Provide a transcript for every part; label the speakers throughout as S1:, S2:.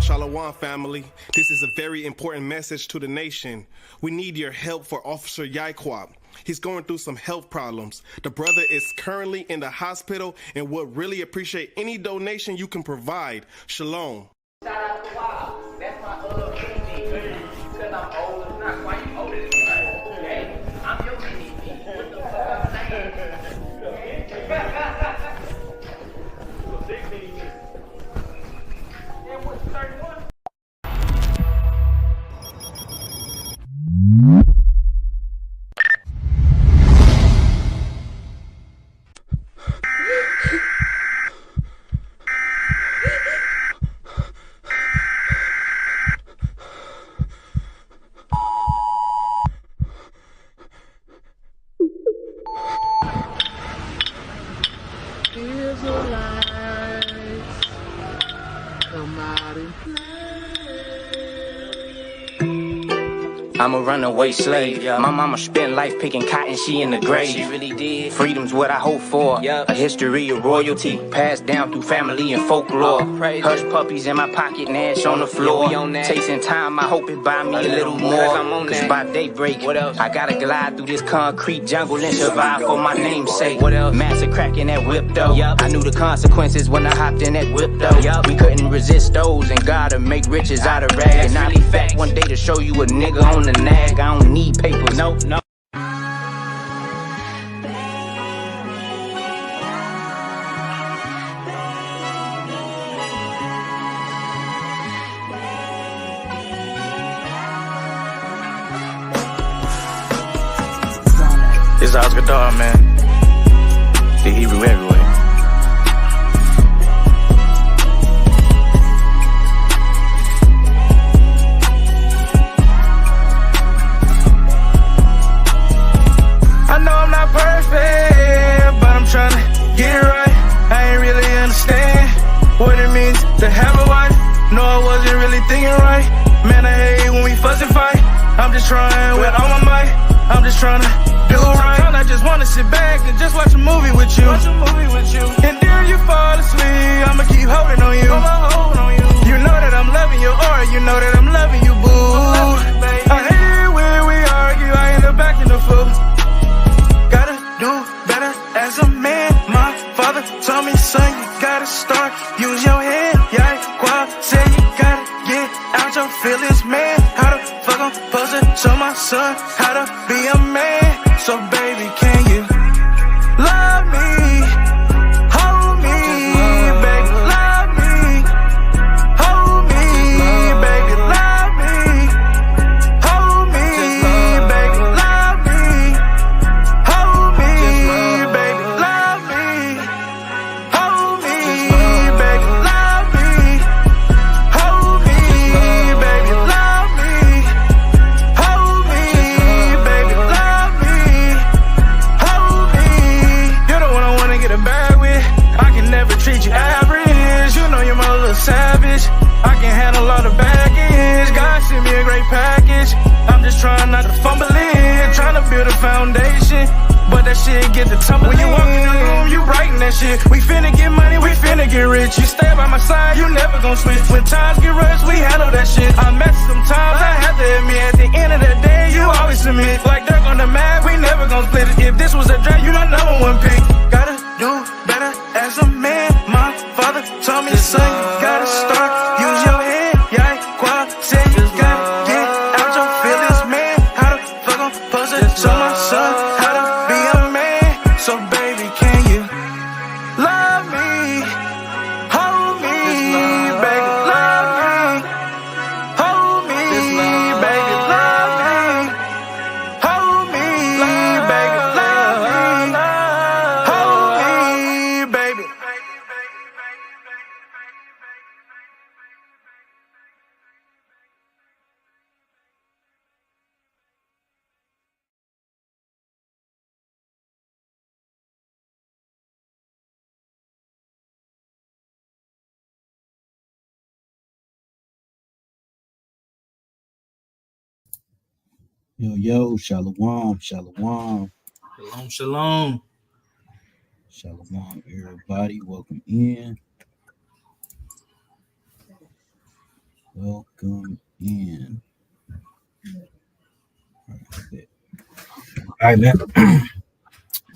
S1: Shalom, family. This is a very important message to the nation. We need your help for Officer Yaikwab. He's going through some health problems. The brother is currently in the hospital and would really appreciate any donation you can provide. Shalom.
S2: Shout out to Wild. That's my mini-me. Because I'm old as not. Why you older than me? Hey, I'm your mini-me. What the fuck I'm saying? And what's 31?
S3: I'm a runaway slave. My mama spent life picking cotton, she in the grave.
S2: She really did.
S3: Freedom's what I hope for. A history of royalty, passed down through family and folklore. Hush puppies in my pocket, Nash on the floor. Chasing time, I hope it buy me a little more. Cause by daybreak, I gotta glide through this concrete jungle and survive for my namesake. Massive cracking that whip though. I knew the consequences when I hopped in that whip though. We couldn't resist those and gotta make riches out of rags. And I'll be back one day to show you a nigga on the nag. I don't need papers. No.
S4: It's Oscar Dog, man. The Hebrew everywhere. I know I'm not perfect, but I'm trying to get it right. I ain't really understand what it means to have a wife. No, I wasn't really thinking right. Man, I hate when we fuss and fight. I'm just trying with all my might. I'm just trying to do right. I just wanna sit back and just watch a movie with you. And then you fall asleep, I'ma keep holding on you. You know that I'm loving you, or you know that I'm loving you, boo. I hate when we argue, I end up back in the fool. Gotta do better as a man. My father told me, son, you gotta start, use your head. Yeah, Quad said you gotta get out your feelings, man. How the fuck I'm supposed to show my son how to be a man? So baby, can you love me? Hold me, baby, love me. Hold me, baby, love me. Hold me, baby, love me. Hold me, baby, love me. Hold me, baby, love me. Hold me, baby, love me. Hold me, baby, love me. Hold me. You're the one I wanna get a bag with. I can never treat you average. You know you're my little savage. I can handle all the baggage. God sent me a great package. I'm just trying not to fumble it. Trying to build a foundation, but that shit get the tumble. When you walk in the room, you writing that shit. We finna get money, we finna get rich. You stay by my side, you never gon' switch. When times get rushed, we handle that shit. I mess sometimes, I have to admit. At the end of the day, you always submit. Like Dirk on the map, we never gon' split it. If this was a draft, you the number one pick. Gotta do better as a man. My father told me, son, you gotta start, use your head. Yeah, Quad said you gotta get out your feelings, man. How the fuck I'm supposed to show my son how to be a man? So baby, can you love me? Hold me, baby, love me. Hold me, baby, love me. Hold me, baby, love me. Hold me, baby.
S5: Yo, shalom, shalom.
S4: Shalom.
S5: Shalom, everybody. Welcome in. Welcome in. All right, man.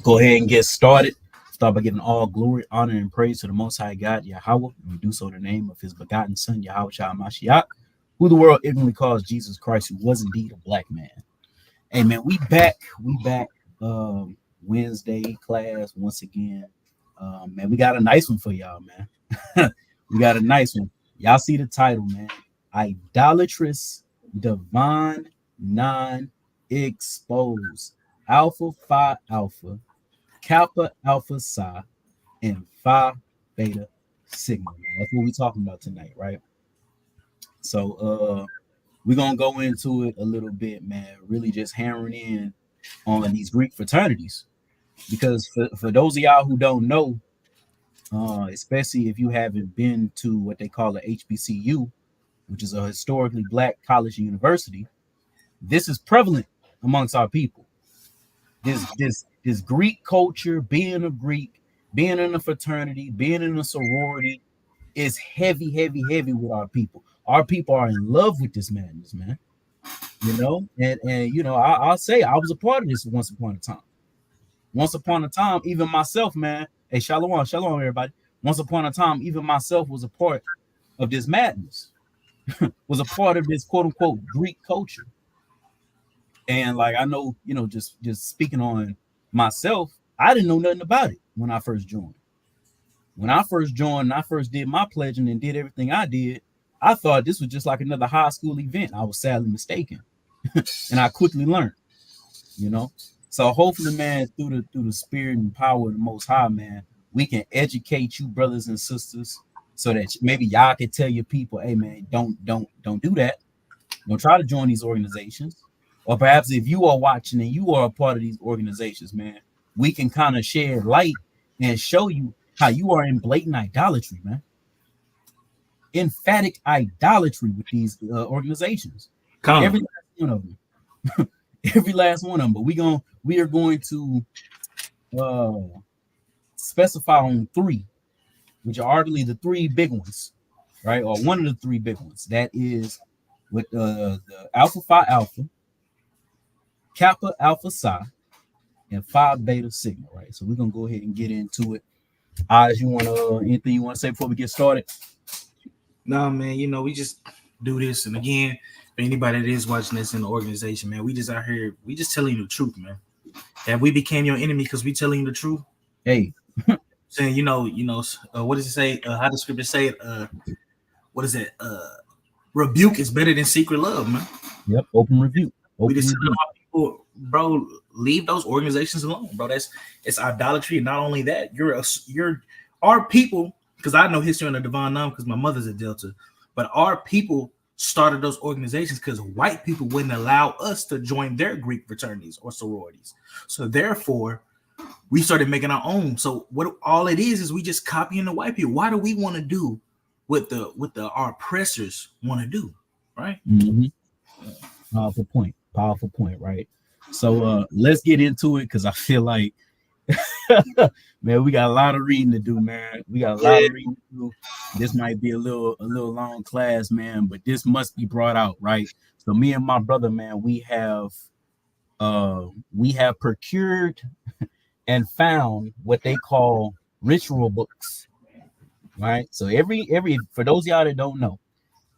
S5: Go ahead and get started. Start by giving all glory, honor, and praise to the Most High God, Yahweh, and we do so in the name of His begotten Son, Yahweh Shah Mashiach, who the world ignorantly calls Jesus Christ, who was indeed a black man. Hey, man, we back. Wednesday class once again. Man, we got a nice one for y'all, man. We got a nice one. Y'all see the title, man. Idolatrous, divine, non-exposed. Alpha Phi Alpha, Kappa Alpha Psi, and Phi Beta Sigma. Man. That's what we're talking about tonight, right? So we're gonna go into it a little bit, man. Really just hammering in on these Greek fraternities. Because for those of y'all who don't know, especially if you haven't been to what they call a HBCU, which is a historically black college university, this is prevalent amongst our people. This Greek culture, being a Greek, being in a fraternity, being in a sorority, is heavy with our people. Our people are in love with this madness, man. You know, and you know, I'll say I was a part of this once upon a time. Once upon a time, even myself, man. Hey, shalom, everybody. Once upon a time, even myself was a part of this madness, was a part of this quote unquote Greek culture. And like I know, you know, just speaking on myself, I didn't know nothing about it when I first joined. When I first joined, and I first did my pledging and did everything I did, I thought this was just like another high school event. I was sadly mistaken, and I quickly learned, you know. So hopefully, man, through the spirit and power of the Most High, man, we can educate you, brothers and sisters, so that maybe y'all can tell your people, hey, man, don't do that. Don't try to join these organizations. Or perhaps if you are watching and you are a part of these organizations, man, we can kind of shed light and show you how you are in blatant idolatry, man. Emphatic idolatry with these organizations. Every last one of them. Every last one of them. But we are going to specify on three, which are arguably the three big ones, right? Or one of the three big ones. That is with the Alpha Phi Alpha, Kappa Alpha Psi, and Phi Beta Sigma, right? So we're gonna go ahead and get into it. As you wanna anything you want to say before we get started?
S6: No, man, you know, we just do this. And again, for anybody that is watching this in the organization, man, we just out here, we just telling you the truth, man. That we became your enemy because we telling you the truth.
S5: Hey,
S6: saying, what does it say? How the scripture say it? What is it? Rebuke is better than secret love, man.
S5: Yep, open rebuke.
S6: We just tell people, bro, leave those organizations alone, bro. It's idolatry. And not only that, you're our people. Because I know history on the Divine Nine because my mother's a Delta, but our people started those organizations because white people wouldn't allow us to join their Greek fraternities or sororities. So therefore, we started making our own. So what all it is we just copying the white people. Why do we want to do what our oppressors want to do, right?
S5: Mm-hmm. Powerful point, right? So let's get into it because I feel like man, we got a lot of reading to do, man. We got a lot of reading to do. This might be a little long class, man, but this must be brought out, right? So me and my brother, man, we have procured and found what they call ritual books, right? So every for those of y'all that don't know,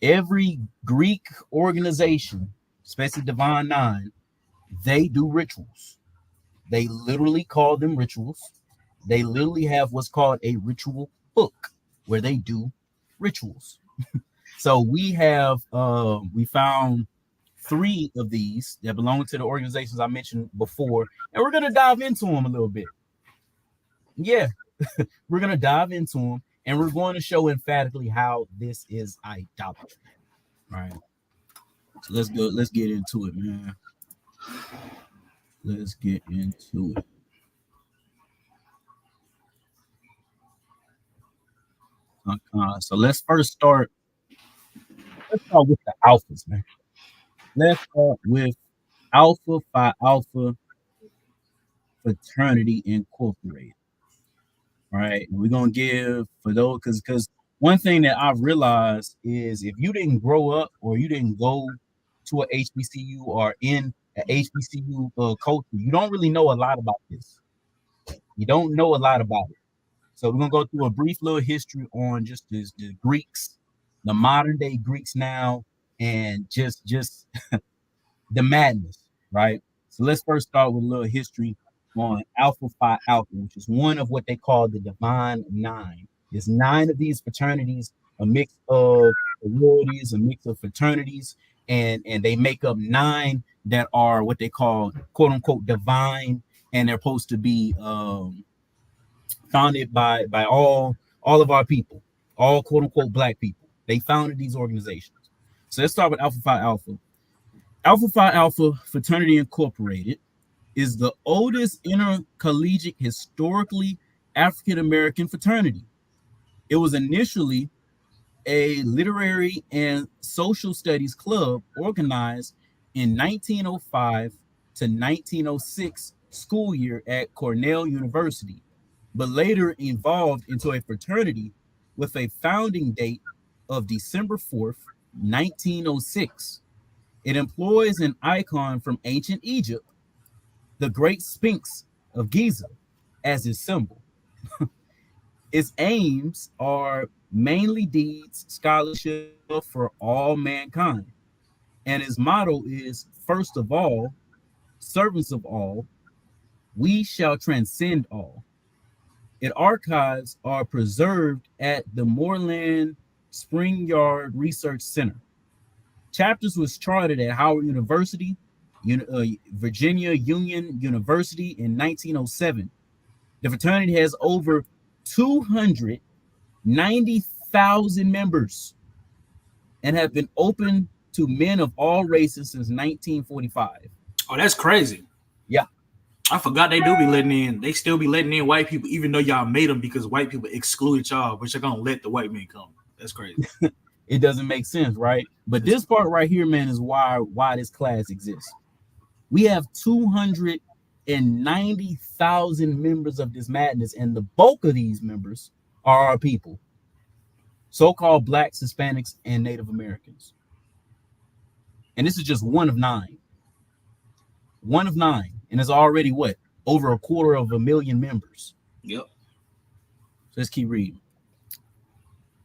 S5: every Greek organization, especially Divine Nine, they do rituals. They literally call them rituals. They literally have what's called a ritual book where they do rituals. So we have we found 3 of these that belong to the organizations I mentioned before, and we're gonna dive into them a little bit. Yeah, we're gonna dive into them, and we're going to show emphatically how this is idolatry. All right. So let's go. Let's get into it, man. Let's get into it. So let's first start. Let's start with the alphas, man. Let's start with Alpha Phi Alpha Fraternity Incorporated. All right, we're gonna give for those because one thing that I've realized is if you didn't grow up or you didn't go to a HBCU or in a HBCU culture, you don't really know a lot about this. You don't know a lot about it. So we're gonna go through a brief little history on just the Greeks, the modern day Greeks now, and just the madness, right? So let's first start with a little history on Alpha Phi Alpha, which is one of what they call the Divine Nine. There's 9 of these fraternities, a mix of sororities, a mix of fraternities, and they make up 9 that are what they call quote unquote divine, and they're supposed to be founded by all of our people, all quote unquote black people. They founded these organizations. So let's start with Alpha Phi Alpha. Alpha Phi Alpha Fraternity Incorporated is the oldest intercollegiate historically African American fraternity. It was initially a literary and social studies club organized in 1905 to 1906 school year at Cornell University, but later evolved into a fraternity with a founding date of December 4th, 1906. It employs an icon from ancient Egypt, the Great Sphinx of Giza, as its symbol. Its aims are mainly deeds, scholarship for all mankind. And its motto is, first of all, servants of all, we shall transcend all. Its archives are preserved at the Moreland Spring Yard Research Center. Chapters was chartered at Howard University, Virginia Union University in 1907. The fraternity has over 290,000 members and have been open to men of all races since 1945.
S6: Oh, that's crazy.
S5: Yeah.
S6: I forgot they do be letting in. They still be letting in white people, even though y'all made them because white people excluded y'all, but you're gonna let the white men come. That's crazy.
S5: It doesn't make sense, right? But this part right here, man, is why this class exists. We have 290,000 members of this madness, and the bulk of these members are our people, so-called blacks, Hispanics, and Native Americans. And this is just one of 9. One of 9, and it's already what? Over 250,000 members.
S6: Yep.
S5: So let's keep reading.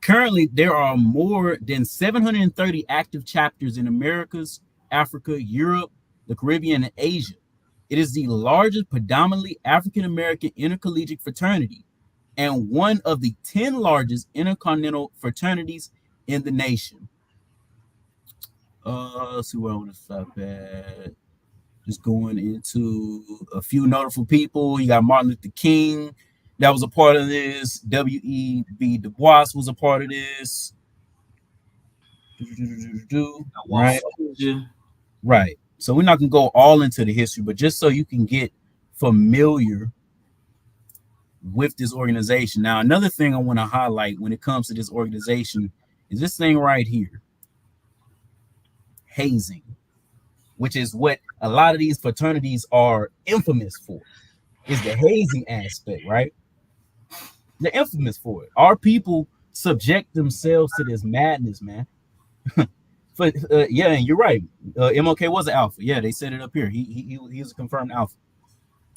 S5: Currently, there are more than 730 active chapters in Americas, Africa, Europe, the Caribbean, and Asia. It is the largest predominantly African-American intercollegiate fraternity and one of the 10 largest intercontinental fraternities in the nation. Let's see where I want to stop at. Just going into a few notable people. You got Martin Luther King. That was a part of this. W.E.B. Du Bois was a part of this. Right. Right. So we're not going to go all into the history, but just so you can get familiar with this organization. Now, another thing I want to highlight when it comes to this organization is this thing right here. Hazing, which is what a lot of these fraternities are infamous for, is the hazing aspect, right? They're infamous for it. Our people subject themselves to this madness, man. But yeah, and you're right. MLK was an alpha. Yeah, they said it up here. He was a confirmed alpha.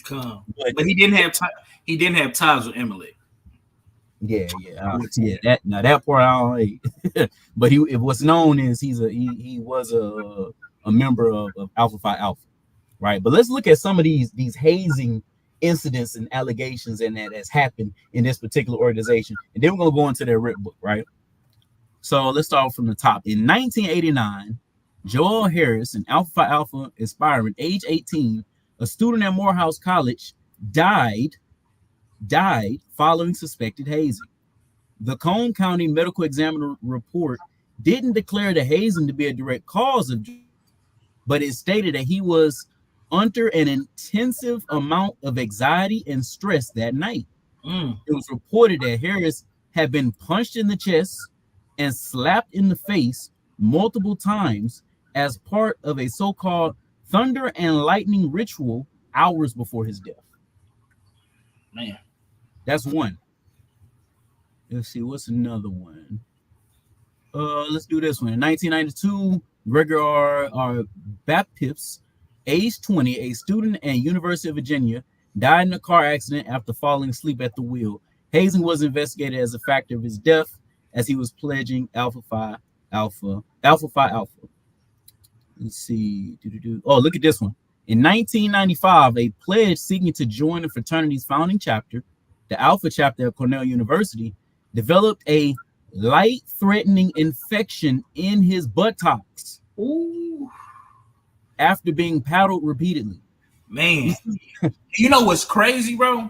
S6: But he didn't have time. He didn't have ties with Emily.
S5: Yeah. That part I don't hate. But what's known is he was a member of Alpha Phi Alpha, right? But let's look at some of these hazing incidents and allegations and that has happened in this particular organization, and then we're gonna go into their rip book, right? So let's start from the top. In 1989, Joel Harris, an Alpha Phi Alpha aspirant, age 18, a student at Morehouse College, died following suspected hazing. The Cone County Medical Examiner report didn't declare the hazing to be a direct cause of, but it stated that he was under an intensive amount of anxiety and stress that night. It was reported that Harris had been punched in the chest and slapped in the face multiple times as part of a so-called thunder and lightning ritual hours before his death.
S6: Man,
S5: that's one. Let's see, what's another one? Let's do this one. In 1992, Gregor R. Baptist, age 20, a student at University of Virginia, died in a car accident after falling asleep at the wheel. Hazing was investigated as a factor of his death as he was pledging Alpha Phi Alpha. Let's see. Oh, look at this one. In 1995, a pledge seeking to join the fraternity's founding chapter, the Alpha chapter at Cornell University, developed a life-threatening infection in his buttocks.
S6: Ooh,
S5: after being paddled repeatedly.
S6: man. You know what's crazy, bro?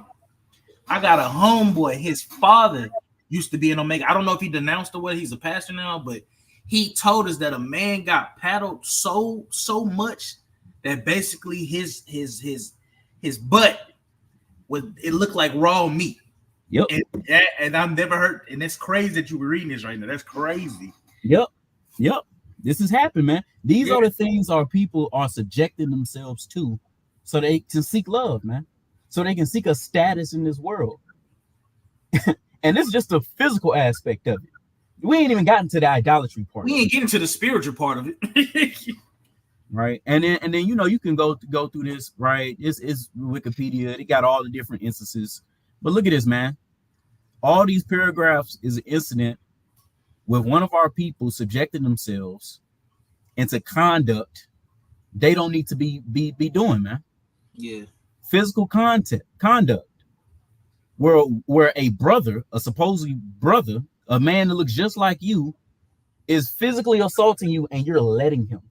S6: I got a homeboy. His father used to be an Omega. I don't know if he denounced or what. He's a pastor now, but he told us that a man got paddled so much that basically his butt it looked like raw meat.
S5: Yep.
S6: And I've never heard, and it's crazy that you were reading this right now. That's crazy.
S5: Yep. This has happened, man. These are the things our people are subjecting themselves to so they can seek love, man. So they can seek a status in this world. And this is just the physical aspect of it. We ain't even gotten to the idolatry part.
S6: We ain't getting to the spiritual part of it.
S5: Right. And then you know, you can go through this, right? It's Wikipedia. They got all the different instances. But look at this, man. All these paragraphs is an incident with one of our people subjecting themselves into conduct they don't need to be doing, man.
S6: Yeah.
S5: Physical conduct where a brother, a supposedly brother, a man that looks just like you, is physically assaulting you and you're letting him.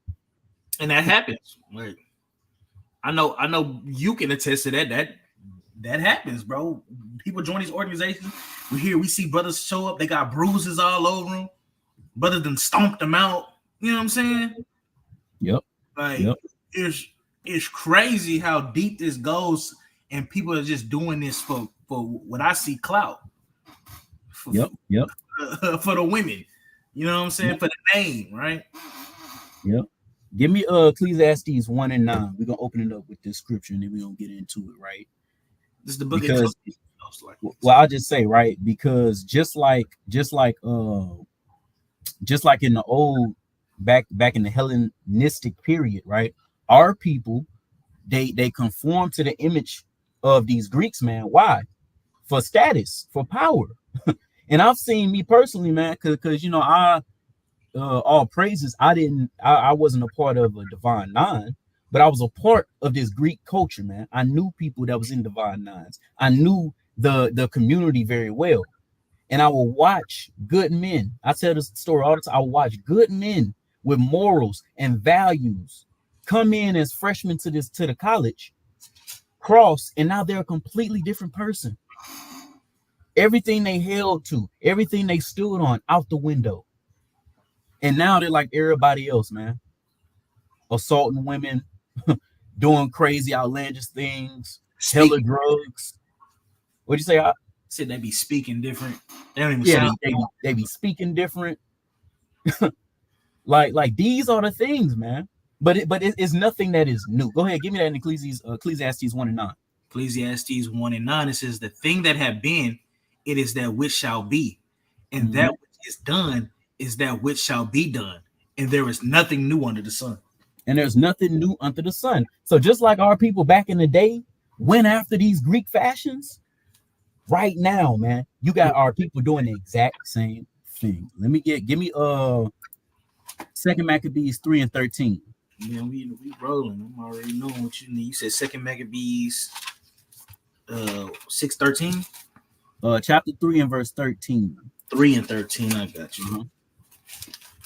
S6: And that happens. Like, I know you can attest to that happens, bro. People join these organizations. We see brothers show up, they got bruises all over them. Brothers done stomped them out. You know what I'm saying?
S5: Yep.
S6: Like, it's crazy how deep this goes, and people are just doing this for what I see clout. For the women. You know what I'm saying? Yep. For the name, right?
S5: Yep. Give me Ecclesiastes 1 and 9. We're gonna open it up with this scripture and then we're gonna get into it, right?
S6: This is the book
S5: because, well, I'll just say, right, because just like in the old back in the Hellenistic period, right? Our people, they conform to the image of these Greeks, man. Why? For status, for power. And I've seen, me personally, man, because you know, all praises, I wasn't a part of a Divine Nine, but I was a part of this Greek culture, man. I knew people that was in Divine Nines. I knew the community very well. And I will watch good men. I tell this story all the time. I will watch good men with morals and values come in as freshmen to the college, cross, and now they're a completely different person. Everything they held to, everything they stood on, out the window. And now they're like everybody else, man. Assaulting women, doing crazy, outlandish things, hella drugs. What'd you say? I
S6: said they be speaking different. They don't even sound.
S5: They be speaking different. like these are the things, man. But it's nothing that is new. Go ahead, give me that in Ecclesiastes 1 and 9.
S6: Ecclesiastes 1 and 9. It says, the thing that have been, it is that which shall be, and that which is done is that which shall be done, and there is nothing new under the sun.
S5: And there's nothing new under the sun. So just like our people back in the day went after these Greek fashions, right now, man, you got our people doing the exact same thing. Give me 2 Maccabees 3 and 13.
S6: Yeah, we rolling. I'm already knowing what you need. You said 2 Maccabees 6:13?
S5: Chapter 3 and verse 13.
S6: 3 and 13, I got you.
S5: Mm-hmm.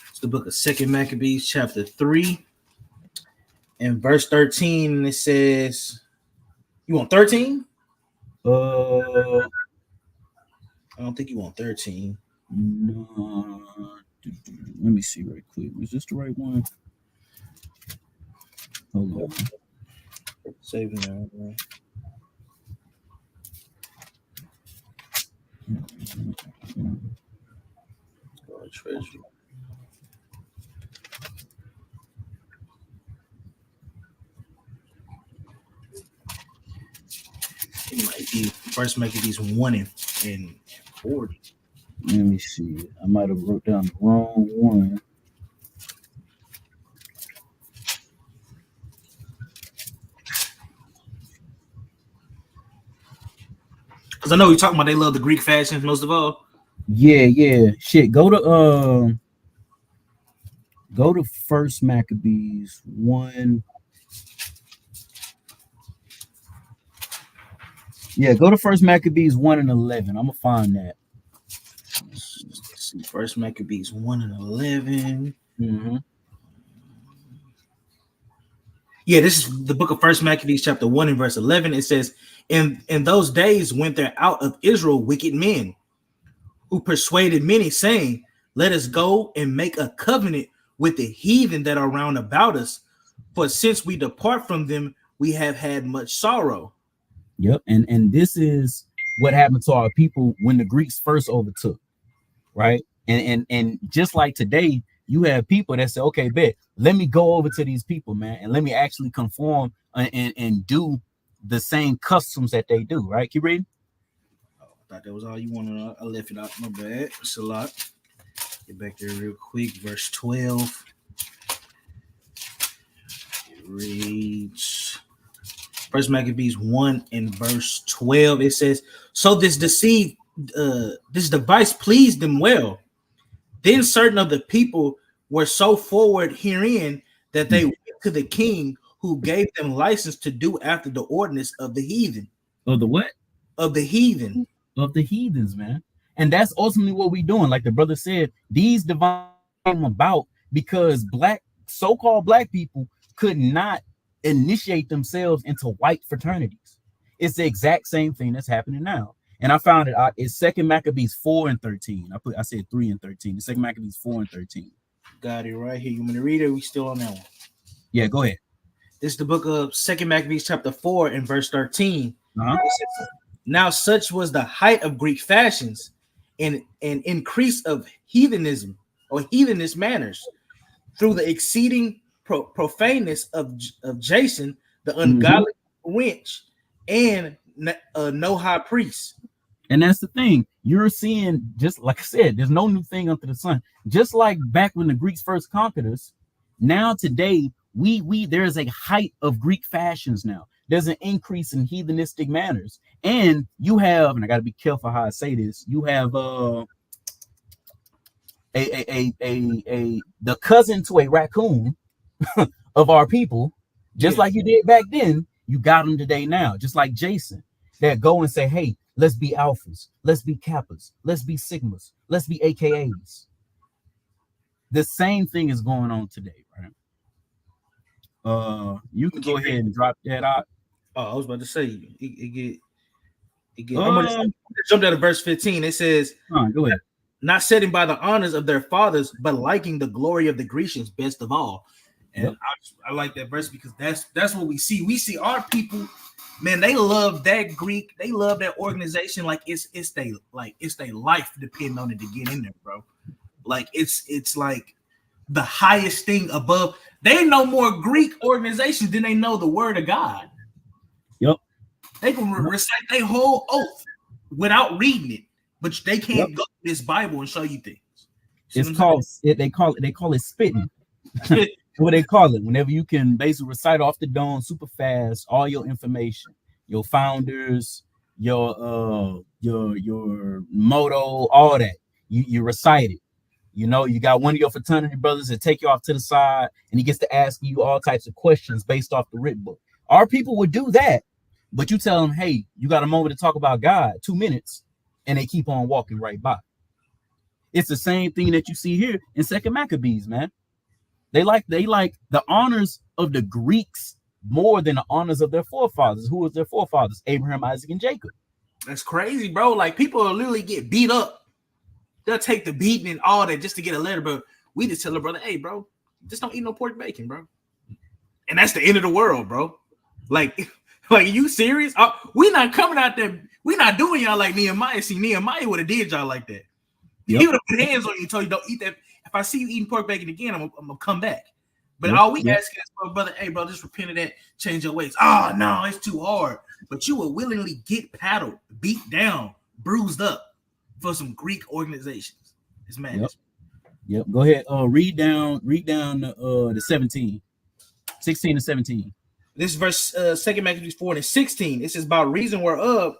S6: It's the book of 2 Maccabees, chapter 3 and verse 13. And it says, you want 13? I don't think you want 13.
S5: No. Let me see right quick. Is this the right one? Hold on.
S6: Saving that, man. Treasure. It might be first Maccabees 1 and 40.
S5: Let me see. I might have wrote down the wrong one.
S6: Because I know you're talking about they love the Greek fashions most of all.
S5: Yeah. Shit. Go to First Maccabees 1. Yeah, go to First Maccabees 1:11. I'm gonna find that.
S6: Let's see. First Maccabees 1:11.
S5: Mm-hmm.
S6: Yeah, this is the book of First Maccabees, chapter 1 and verse 11. It says, in those days went there out of Israel wicked men who persuaded many, saying, let us go and make a covenant with the heathen that are round about us. For since we depart from them, we have had much sorrow.
S5: Yep, and this is what happened to our people when the Greeks first overtook, right? And just like today, you have people that say, okay, bet, let me go over to these people, man, and let me actually conform and do the same customs that they do, right? Keep reading.
S6: Oh, I thought that was all you wanted. I left it out. My bad. It's a lot. Get back there real quick. Verse 12. It reads First Maccabees 1 and verse 12. It says, so this device pleased them well. Then certain of the people were so forward herein that they went to the king, who gave them license to do after the ordinance of the heathen.
S5: Of the what?
S6: Of the heathen.
S5: Of the heathens, man. And that's ultimately what we're doing. Like the brother said, these divine came about because so-called black people could not initiate themselves into white fraternities. It's the exact same thing that's happening now. And I found it out. It's 2 Maccabees 4 and 13. I said 3 and 13. It's 2 Maccabees 4 and 13.
S6: Got it right here. You want me to read it? Or we still on that one?
S5: Yeah, go ahead.
S6: This is the book of 2 Maccabees chapter 4 and verse 13.
S5: Uh-huh.
S6: Now such was the height of Greek fashions and an increase of heathenism or heathenist manners through the exceeding profaneness of Jason, the ungodly wench, and no high priest.
S5: And that's the thing. You're seeing, just like I said, there's no new thing under the sun. Just like back when the Greeks first conquered us, now today there's a height of Greek fashions now. There's an increase in heathenistic manners. And you have, and I gotta be careful how I say this, you have the cousin to a raccoon of our people, just like you did back then, you got them today now, just like Jason, that go and say, hey, let's be alphas, let's be kappas, let's be sigmas, let's be AKAs. The same thing is going on today, right? You can go ahead and drop that out.
S6: Oh, I was about to say it get I'm gonna jump down to verse 15. It says,
S5: go ahead.
S6: Not setting by the honors of their fathers, but liking the glory of the Grecians best of all. And I like that verse because that's what we see. We see our people, man, they love that Greek, they love that organization like it's their life depending on it to get in there, bro. Like it's like the highest thing above. They know more Greek organizations than they know the word of God.
S5: Yep.
S6: They can recite their whole oath without reading it, but they can't go to this Bible and show you things.
S5: It's called they call it spitting. What they call it, whenever you can basically recite off the dome super fast all your information, your founders, your motto, all that. You recite it. You know, you got one of your fraternity brothers that take you off to the side and he gets to ask you all types of questions based off the writ book. Our people would do that, but you tell them, hey, you got a moment to talk about God, 2 minutes, and they keep on walking right by. It's the same thing that you see here in 2 Maccabees, man. They like the honors of the Greeks more than the honors of their forefathers. Who was their forefathers? Abraham, Isaac, and Jacob.
S6: That's crazy, bro. Like people will literally get beat up. They'll take the beating and all that just to get a letter, but we just tell the brother, hey, bro, just don't eat no pork bacon, bro. And that's the end of the world, bro. Like you serious? We not coming out there. We not doing y'all like Nehemiah. See, Nehemiah would have did y'all like that. He would have put hands on you and told you don't eat that. If I see you eating pork bacon again, I'm gonna come back. But all we asking is for brother, hey, bro, just repent of that, change your ways. Oh no, it's too hard. But you will willingly get paddled, beat down, bruised up for some Greek organizations. It's madness.
S5: Yep. Go ahead. Read down the 16 to 17.
S6: This verse, 2 Maccabees 4 and 16. It says, by reason whereof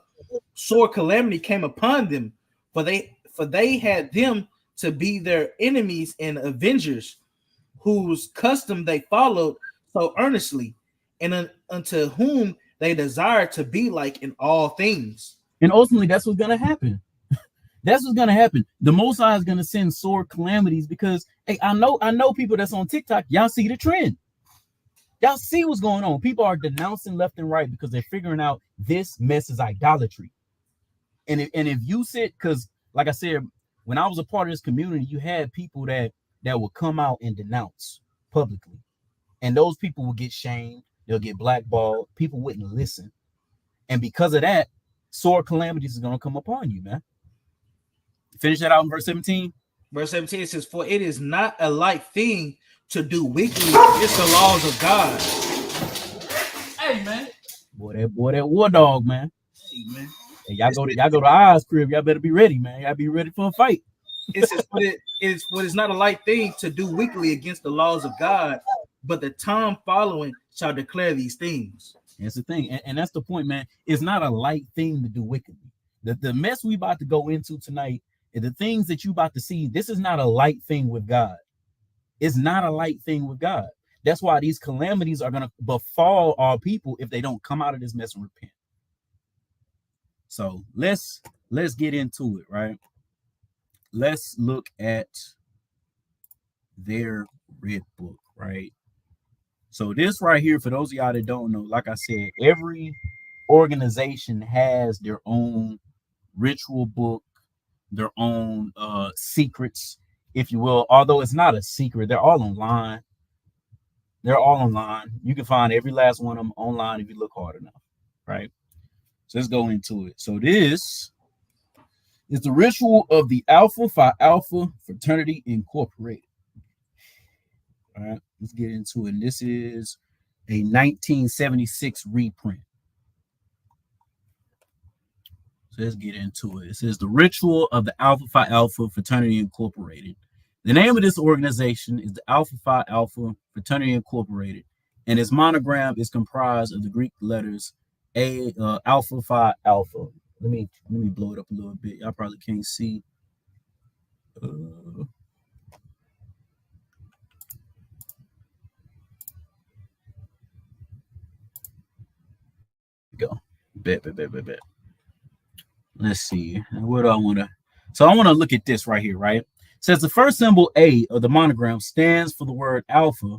S6: sore calamity came upon them, for they had them to be their enemies and avengers, whose custom they followed so earnestly, and unto whom they desired to be like in all things.
S5: And ultimately, that's what's gonna happen. That's what's gonna happen. The Most High is gonna send sore calamities because, hey, I know people that's on TikTok. Y'all see the trend. Y'all see what's going on. People are denouncing left and right because they're figuring out this mess is idolatry. And if you sit, because like I said, when I was a part of this community, you had people that would come out and denounce publicly, and those people will get shamed. They'll get blackballed. People wouldn't listen, and because of that, sore calamities is gonna come upon you, man. Finish that out in verse 17.
S6: Verse 17 says, for it is not a light thing to do wickedly against the laws of God. Hey, man.
S5: Boy, that war dog, man.
S6: Hey, man.
S5: Hey, y'all go to Oz crib. Y'all better be ready, man. Y'all be ready for a fight.
S6: It says, but it is not a light thing to do wickedly against the laws of God, but the time following shall declare these things.
S5: That's the thing, and that's the point, man. It's not a light thing to do wickedly. The mess we about to go into tonight, and the things that you about to see, this is not a light thing with God. It's not a light thing with God. That's why these calamities are gonna befall our people if they don't come out of this mess and repent. So let's get into it, right? Let's look at their red book, right? So this right here, for those of y'all that don't know, like I said, every organization has their own ritual book, their own secrets, if you will. Although it's not a secret, they're all online. They're all online. You can find every last one of them online if you look hard enough, right? So let's go into it. So this is the ritual of the Alpha Phi Alpha Fraternity Incorporated. All right, let's get into it. And this is a 1976 reprint. So let's get into it. It says the ritual of the Alpha Phi Alpha Fraternity Incorporated. The name of this organization is the Alpha Phi Alpha Fraternity Incorporated, and its monogram is comprised of the Greek letters Alpha Phi Alpha. Let me blow it up a little bit. Y'all probably can't see. Go. Bet. Let's see. What do I want to? So I want to look at this right here, right? It says the first symbol A of the monogram stands for the word alpha,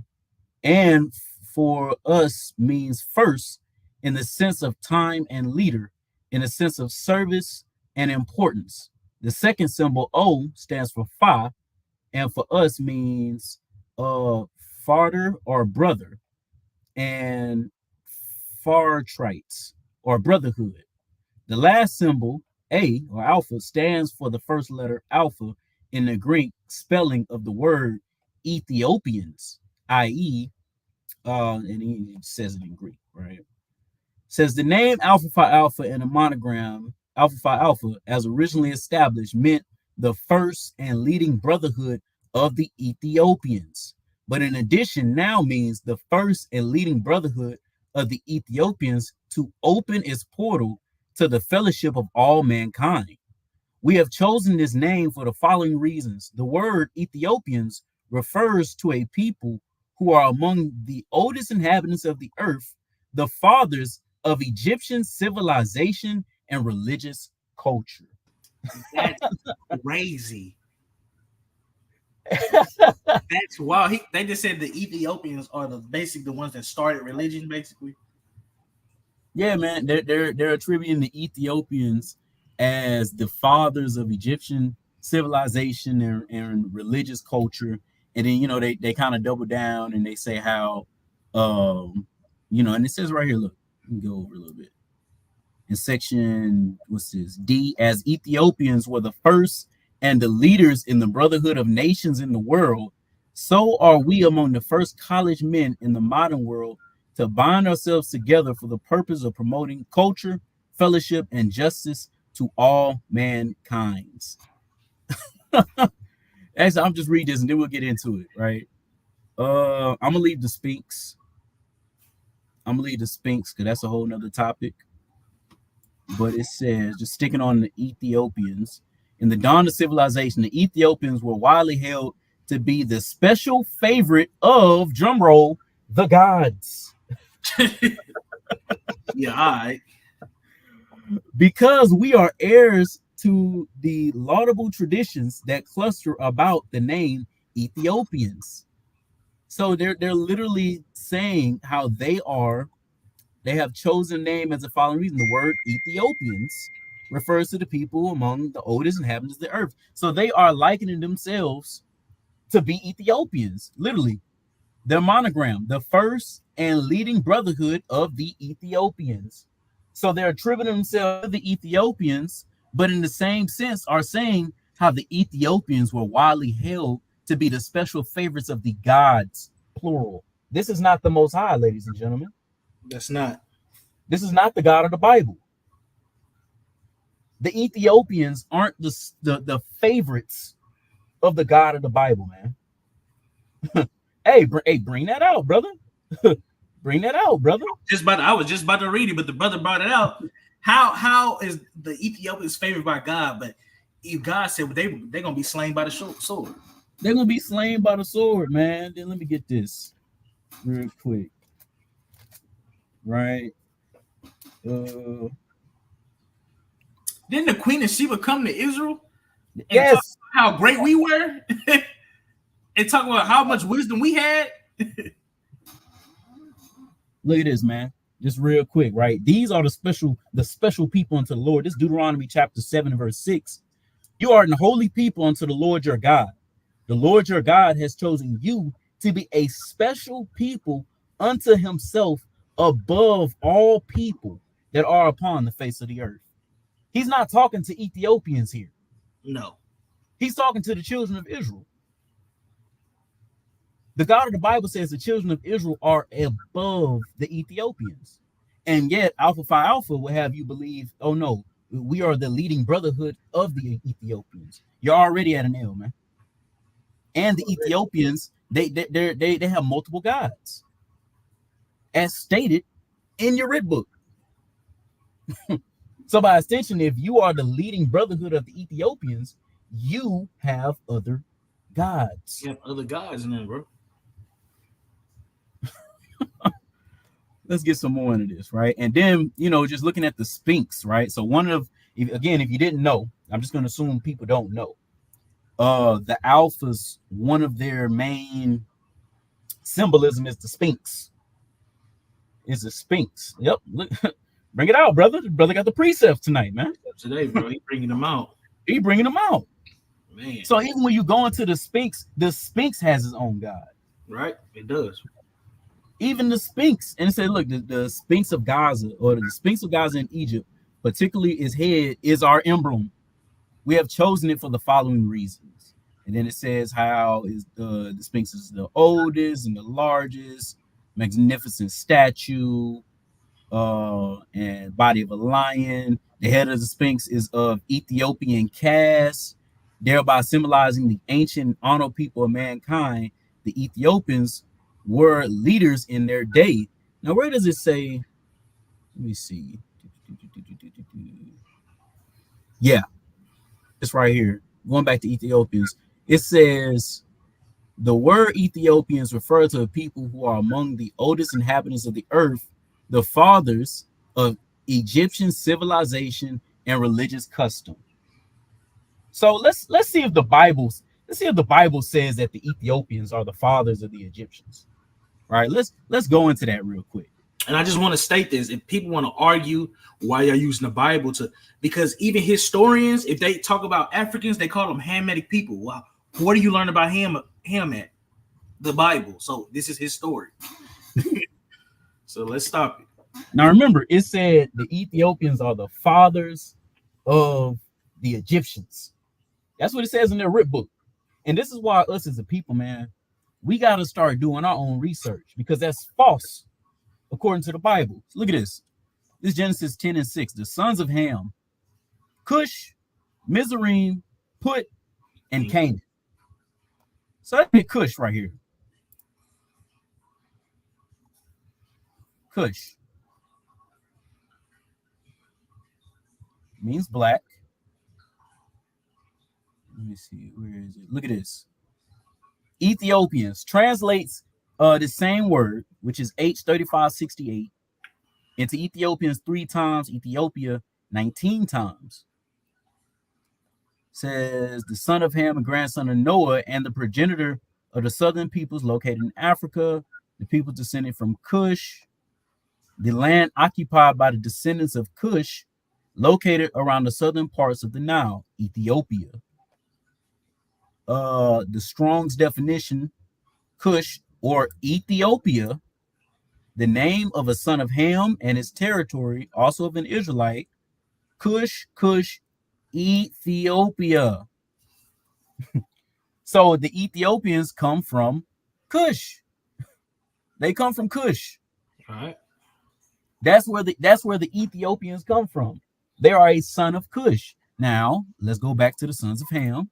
S5: and for us means first in the sense of time, and leader in the sense of service and importance. The second symbol O stands for Phi, and for us means father or brother, and fartrites or brotherhood. The last symbol A or alpha stands for the first letter alpha in the Greek spelling of the word Ethiopians, i.e., and he says it in Greek, right? Says the name Alpha Phi Alpha and the monogram Alpha Phi Alpha, as originally established, meant the first and leading brotherhood of the Ethiopians, but in addition now means the first and leading brotherhood of the Ethiopians to open its portal to the fellowship of all mankind. We have chosen this name for the following reasons. The word Ethiopians refers to a people who are among the oldest inhabitants of the earth, the fathers of Egyptian civilization and religious culture.
S6: That's crazy. That's wild. They just said the Ethiopians are the ones that started religion, basically.
S5: Yeah, man. They're attributing the Ethiopians as the fathers of Egyptian civilization and religious culture. And then, they kind of double down and they say how, and it says right here, look, let me go over a little bit. In section, what's this? D, as Ethiopians were the first and the leaders in the brotherhood of nations in the world, so are we among the first college men in the modern world to bind ourselves together for the purpose of promoting culture, fellowship, and justice to all mankind. Actually, I'm just read this and then we'll get into it, right? I'm gonna leave the Sphinx. Because that's a whole nother topic. But it says, just sticking on the Ethiopians, in the dawn of civilization, the Ethiopians were widely held to be the special favorite of, drumroll, the gods.
S6: Yeah, all right.
S5: Because we are heirs to the laudable traditions that cluster about the name Ethiopians. So they're literally saying how they have chosen name as the following reason. The word Ethiopians refers to the people among the oldest inhabitants of the earth. So they are likening themselves to be Ethiopians, literally. Their monogram, the first and leading brotherhood of the Ethiopians. So they're attributing themselves to the Ethiopians, but in the same sense are saying how the Ethiopians were widely held to be the special favorites of the gods, plural. This is not the Most High, ladies and gentlemen.
S6: That's not.
S5: This is not the God of the Bible. The Ethiopians aren't the favorites of the God of the Bible, man. Hey, bring that out, brother. Bring that out, brother.
S6: I was just about to read it, but the brother brought it out. How is the Ethiopians favored by God? But if God said they're gonna be slain by the sword.
S5: They're gonna be slain by the sword, man. Then let me get this real quick. Right.
S6: Didn't the Queen of Sheba come to Israel? And
S5: yes.
S6: Talk about how great we were, and talk about how much wisdom we had.
S5: Look at this, man. Just real quick, right? These are the special people unto the Lord. This Deuteronomy chapter 7, verse 6. You are an holy people unto the Lord your God. The Lord your God has chosen you to be a special people unto himself above all people that are upon the face of the earth. He's not talking to Ethiopians here.
S6: No.
S5: He's talking to the children of Israel. The God of the Bible says the children of Israel are above the Ethiopians. And yet Alpha Phi Alpha will have you believe, oh no, we are the leading brotherhood of the Ethiopians. You're already at an L, man. And the Ethiopians, they have multiple gods, as stated in your red book. So by extension, if you are the leading brotherhood of the Ethiopians, you have other gods.
S6: You have other gods in there, bro.
S5: Let's get some more into this, right? And then, just looking at the Sphinx, right? So if you didn't know, I'm just going to assume people don't know. The Alphas, one of their main symbolism is the Sphinx. Is the Sphinx. Yep. Look, bring it out, brother. The brother got the precepts tonight, man.
S6: Today, bro. He bringing them out.
S5: Man. So even when you go into the Sphinx has its own God.
S6: Right? It does.
S5: Even the Sphinx, and it said, look, the Sphinx of Gaza, or the Sphinx of Gaza in Egypt, particularly its head, is our emblem. We have chosen it for the following reasons. And then it says how is the Sphinx is the oldest and the largest, magnificent statue, and body of a lion. The head of the Sphinx is of Ethiopian cast, thereby symbolizing the ancient honored people of mankind. The Ethiopians were leaders in their day. Now, where does it say? Let me see. Yeah, it's right here. Going back to Ethiopians, it says the word Ethiopians refer to people who are among the oldest inhabitants of the earth, the fathers of Egyptian civilization and religious custom. So let's see if the Bible says that the Ethiopians are the fathers of the Egyptians. Right? Let's go into that real quick.
S6: And I just want to state this: if people want to argue why you're using the Bible because even historians, if they talk about Africans, they call them Hamitic people. Wow, what do you learn about Ham at the Bible? So this is his story. So let's stop it.
S5: Now remember, it said the Ethiopians are the fathers of the Egyptians. That's what it says in their rip book. And this is why us as a people, man, we got to start doing our own research, because that's false according to the Bible. Look at this. This Genesis 10:6. The sons of Ham, Cush, Mizraim, Put, and Canaan. So that's big Cush right here. Cush means black. Let me see, where is it? Look at this. Ethiopians translates the same word, which is H3568, into Ethiopians 3 times, Ethiopia 19 times. Says the son of Ham and grandson of Noah and the progenitor of the southern peoples located in Africa, the people descended from Cush, the land occupied by the descendants of Cush, located around the southern parts of the Nile, Ethiopia. The Strong's definition, Cush or Ethiopia, the name of a son of Ham and his territory, also of an Israelite, Cush, Ethiopia. So the Ethiopians come from Cush. They come from Cush.
S6: All right.
S5: That's where the Ethiopians come from. They are a son of Cush. Now let's go back to the sons of Ham.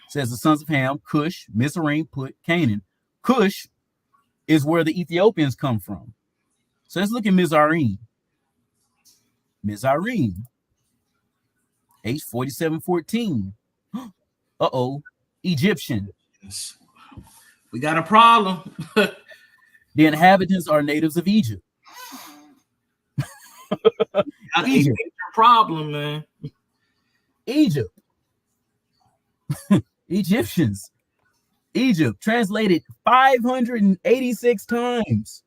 S5: It says the sons of Ham, Cush, Mizraim, Put, Canaan. Cush is where the Ethiopians come from. So let's look at Mizraim. Mizraim, H4714. Egyptian.
S6: We got a problem.
S5: The inhabitants are natives of Egypt.
S6: Egypt. Problem, man.
S5: Egypt. Egyptians. Egypt translated 586 times.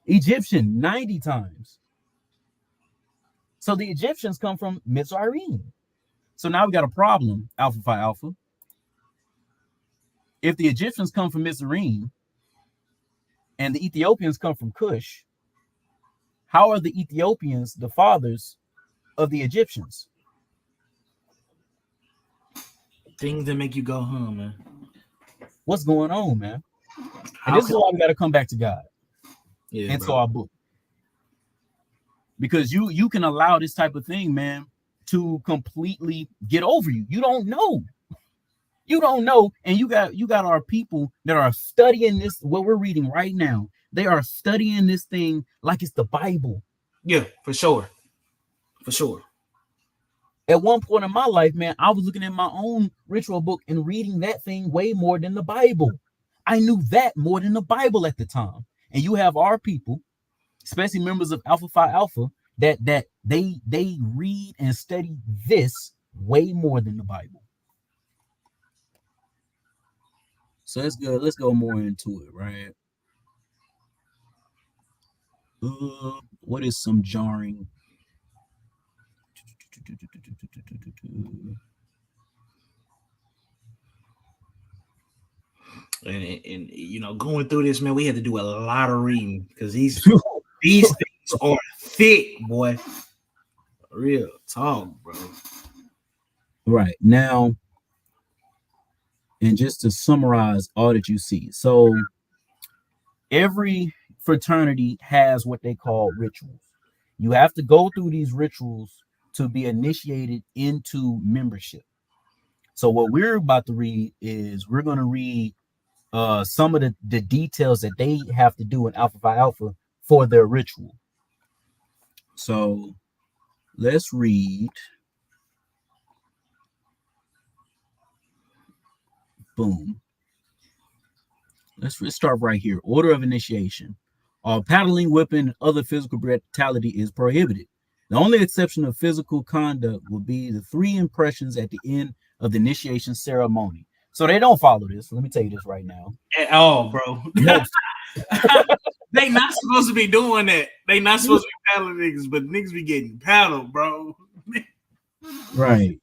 S5: Egyptian 90 times. So the Egyptians come from Mizraim. So now we got a problem, Alpha Phi Alpha. If the Egyptians come from Mizraim and the Ethiopians come from Cush, how are the Ethiopians the fathers of the Egyptians?
S6: Things that make you go, man.
S5: What's going on, man? And this is why we got to come back to God.
S6: Yeah,
S5: into our book. Because you can allow this type of thing, man, to completely get over you. You don't know. You don't know. And you got our people that are studying this, what we're reading right now. They are studying this thing like it's the Bible.
S6: Yeah, for sure. For sure.
S5: At one point in my life, man, I was looking at my own ritual book and reading that thing way more than the Bible. I knew that more than the Bible at the time. And you have our people, especially members of Alpha Phi Alpha, that they read and study this way more than the Bible. So that's good. Let's go more into it, right? What is some jarring?
S6: And you know, going through this, man, we had to do a lot of reading because these things are thick, boy. Real talk, bro.
S5: Right now, and just to summarize all that you see, so every fraternity has what they call rituals. You have to go through these rituals to be initiated into membership. So what we're about to read is we're going to read some of the details that they have to do in Alpha Phi Alpha for their ritual. So let's read. Boom. Let's start right here. Order of initiation. All paddling, whipping, and other physical brutality is prohibited. The only exception of physical conduct will be the 3 impressions at the end of the initiation ceremony. So they don't follow this. Let me tell you this right now.
S6: At all, bro. No. They not supposed to be doing that. They not supposed to be paddling niggas, but niggas be getting paddled, bro.
S5: Right.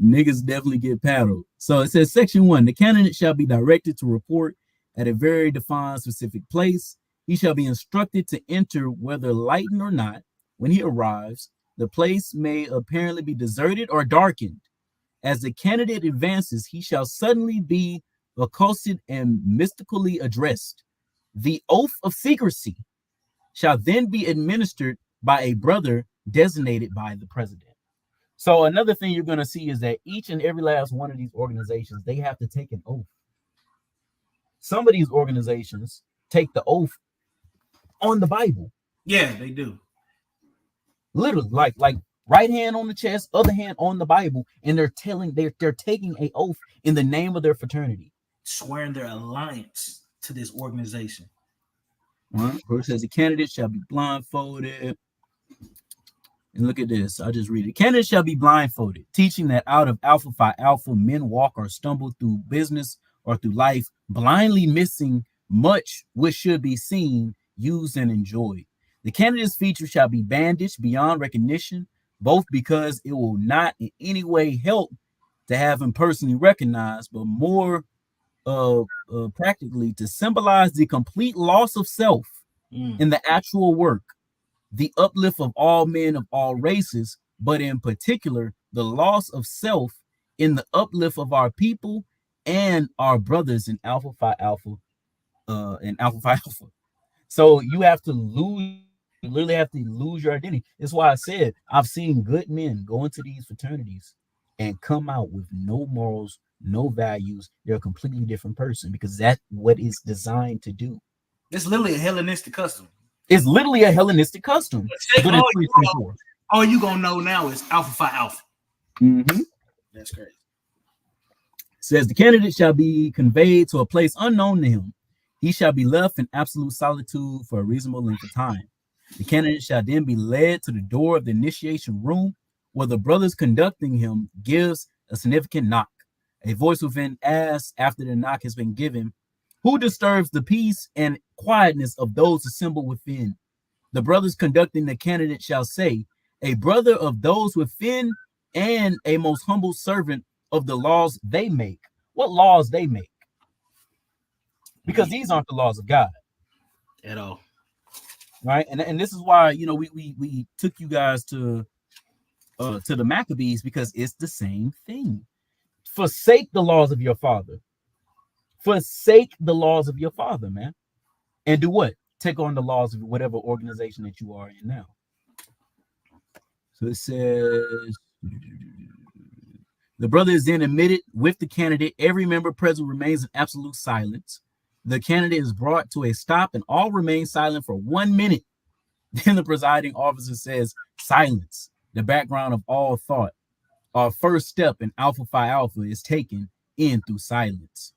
S5: Niggas definitely get paddled. So it says section 1, the candidate shall be directed to report at a very defined specific place. He shall be instructed to enter whether lightened or not. When he arrives, the place may apparently be deserted or darkened. As the candidate advances, he shall suddenly be accosted and mystically addressed. The oath of secrecy shall then be administered by a brother designated by the president. So another thing you're going to see is that each and every last one of these organizations, they have to take an oath. Some of these organizations take the oath on the Bible.
S6: Yeah, they do.
S5: Literally, like right hand on the chest, other hand on the Bible, and they're taking an oath in the name of their fraternity,
S6: swearing their alliance to this organization.
S5: Verse says the candidate shall be blindfolded. And look at this. I'll just read it. Candidates shall be blindfolded, teaching that out of Alpha Phi Alpha, men walk or stumble through business or through life, blindly missing much which should be seen, used, and enjoyed. The candidate's features shall be bandaged beyond recognition, both because it will not in any way help to have him personally recognized, but more practically to symbolize the complete loss of self in the actual work, the uplift of all men of all races, but in particular, the loss of self in the uplift of our people and our brothers in Alpha Phi Alpha and Alpha Phi Alpha. So you have to lose, you literally have to lose your identity. That's why I said I've seen good men go into these fraternities and come out with no morals, no values. They're a completely different person because that's what it's designed to do.
S6: It's literally a Hellenistic custom.
S5: It's literally a Hellenistic custom. But
S6: all you gonna know now is Alpha Phi Alpha.
S5: Mm-hmm.
S6: That's crazy.
S5: Says the candidate shall be conveyed to a place unknown to him. He shall be left in absolute solitude for a reasonable length of time. The candidate shall then be led to the door of the initiation room, where the brothers conducting him gives a significant knock. A voice within asks, after the knock has been given, who disturbs the peace and quietness of those assembled within? The brothers conducting the candidate shall say, a brother of those within and a most humble servant of the laws they make. What laws they make? Because these aren't the laws of God
S6: at all.
S5: Right. And this is why, you know, we took you guys to the Maccabees, because it's the same thing. Forsake the laws of your father. Forsake the laws of your father, man. And do what? Take on the laws of whatever organization that you are in now. So it says, the brother is then admitted with the candidate. Every member present remains in absolute silence. The candidate is brought to a stop and all remain silent for 1 minute. Then the presiding officer says, silence, the background of all thought. Our first step in Alpha Phi Alpha is taken in through silence.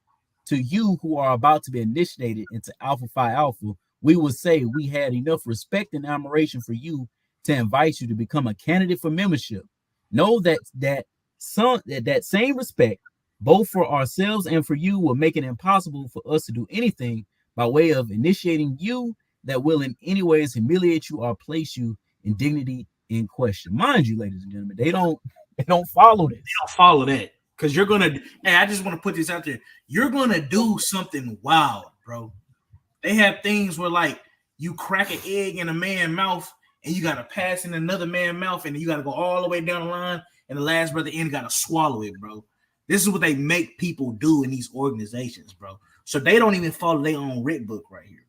S5: To you who are about to be initiated into Alpha Phi Alpha, we will say we had enough respect and admiration for you to invite you to become a candidate for membership. Know that same respect, both for ourselves and for you, will make it impossible for us to do anything by way of initiating you that will in any ways humiliate you or place you in dignity in question. Mind you, ladies and gentlemen, they don't follow this.
S6: They don't follow that. Because you're gonna, hey, I just want to put this out there. You're gonna do something wild, bro. They have things where, like, you crack an egg in a man's mouth and you gotta pass in another man's mouth, and then you gotta go all the way down the line, and the last brother in gotta swallow it, bro. This is what they make people do in these organizations, bro. So they don't even follow their own writ book right here,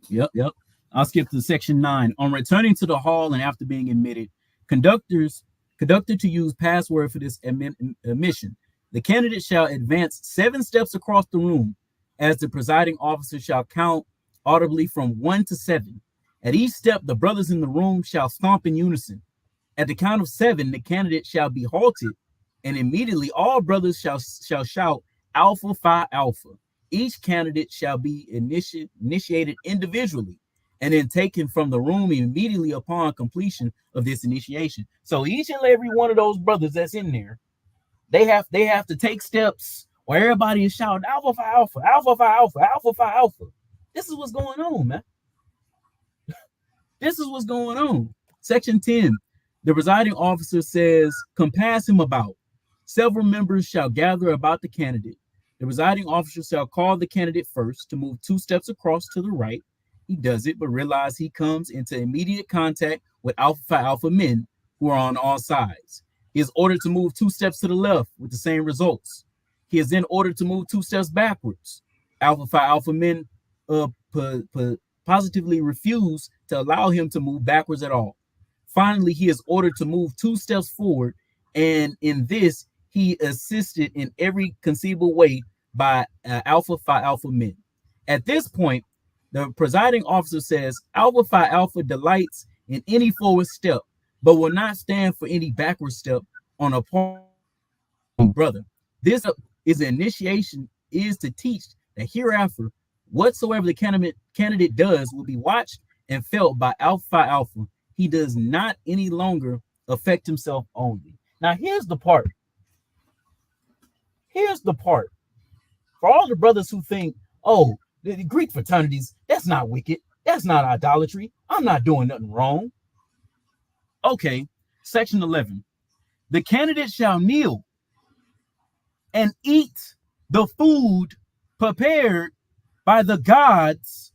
S6: bro.
S5: Yep. I'll skip to section 9. On returning to the hall and after being admitted, conductor to use password for this admission. The candidate shall advance 7 steps across the room, as the presiding officer shall count audibly from 1 to 7. At each step, the brothers in the room shall stomp in unison. At the count of 7, the candidate shall be halted, and immediately all brothers shall shout Alpha Phi Alpha. Each candidate shall be initiated individually and then taken from the room immediately upon completion of this initiation. So each and every one of those brothers that's in there, they have to take steps where everybody is shouting Alpha Phi Alpha, Alpha Phi Alpha, Alpha Phi Alpha. This is what's going on, man. This is what's going on. Section 10. The presiding officer says, compass him about. Several members shall gather about the candidate. The presiding officer shall call the candidate first to move 2 steps across to the right. He does it, but realize he comes into immediate contact with Alpha Phi Alpha men who are on all sides. He is ordered to move 2 steps to the left with the same results. He is then ordered to move 2 steps backwards. Alpha Phi Alpha men positively refuse to allow him to move backwards at all. Finally, he is ordered to move 2 steps forward, and in this, he assisted in every conceivable way by Alpha Phi Alpha men. At this point, the presiding officer says Alpha Phi Alpha delights in any forward step, but will not stand for any backward step on a part of brother. This is the initiation, is to teach that hereafter, whatsoever the candidate does will be watched and felt by Alpha Phi Alpha. He does not any longer affect himself only. Now, here's the part. Here's the part. For all the brothers who think, oh, the Greek fraternities, that's not wicked. That's not idolatry. I'm not doing nothing wrong. Okay, section 11. The candidate shall kneel and eat the food prepared by the gods,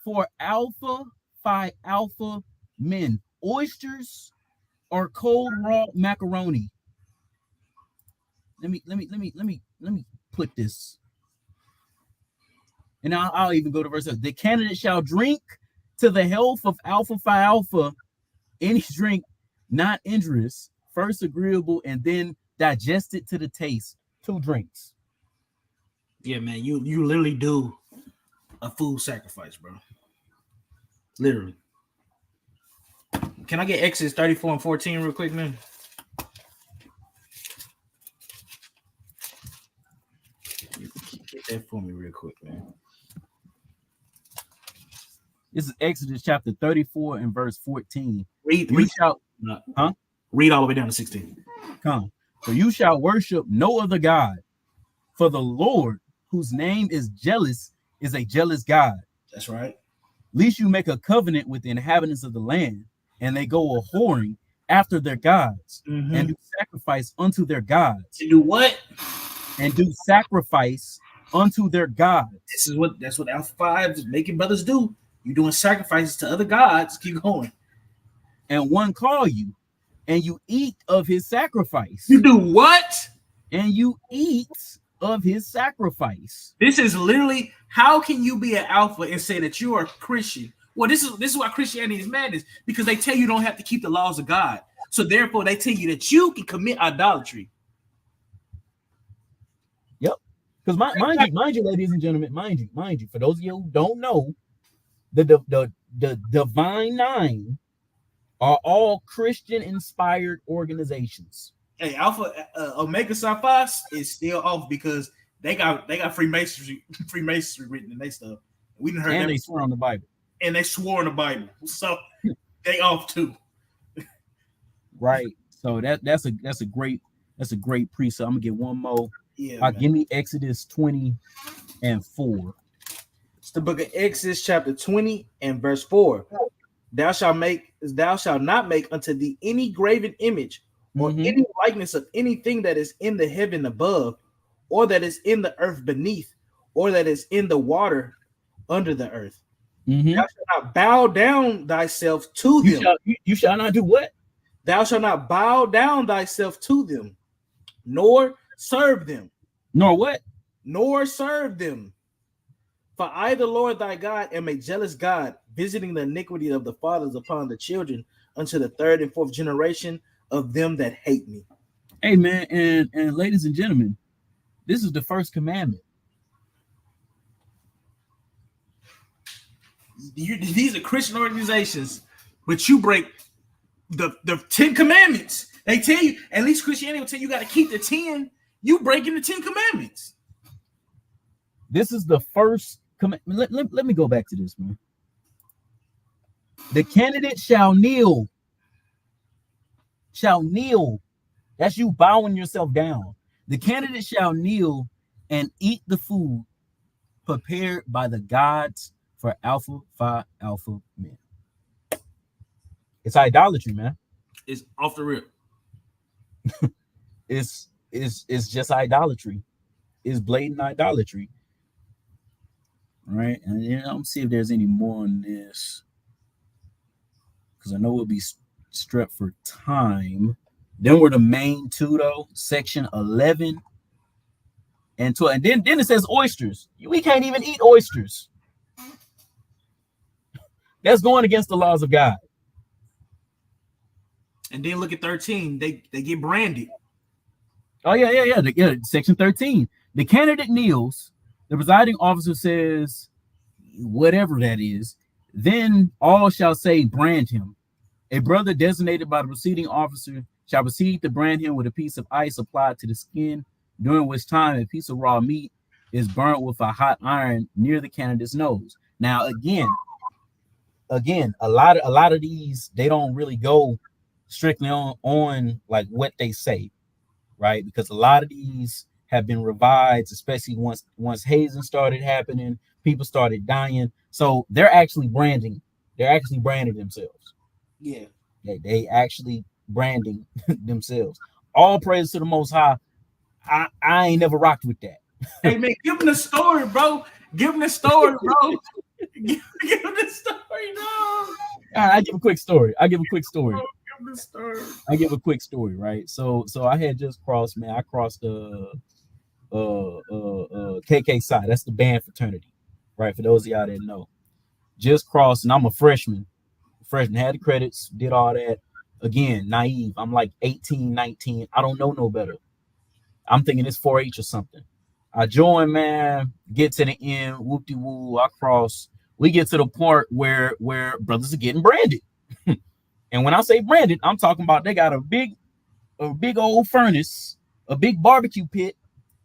S5: for Alpha Phi Alpha men. Oysters or cold raw macaroni. Let me put this. And I'll even go to verse 7. The candidate shall drink to the health of Alpha Phi Alpha any drink not injurious, first agreeable, and then digested to the taste. 2 drinks.
S6: Yeah, man, you literally do a food sacrifice, bro. Literally. Can I get Exodus 34 and 14 real quick, man? Get that for me real quick, man.
S5: This is Exodus chapter 34 and verse 14.
S6: Read all the way down to 16.
S5: Come. For you shall worship no other God, for the Lord, whose name is jealous, is a jealous God.
S6: That's right.
S5: Lest you make a covenant with the inhabitants of the land, and they go a whoring after their gods, and do sacrifice unto their gods.
S6: To do what?
S5: And do sacrifice unto their gods.
S6: That's what Alpha Phi is making brothers do. You're doing sacrifices to other gods. Keep going.
S5: And one call you, and you eat of his sacrifice.
S6: You do what?
S5: And you eat of his sacrifice.
S6: This is literally, how can you be an alpha and say that you are a Christian? Well, this is why Christianity is madness, because they tell you don't have to keep the laws of God. So therefore, they tell you that you can commit idolatry.
S5: Yep. Because mind you, ladies and gentlemen, mind you, for those of you who don't know, the Divine Nine are all Christian inspired organizations.
S6: Hey, Alpha Omega Psi Phi is still off because they got Freemasonry written in their stuff. We didn't heard
S5: and
S6: that.
S5: They swear on the Bible.
S6: And they swore in the Bible, so they off too.
S5: Right. So that's a great precept. I'm gonna get one more.
S6: Yeah.
S5: Give me Exodus 20 and 4.
S6: It's the book of Exodus, chapter 20 and verse 4. Thou shalt not make unto thee any graven image or any likeness of anything that is in the heaven above, or that is in the earth beneath, or that is in the water under the earth. Thou shalt not bow down thyself to them.
S5: You shall not do what?
S6: Thou shalt not bow down thyself to them, nor serve them.
S5: Nor what?
S6: Nor serve them. For I, the Lord thy God, am a jealous God, visiting the iniquity of the fathers upon the children unto the 3rd and 4th generation of them that hate me.
S5: Hey, man, and ladies and gentlemen, this is the first commandment.
S6: These are Christian organizations, but you break the 10 commandments. They tell you, at least Christianity will tell you, you got to keep the 10. You breaking the 10 commandments.
S5: This is the first commandment. Let me go back to this, man. The candidate shall kneel. Shall kneel. That's you bowing yourself down. The candidate shall kneel and eat the food prepared by the gods for Alpha Phi Alpha men. It's idolatry, man.
S6: It's off the rip.
S5: It's just idolatry. It's blatant idolatry. All right, and I'm gonna see if there's any more on this, because I know we'll be strapped for time. Then we're the main two, though, section 11 and 12, and then it says oysters. We can't even eat oysters. That's going against the laws of God.
S6: And then look at 13. They get branded.
S5: Oh, yeah. Section 13. The candidate kneels. The presiding officer says, whatever that is. Then all shall say, brand him. A brother designated by the proceeding officer shall proceed to brand him with a piece of ice applied to the skin, during which time a piece of raw meat is burnt with a hot iron near the candidate's nose. Now, again, a lot of these, they don't really go strictly on like what they say, right? Because a lot of these have been revised, especially once hazing started happening, people started dying. So they're actually branding themselves.
S6: Yeah.
S5: They actually branding themselves. All praise to the Most High. I ain't never rocked with that.
S6: Hey man, give him the story, bro. Give him the story, bro. give him the story, no.
S5: All right, I give a quick story.
S6: Bro, give him the story.
S5: I give a quick story, right? So I had just crossed, man. I crossed the KK side. That's the band fraternity, right? For those of y'all that know, just crossed, and I'm a freshman. Had the credits, did all that. Again, naive. I'm like 18, 19. I don't know no better. I'm thinking it's 4-H or something. I join, man. Get to the end. Whoop-de-woo. I cross. We get to the part where brothers are getting branded. And when I say branded, I'm talking about they got a big old furnace, a big barbecue pit,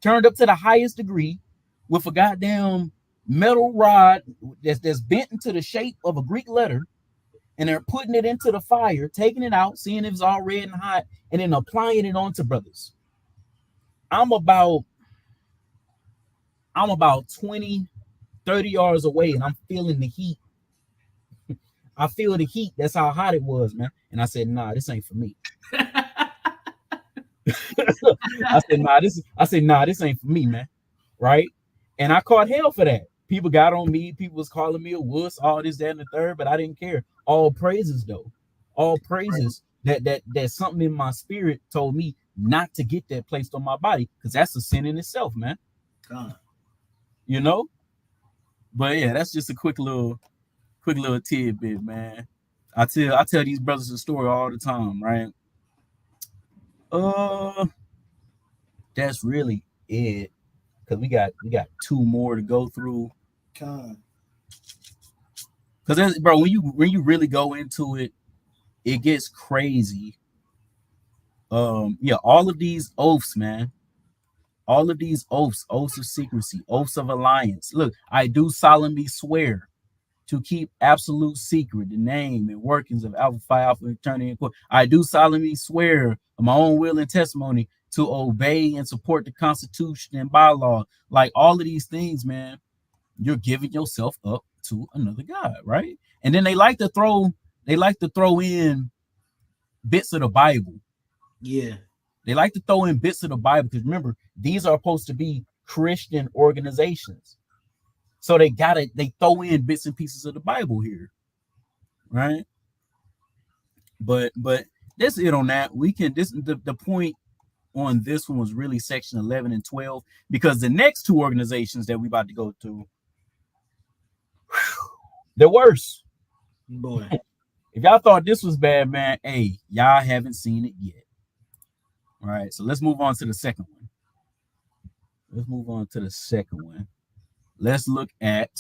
S5: turned up to the highest degree, with a goddamn metal rod that's bent into the shape of a Greek letter, and they're putting it into the fire, taking it out, seeing if it's all red and hot, and then applying it onto brothers. I'm about 20, 30 yards away, and I'm feeling the heat. I feel the heat. That's how hot it was, man. And I said, nah, this ain't for me. I said, nah, this ain't for me, man. Right? And I caught hell for that. People got on me. People was calling me a wuss, all this, that, and the third, but I didn't care. All praises, though. All praises that something in my spirit told me not to get that placed on my body, because that's a sin in itself, man. You know? But yeah, that's just a quick little tidbit, man. I tell these brothers a story all the time, right? That's really it. Because we got 2 more to go through. Because bro, when you really go into it, it gets crazy. Yeah, all of these oaths, man. All of these oaths of secrecy, oaths of alliance. Look, I do solemnly swear to keep absolute secret the name and workings of Alpha Phi Alpha Fraternity and Corps. I do solemnly swear of my own will and testimony to obey and support the Constitution and bylaw. Like all of these things, man, you're giving yourself up to another God, right? And then they like to throw in bits of the Bible.
S6: Yeah.
S5: They like to throw in bits of the Bible, because remember, these are supposed to be Christian organizations. So they throw in bits and pieces of the Bible here, right? But that's it on that. The point on this one was really section 11 and 12, because the next 2 organizations that we about to go through, they're worse.
S6: Boy.
S5: If y'all thought this was bad, man, hey, y'all haven't seen it yet. All right, so let's move on to the second one. Let's look at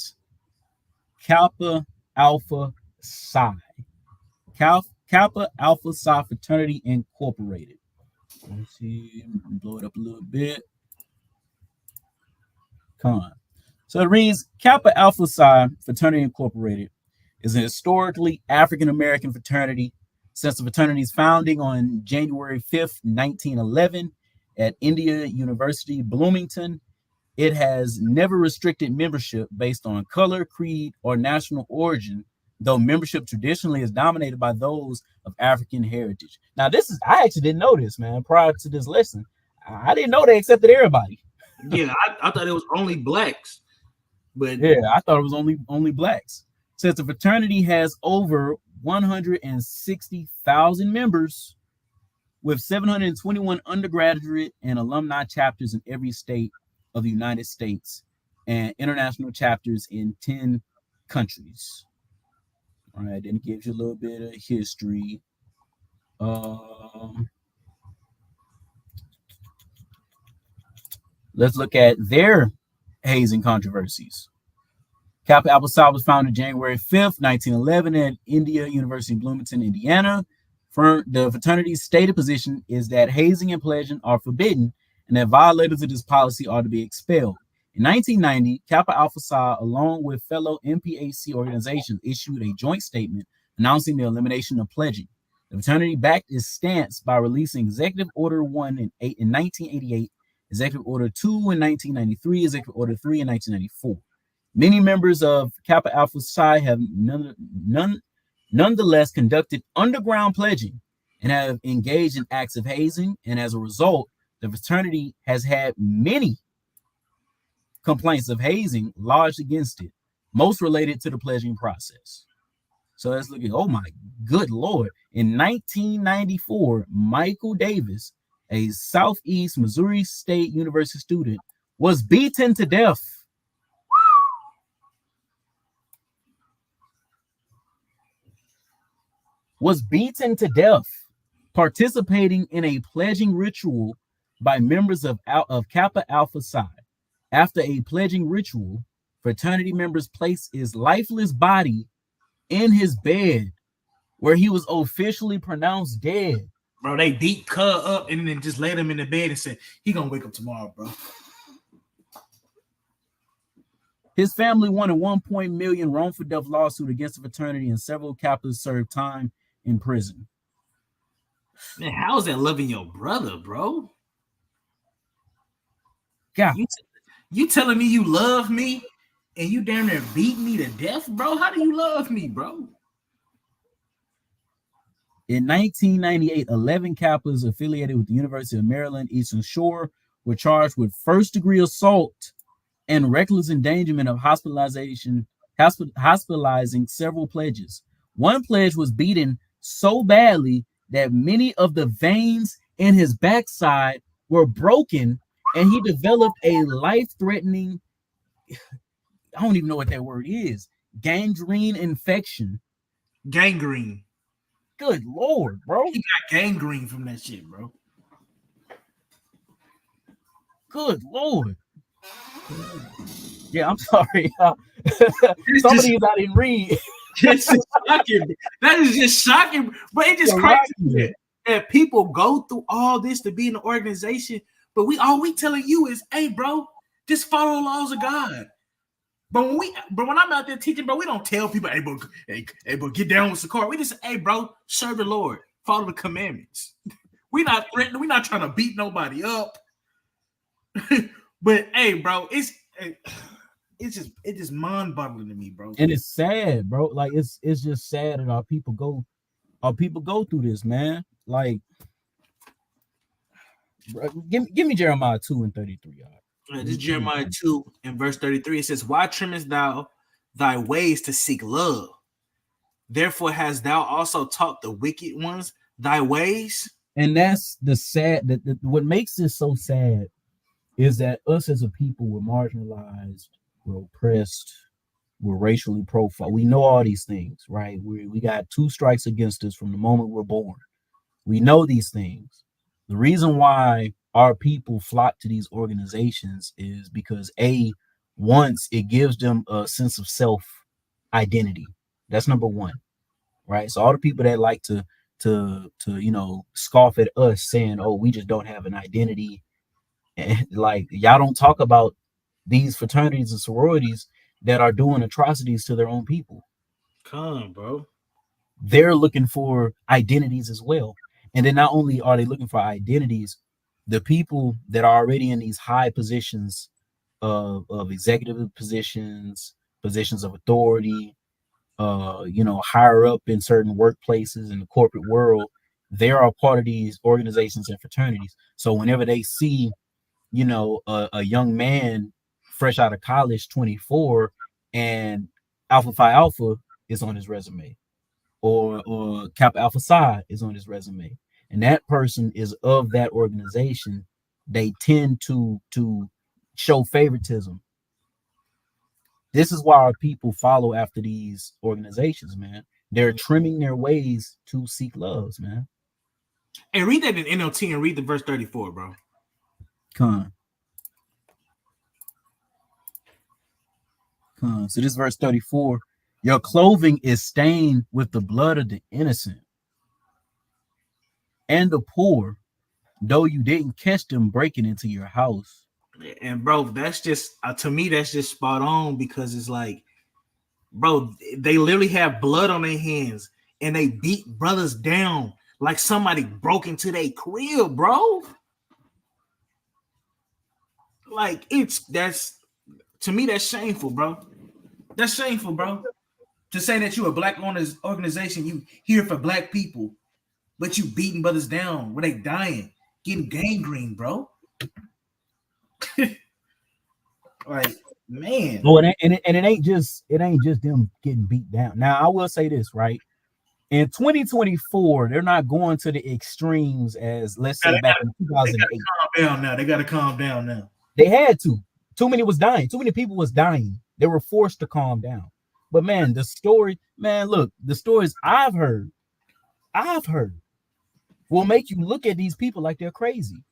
S5: Kappa Alpha Psi. Kappa Alpha Psi Fraternity Incorporated. Let's see, blow it up a little bit. Come on. So it reads, Kappa Alpha Psi Fraternity Incorporated is an historically African-American fraternity since the fraternity's founding on January 5th, 1911 at Indiana University, Bloomington. It has never restricted membership based on color, creed, or national origin, though membership traditionally is dominated by those of African heritage. Now, I actually didn't know this, man, prior to this lesson. I didn't know they accepted everybody.
S6: Yeah, I thought it was only blacks. But
S5: yeah, I thought it was only blacks. Since the fraternity has over 160,000 members, with 721 undergraduate and alumni chapters in every state of the United States and international chapters in 10 countries. right? Then it gives you a little bit of history. Let's look at their hazing controversies. Kappa Alpha Psi was founded January 5th, 1911 at India University in Bloomington, Indiana. The fraternity's stated position is that hazing and pledging are forbidden and that violators of this policy are to be expelled. In 1990, Kappa Alpha Psi, along with fellow MPAC organizations, issued a joint statement announcing the elimination of pledging. The fraternity backed its stance by releasing Executive Order 1 in 1988, Executive Order 2 in 1993, Executive Order 3 in 1994. Many members of Kappa Alpha Psi have nonetheless conducted underground pledging and have engaged in acts of hazing, and as a result, the fraternity has had many complaints of hazing lodged against it, most related to the pledging process. So let's look at, oh my good Lord. In 1994, Michael Davis, a Southeast Missouri State University student, was beaten to death. Participating in a pledging ritual by members of Kappa Alpha Psi. After a pledging ritual, fraternity members placed his lifeless body in his bed, where he was officially pronounced dead.
S6: Bro, they beat Cub up and then just laid him in the bed and said, he gonna wake up tomorrow, bro.
S5: His family won a $1 million wrongful death lawsuit against the fraternity, and several Kappas served time in prison.
S6: Man, how is that loving your brother, bro?
S5: God.
S6: You telling me you love me and you damn near beat me to death, bro? How do you love me, bro?
S5: In 1998, 11 Kappas affiliated with the University of Maryland Eastern Shore were charged with first-degree assault and reckless endangerment of hospitalizing several pledges. One pledge was beaten so badly that many of the veins in his backside were broken, and he developed a life-threatening, I don't even know what that word is, gangrene infection.
S6: Gangrene.
S5: Good Lord, bro.
S6: He got gangrene from that shit, bro.
S5: Good Lord. Yeah, I'm sorry. Some of these I didn't read.
S6: It's just shocking. That is just shocking. But it's just crazy that people go through all this to be in an organization, but all we telling you is, hey, bro, just follow the laws of God. But when I'm out there teaching, bro, we don't tell people, hey, bro, get down with Sicari. We just say, hey, bro, serve the Lord, follow the commandments. We're not threatening, we're not trying to beat nobody up. But hey, bro, it's just mind-boggling to me, bro.
S5: And it's sad, bro. Like it's just sad that our people go through this, man. Like, bro, give me Jeremiah 2:33.
S6: This is Jeremiah 2 and verse 33. It says, why trimmest thou thy ways to seek love? Therefore hast thou also taught the wicked ones thy ways.
S5: And that's the sad, what makes this so sad is that us as a people were marginalized, we're oppressed, we're racially profiled. We know all these things, right? We got 2 strikes against us from the moment we're born. We know these things. The reason why our people flock to these organizations is because once it gives them a sense of self identity. That's number one, right? So all the people that like to scoff at us saying, oh, we just don't have an identity, and like y'all don't talk about these fraternities and sororities that are doing atrocities to their own people.
S6: Come on, bro.
S5: They're looking for identities as well. And then not only are they looking for identities, the people that are already in these high positions of executive positions of authority, higher up in certain workplaces in the corporate world, they are a part of these organizations and fraternities. So whenever they see, a young man fresh out of college, 24, and Alpha Phi Alpha is on his resume, or Kappa Alpha Psi is on his resume, and that person is of that organization, they tend to show favoritism. This is why our people follow after these organizations, man. They're trimming their ways to seek loves, man.
S6: Hey, read that in NLT and read the verse 34, bro.
S5: Come on. So this verse 34, your clothing is stained with the blood of the innocent and the poor, though you didn't catch them breaking into your house.
S6: And bro, that's just to me, that's just spot on, because it's like, bro, they literally have blood on their hands and they beat brothers down like somebody broke into their crib, bro. Like, that's to me, that's shameful, bro. That's shameful, bro. To say that you a black owners organization, you here for black people, but you beating brothers down where they dying, getting gangrene, bro. Like, man.
S5: Oh, and it ain't just them getting beat down. Now, I will say this, right? In 2024, they're not going to the extremes as, let's say, back in 2008.
S6: They got to calm down now.
S5: They had to. Too many was dying. Too many people was dying. They were forced to calm down. But man, the stories I've heard will make you look at these people like they're crazy.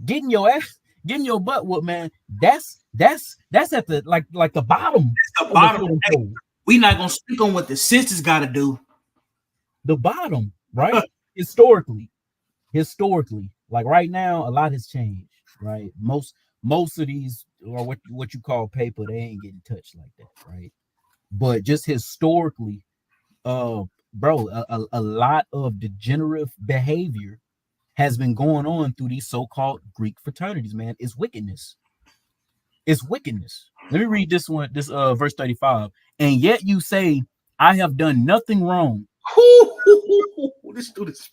S5: Getting your butt whooped, man. That's at the like the bottom.
S6: That's the bottom. Hey, we not gonna speak on what the sisters got to do.
S5: The bottom, right? historically, like right now, a lot has changed, right? Most of these, or what you call paper, they ain't getting touched like that, right? But just historically, bro, a lot of degenerative behavior has been going on through these so-called Greek fraternities, man. It's wickedness. It's wickedness. Let me read this one, this verse 35. And yet you say, I have done nothing wrong.
S6: This dude is,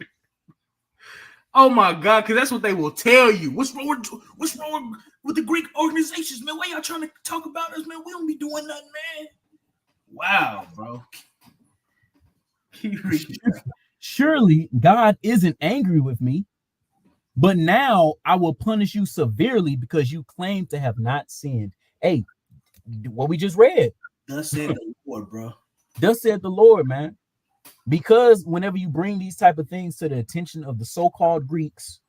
S6: oh my God, because that's what they will tell you. What's wrong with the Greek organizations, man? Why y'all trying to talk about us, man? We don't be doing nothing, man. Wow, bro.
S5: Surely God isn't angry with me, but now I will punish you severely because you claim to have not sinned. Hey, what we just read.
S6: Thus said the Lord, bro.
S5: Thus said the Lord, man. Because whenever you bring these type of things to the attention of the so-called Greeks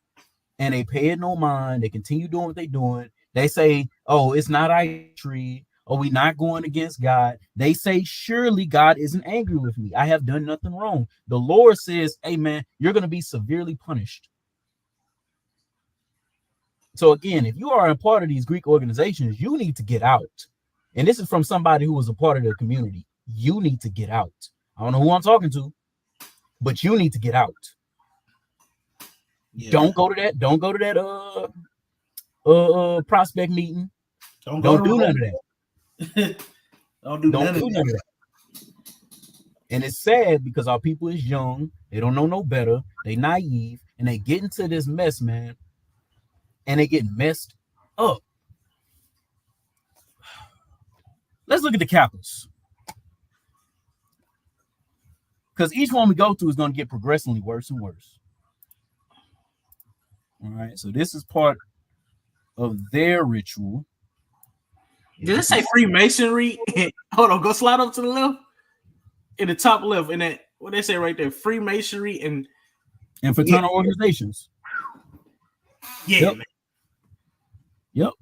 S5: and they pay it no mind, they continue doing what they're doing. They say, oh, it's not idolatry. Oh, we're not going against God. They say, surely God isn't angry with me. I have done nothing wrong. The Lord says, hey, man, you're going to be severely punished. So again, if you are a part of these Greek organizations, you need to get out. And this is from somebody who was a part of the community. You need to get out. I don't know who I'm talking to, but you need to get out. Yeah. Don't go to that prospect meeting. Don't do none of that. Don't do none of that. And it's sad because our people is young, they don't know no better, they naive, and they get into this mess, man. And they get messed up. Let's look at the Kappas. Because each one we go to is going to get progressively worse and worse. All right, so this is part of their ritual.
S6: Did it say Freemasonry? Hold on, go slide up to the left. In the top left, in that, what they say right there, Freemasonry and
S5: fraternal organizations.
S6: Yeah,
S5: yep.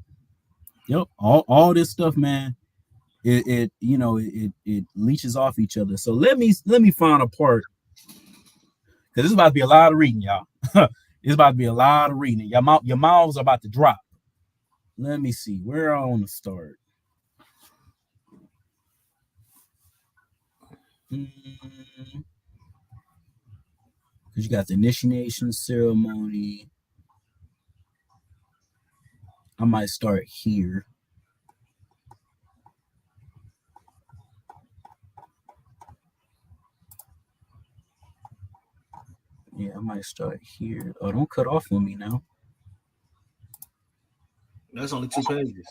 S5: All this stuff, man. It leeches off each other. So let me find a part, because this is about to be a lot of reading, y'all. It's about to be a lot of reading. Your mouths are about to drop. Let me see where I want to start. Because you got the initiation ceremony. I might start here. Yeah, I might start here. Oh, don't cut off on me now.
S6: That's only 2 pages.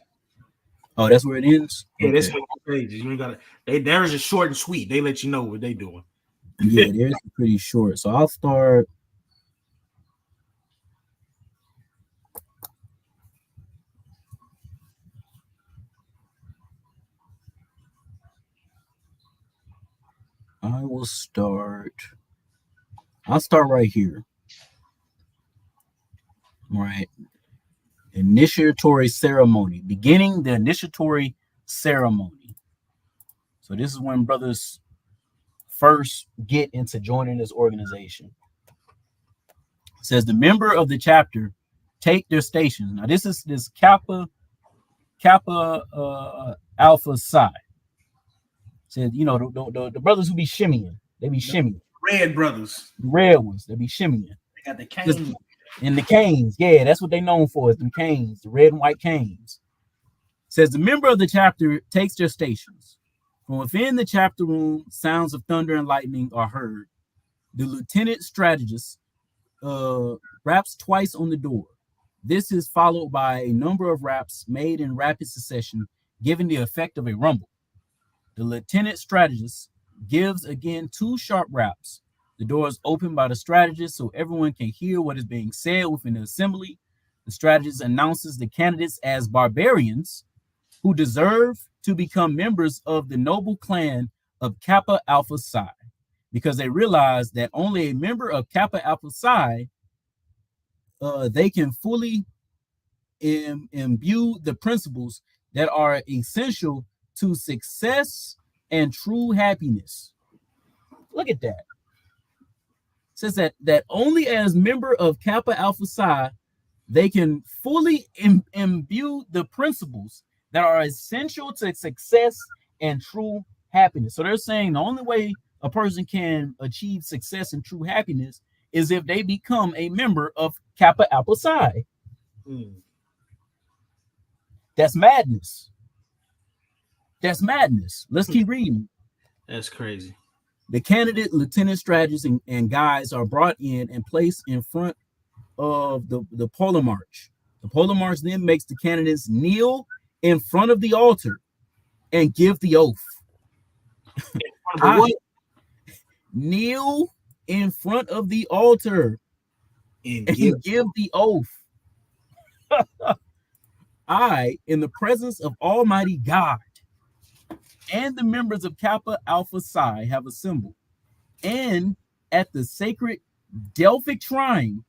S5: Oh, that's where it ends?
S6: Yeah, that's 2 pages. You ain't gotta. Theirs is short and sweet. They let you know what they doing.
S5: Yeah, theirs is pretty short. So I'll start. I will start. I'll start right here. Right. Initiatory ceremony. Beginning the initiatory ceremony. So this is when brothers first get into joining this organization. It says the member of the chapter take their station. Now this Kappa Alpha Psi. Said, you know, the brothers who be shimmying, they be shimmying.
S6: Red brothers.
S5: The red ones, they be shimmying.
S6: They got the cane.
S5: And the canes, yeah, that's what they known for, is the canes, the red and white canes. Says the member of the chapter takes their stations. From within the chapter room, sounds of thunder and lightning are heard. The lieutenant strategist raps twice on the door. This is followed by a number of raps made in rapid succession, giving the effect of a rumble. The lieutenant strategist gives again 2 sharp raps. The door is opened by the strategist so everyone can hear what is being said within the assembly. The strategist announces the candidates as barbarians who deserve to become members of the noble clan of Kappa Alpha Psi, because they realize that only a member of Kappa Alpha Psi they can fully imbue the principles that are essential to success and true happiness. Look at that. It says that only as member of Kappa Alpha Psi they can fully imbue the principles that are essential to success and true happiness. So they're saying the only way a person can achieve success and true happiness is if they become a member of Kappa Alpha Psi. That's madness. That's madness. Let's keep reading.
S6: That's crazy.
S5: The candidate, lieutenant strategists, and guys are brought in and placed in front of the polar march. The polar march then makes the candidates kneel in front of the altar and give the oath. Kneel in front of the altar and give the oath. I, in the presence of Almighty God and the members of Kappa Alpha Psi, have assembled, and at the sacred Delphic shrine,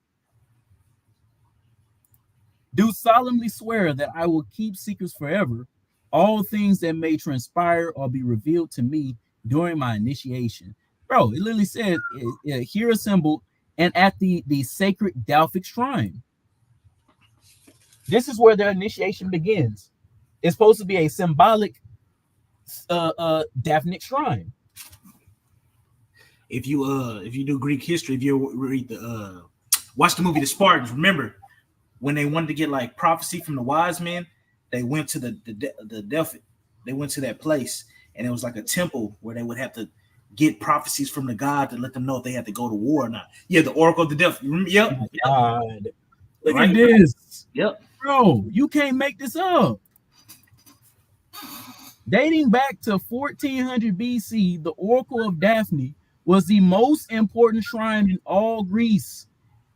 S5: do solemnly swear that I will keep secrets forever, all things that may transpire or be revealed to me during my initiation. Bro, it literally said here assembled and at the sacred Delphic shrine. This is where their initiation begins. It's supposed to be a symbolic Daphnic shrine.
S6: If you do Greek history, if you read watch the movie The Spartans, remember when they wanted to get like prophecy from the wise men, they went to the Delphic. They went to that place, and it was like a temple where they would have to get prophecies from the god to let them know if they had to go to war or not. Yeah, the Oracle of the Delphic. Yep.
S5: God. Look at this.
S6: Yep.
S5: Bro, you can't make this up. Dating back to 1400 BC, the Oracle of Daphne was the most important shrine in all Greece.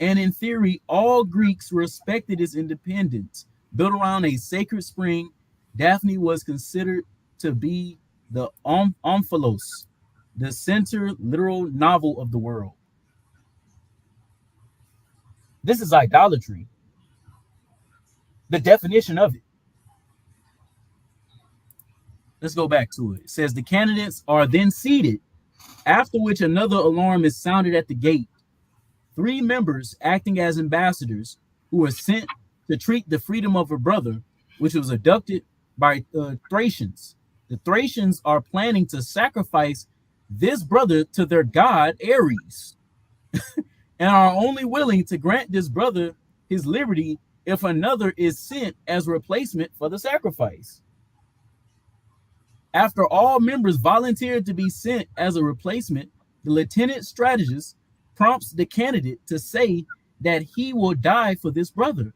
S5: And in theory, all Greeks respected its independence. Built around a sacred spring, Daphne was considered to be the omphalos, the center literal novel of the world. This is idolatry. The definition of it. Let's go back to it. It says the candidates are then seated, after which another alarm is sounded at the gate. 3 members acting as ambassadors who were sent to treat the freedom of a brother, which was abducted by Thracians. The Thracians are planning to sacrifice this brother to their god Ares and are only willing to grant this brother his liberty if another is sent as a replacement for the sacrifice. After all members volunteered to be sent as a replacement, the lieutenant strategist prompts the candidate to say that he will die for this brother.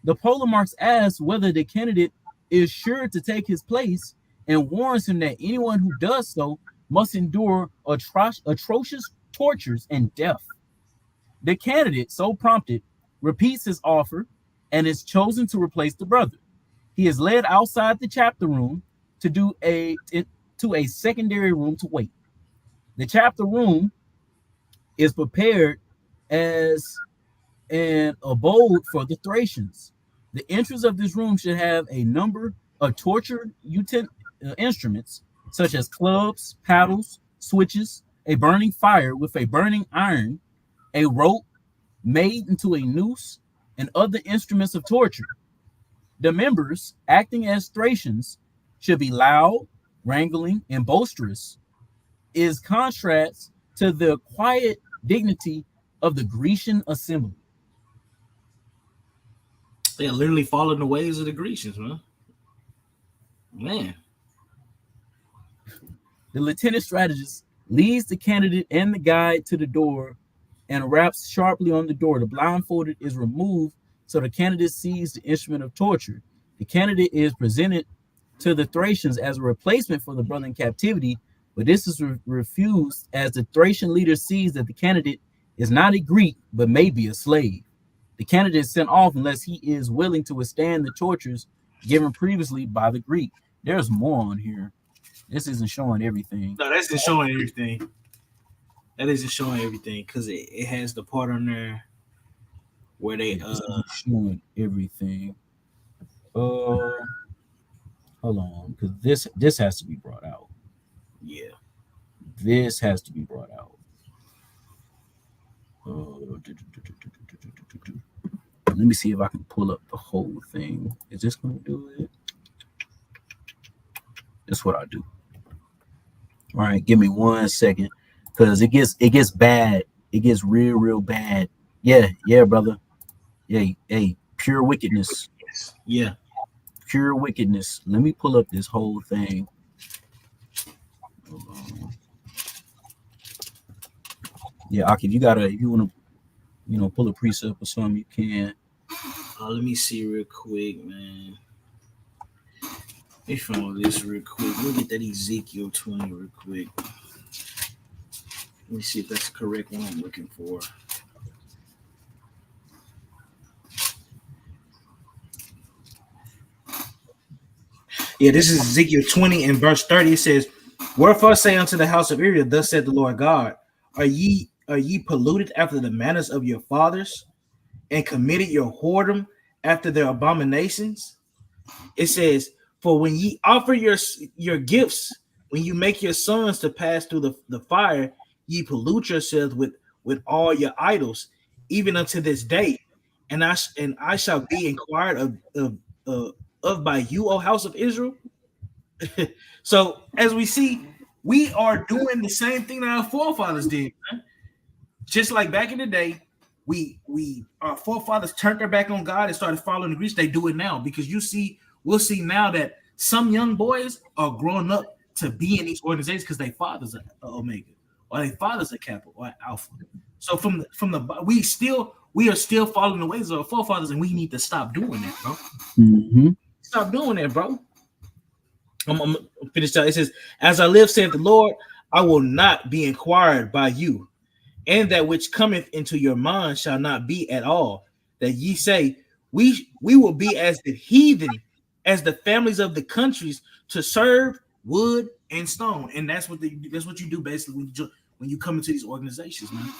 S5: The polemarchs asks whether the candidate is sure to take his place and warns him that anyone who does so must endure atrocious tortures and death. The candidate, so prompted, repeats his offer and is chosen to replace the brother. He is led outside the chapter room to a secondary room to wait. The chapter room is prepared as an abode for the Thracians. The entrance of this room should have a number of torture instruments, such as clubs, paddles, switches, a burning fire with a burning iron, a rope made into a noose, and other instruments of torture. The members, acting as Thracians, should be loud, wrangling, and boisterous, is contrast to the quiet dignity of the Grecian assembly.
S6: They're literally following the ways of the Grecians, man.
S5: The lieutenant strategist leads the candidate and the guide to the door and raps sharply on the door. The blindfolded is removed so the candidate sees the instrument of torture. The candidate is presented to the Thracians as a replacement for the brother in captivity, but this is refused as the Thracian leader sees that the candidate is not a Greek, but may be a slave. The candidate is sent off unless he is willing to withstand the tortures given previously by the Greek. There's more on here. This isn't showing everything.
S6: No, that's just showing everything. That isn't showing everything because it has the part on there where they
S5: showing everything. Hold on, because this has to be brought out.
S6: Yeah,
S5: this has to be brought out. Let me see if I can pull up the whole thing. Is this going to do it? That's what I do. All right, give me 1 second, because it gets bad. It gets real bad. Yeah, brother. Hey, pure wickedness.
S6: Yeah,
S5: pure wickedness. Let me pull up this whole thing. Yeah, Aki, if you want to, pull a precept or something, you can.
S6: Let me see real quick, man. Let me find this real quick. Let me get that Ezekiel 20 real quick. Let me see if that's the correct one I'm looking for. Yeah, this is Ezekiel 20 and verse 30. It says, "Wherefore say unto the house of Israel, thus said the Lord God, are ye polluted after the manners of your fathers, and committed your whoredom after their abominations?" It says, "For when ye offer your gifts, when you make your sons to pass through the fire, ye pollute yourselves with all your idols, even unto this day. And I shall be inquired of by you, O house of Israel." So as we see, we are doing the same thing that our forefathers did, man. Just like back in the day, our forefathers turned their back on God and started following the Greeks. They do it now because we'll see now that some young boys are growing up to be in these organizations because their fathers are Omega or their fathers are Kappa or Alpha. So we are still following the ways of our forefathers, and we need to stop doing that, bro.
S5: Mm-hmm.
S6: Stop doing that, bro. I'm gonna finish that. It says, "As I live, saith the Lord, I will not be inquired by you, and that which cometh into your mind shall not be at all. That ye say, we will be as the heathen, as the families of the countries, to serve wood and stone." And that's what you do basically when you come into these organizations, man.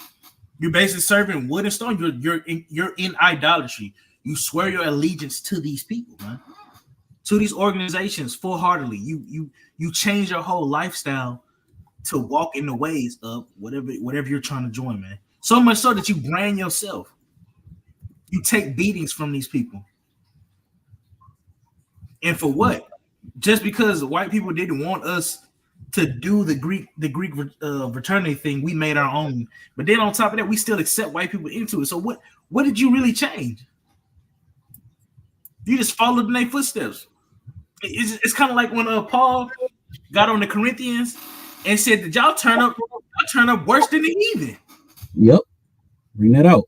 S6: You're basically serving wood and stone. You're in idolatry. You swear your allegiance to these people, man, to these organizations full-heartedly. You change your whole lifestyle to walk in the ways of whatever you're trying to join, man. So much so that you brand yourself. You take beatings from these people. And for what? Just because white people didn't want us to do the Greek fraternity thing, we made our own. But then on top of that, we still accept white people into it. So what did you really change? You just followed in their footsteps. It's kind of like when Paul got on the Corinthians and said that y'all turn up worse than the heathen.
S5: Yep, bring that out.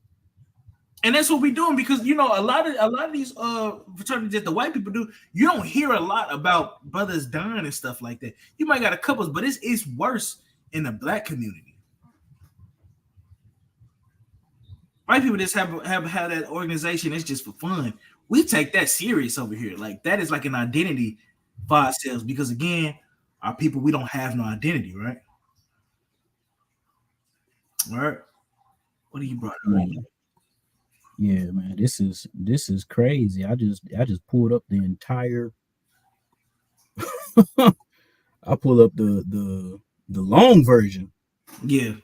S6: And that's what we're doing because a lot of these fraternities that the white people do, you don't hear a lot about brothers dying and stuff like that. You might got a couple, but it's worse in the black community. White people just have that organization. It's just for fun. We take that serious over here. Like that is like an identity for ourselves because again, our people, we don't have no identity, right? All right. What do you brought?
S5: Yeah, man, this is crazy. I just pulled up the entire. I pull up the long version.
S6: Yeah.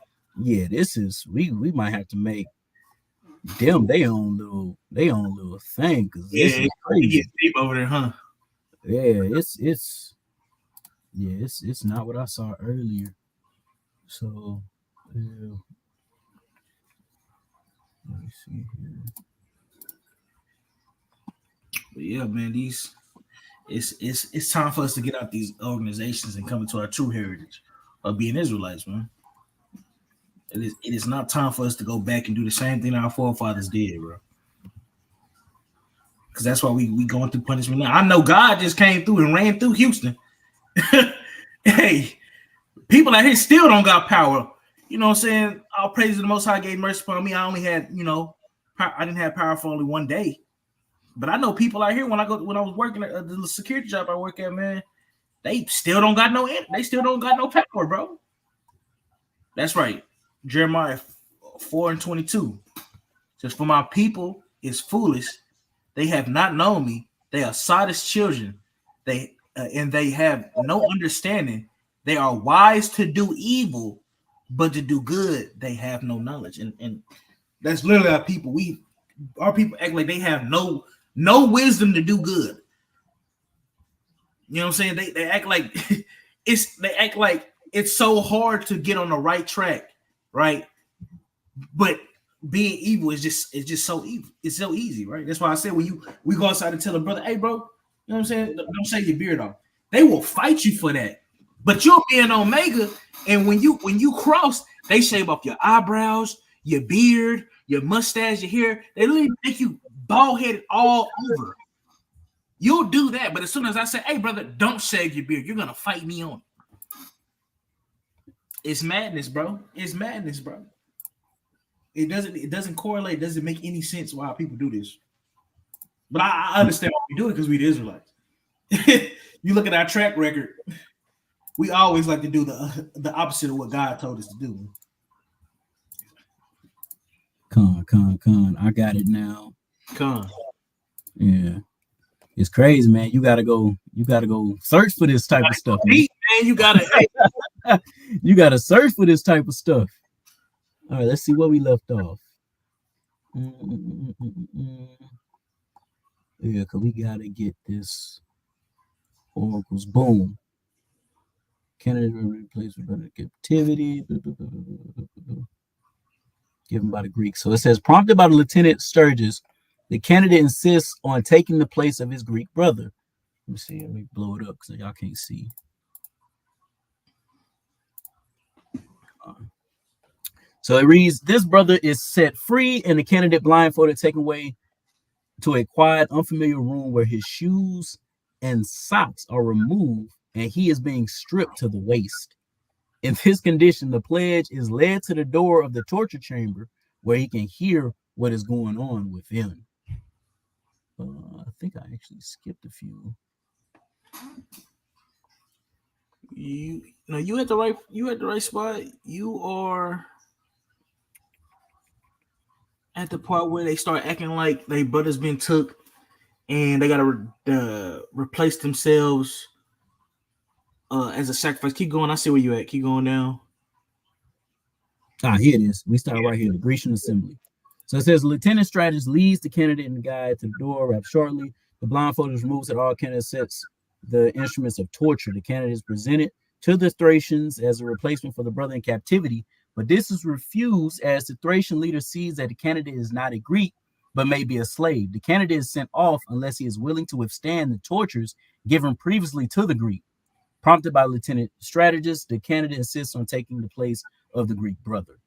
S5: Yeah, this is we might have to make them they own little thing because this is
S6: You
S5: crazy.
S6: get deep over there, huh?
S5: Yeah, it's not what I saw earlier. So yeah. Let me see here.
S6: But yeah, man, it's time for us to get out these organizations and come into our true heritage of being Israelites, man. It is not time for us to go back and do the same thing our forefathers did, bro. Because that's why we going through punishment now. I know God just came through and ran through Houston. Hey, people out here still don't got power. You know what I'm saying? All praise to the Most High gave mercy upon me. I only had, I didn't have power for only one day. But I know people out here when I was working at the security job I work at, man, they still don't got no power, bro. That's right. Jeremiah 4:22 says, "For my people is foolish; they have not known me. They are sottish children. And they have no understanding. They are wise to do evil, but to do good they have no knowledge." And that's literally our people. Our people act like they have no wisdom to do good. You know what I'm saying? They act like it's so hard to get on the right track. Right, but being evil is just so evil. It's so easy, right? That's why I said when we go outside and tell a brother, "Hey, bro, you know what I'm saying? Don't shave your beard off." They will fight you for that. But you'll be an Omega, and when you cross, they shave off your eyebrows, your beard, your mustache, your hair. They literally make you bald headed all over. You'll do that, but as soon as I say, "Hey, brother, don't shave your beard," you're gonna fight me on it. It's madness, bro. It's madness, bro. It doesn't correlate. It doesn't make any sense why people do this. But I understand why we do it because we the Israelites. You look at our track record, we always like to do the opposite of what God told us to do.
S5: Con. I got it now.
S6: Con.
S5: Yeah. It's crazy, man. You gotta go search for this type of stuff.
S6: Man, you gotta
S5: search for this type of stuff. All right, let's see where we left off. Yeah, because we gotta get this oracles. Boom. Canada replaced with better captivity. Given by the Greeks. So it says, prompted by the Lieutenant Sturgis, the candidate insists on taking the place of his Greek brother. Let me see. Let me blow it up so y'all can't see. So it reads, this brother is set free and the candidate blindfolded taken away to a quiet, unfamiliar room where his shoes and socks are removed and he is being stripped to the waist. In this condition, the pledge is led to the door of the torture chamber where he can hear what is going on within. I think I actually skipped a few.
S6: You at the right spot. You are at the part where they start acting like their brother's been took and they gotta replace themselves as a sacrifice. Keep going. I see where you at. Keep going down.
S5: Here it is. We start right here, the Grecian assembly. So it says, Lieutenant Strategist leads the candidate and the guide to the door. Wrapped shortly, the blindfold is removed at all candidates sets the instruments of torture. The candidate is presented to the Thracians as a replacement for the brother in captivity, but this is refused as the Thracian leader sees that the candidate is not a Greek, but may be a slave. The candidate is sent off unless he is willing to withstand the tortures given previously to the Greek. Prompted by Lieutenant Strategist, the candidate insists on taking the place of the Greek brother.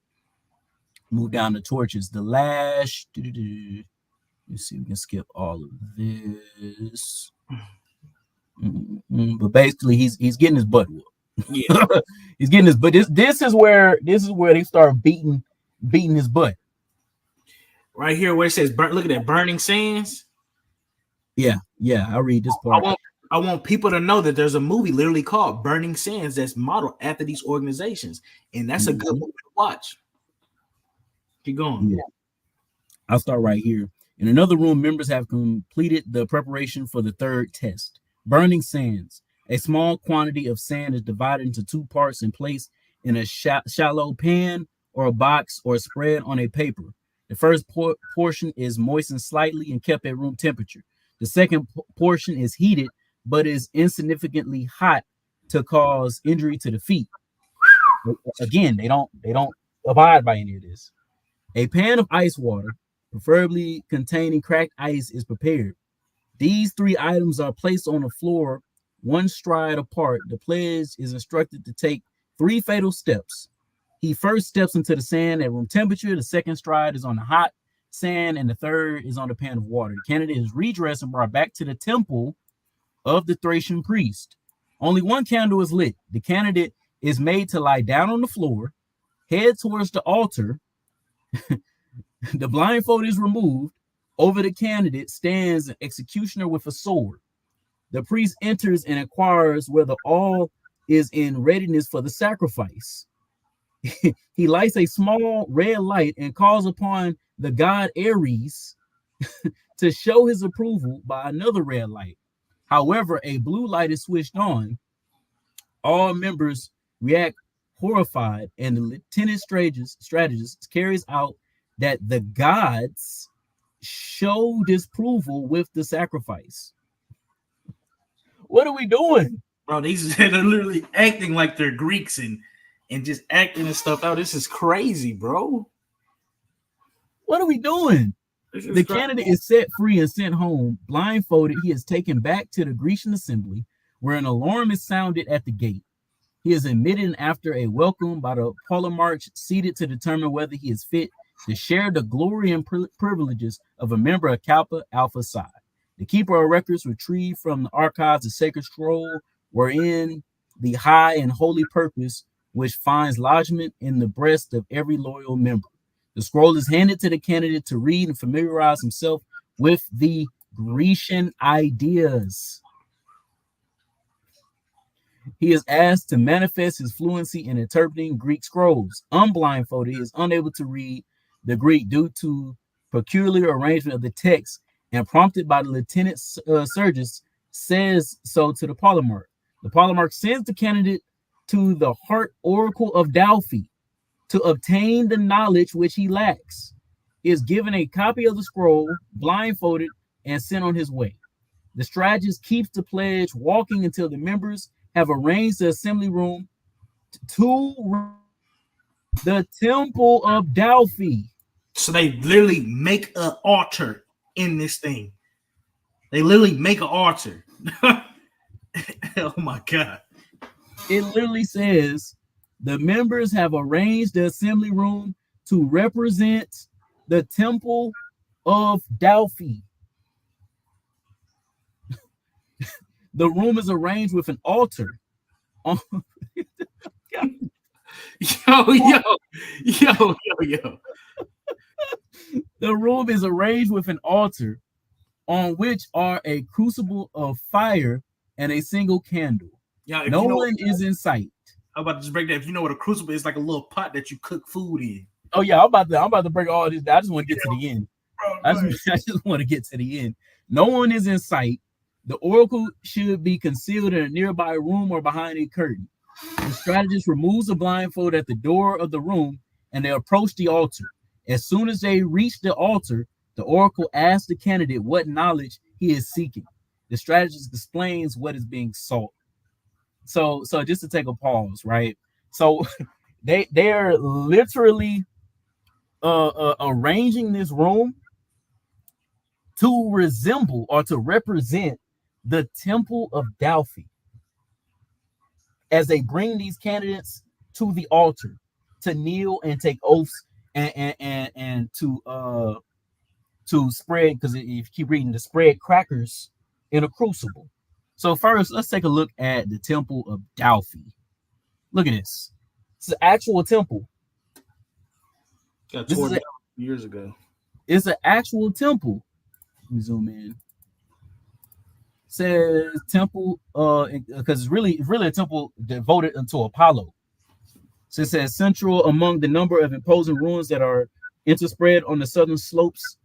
S5: Move down to torches. The lash. Let's see, we can skip all of this. But basically, he's getting his butt whooped. Yeah. He's getting his butt. This is where they start beating his butt.
S6: Right here where it says look at that burning sands.
S5: Yeah, I'll read this part.
S6: I want people to know that there's a movie literally called Burning Sands that's modeled after these organizations, and that's a good movie to watch. Keep going.
S5: Yeah. I'll start right here. In another room, members have completed the preparation for the third test. Burning sands. A small quantity of sand is divided into two parts and placed in a shallow pan or a box or spread on a paper. The first portion is moistened slightly and kept at room temperature. The second portion is heated, but is insignificantly hot to cause injury to the feet. Again, they don't abide by any of this. A pan of ice water, preferably containing cracked ice, is prepared. These three items are placed on the floor, one stride apart. The pledge is instructed to take 3 fatal steps. He first steps into the sand at room temperature. The second stride is on the hot sand, and the third is on the pan of water. The candidate is redressed and brought back to the temple of the Thracian priest. Only one candle is lit. The candidate is made to lie down on the floor, head towards the altar. The blindfold is removed. Over the candidate stands an executioner with a sword. The priest enters and inquires whether all is in readiness for the sacrifice. He lights a small red light and calls upon the god Ares to show his approval by another red light. However, a blue light is switched on. All members react horrified, and the lieutenant strategist carries out that the gods show disapproval with the sacrifice. What are we doing?
S6: Bro, they're literally acting like they're Greeks and just acting and stuff out. This is crazy, bro.
S5: What are we doing? The candidate is set free and sent home. Blindfolded, he is taken back to the Grecian assembly, where an alarm is sounded at the gate. He is admitted after a welcome by the polemarch, seated to determine whether he is fit to share the glory and privileges of a member of Kappa Alpha Psi. The keeper of records retrieved from the archives the sacred scroll, wherein the high and holy purpose which finds lodgment in the breast of every loyal member. The scroll is handed to the candidate to read and familiarize himself with the Grecian ideas. He is asked to manifest his fluency in interpreting Greek scrolls. Unblindfolded, he is unable to read the Greek due to peculiar arrangement of the text, and prompted by the lieutenant Sergius, says so to the polemarch. The polemarch sends the candidate to the heart oracle of Delphi to obtain the knowledge which he lacks. He is given a copy of the scroll, blindfolded, and sent on his way. The strategist keeps the pledge walking until the members have arranged the assembly room to the temple of Delphi.
S6: So they literally make an altar in this thing. They literally make an altar. Oh my God.
S5: It literally says the members have arranged the assembly room to represent the temple of Delphi. The room is arranged with an altar.
S6: Yo.
S5: The room is arranged with an altar on which are a crucible of fire and a single candle.
S6: Yeah,
S5: no one is in sight.
S6: I'm about to just break that. If you know what a crucible is, like a little pot that you cook food in.
S5: Oh yeah, I'm about to break all this. I just want to get to the end. I just want to get to the end. No one is in sight. The oracle should be concealed in a nearby room or behind a curtain. The strategist removes the blindfold at the door of the room, and they approach the altar. As soon as they reach the altar, the oracle asks the candidate what knowledge he is seeking. The strategist explains what is being sought. So just to take a pause, right? So they're literally arranging this room to resemble or to represent the temple of Delphi as they bring these candidates to the altar to kneel and take oaths and to spread, because if you keep reading, to spread crackers in a crucible. So first, let's take a look at the temple of Delphi. Look at this. It's an actual temple.
S6: Got torn down years ago.
S5: It's an actual temple. Let me zoom in. It says temple, because it's really a temple devoted unto Apollo. So it says central among the number of imposing ruins that are Interspread on the southern slopes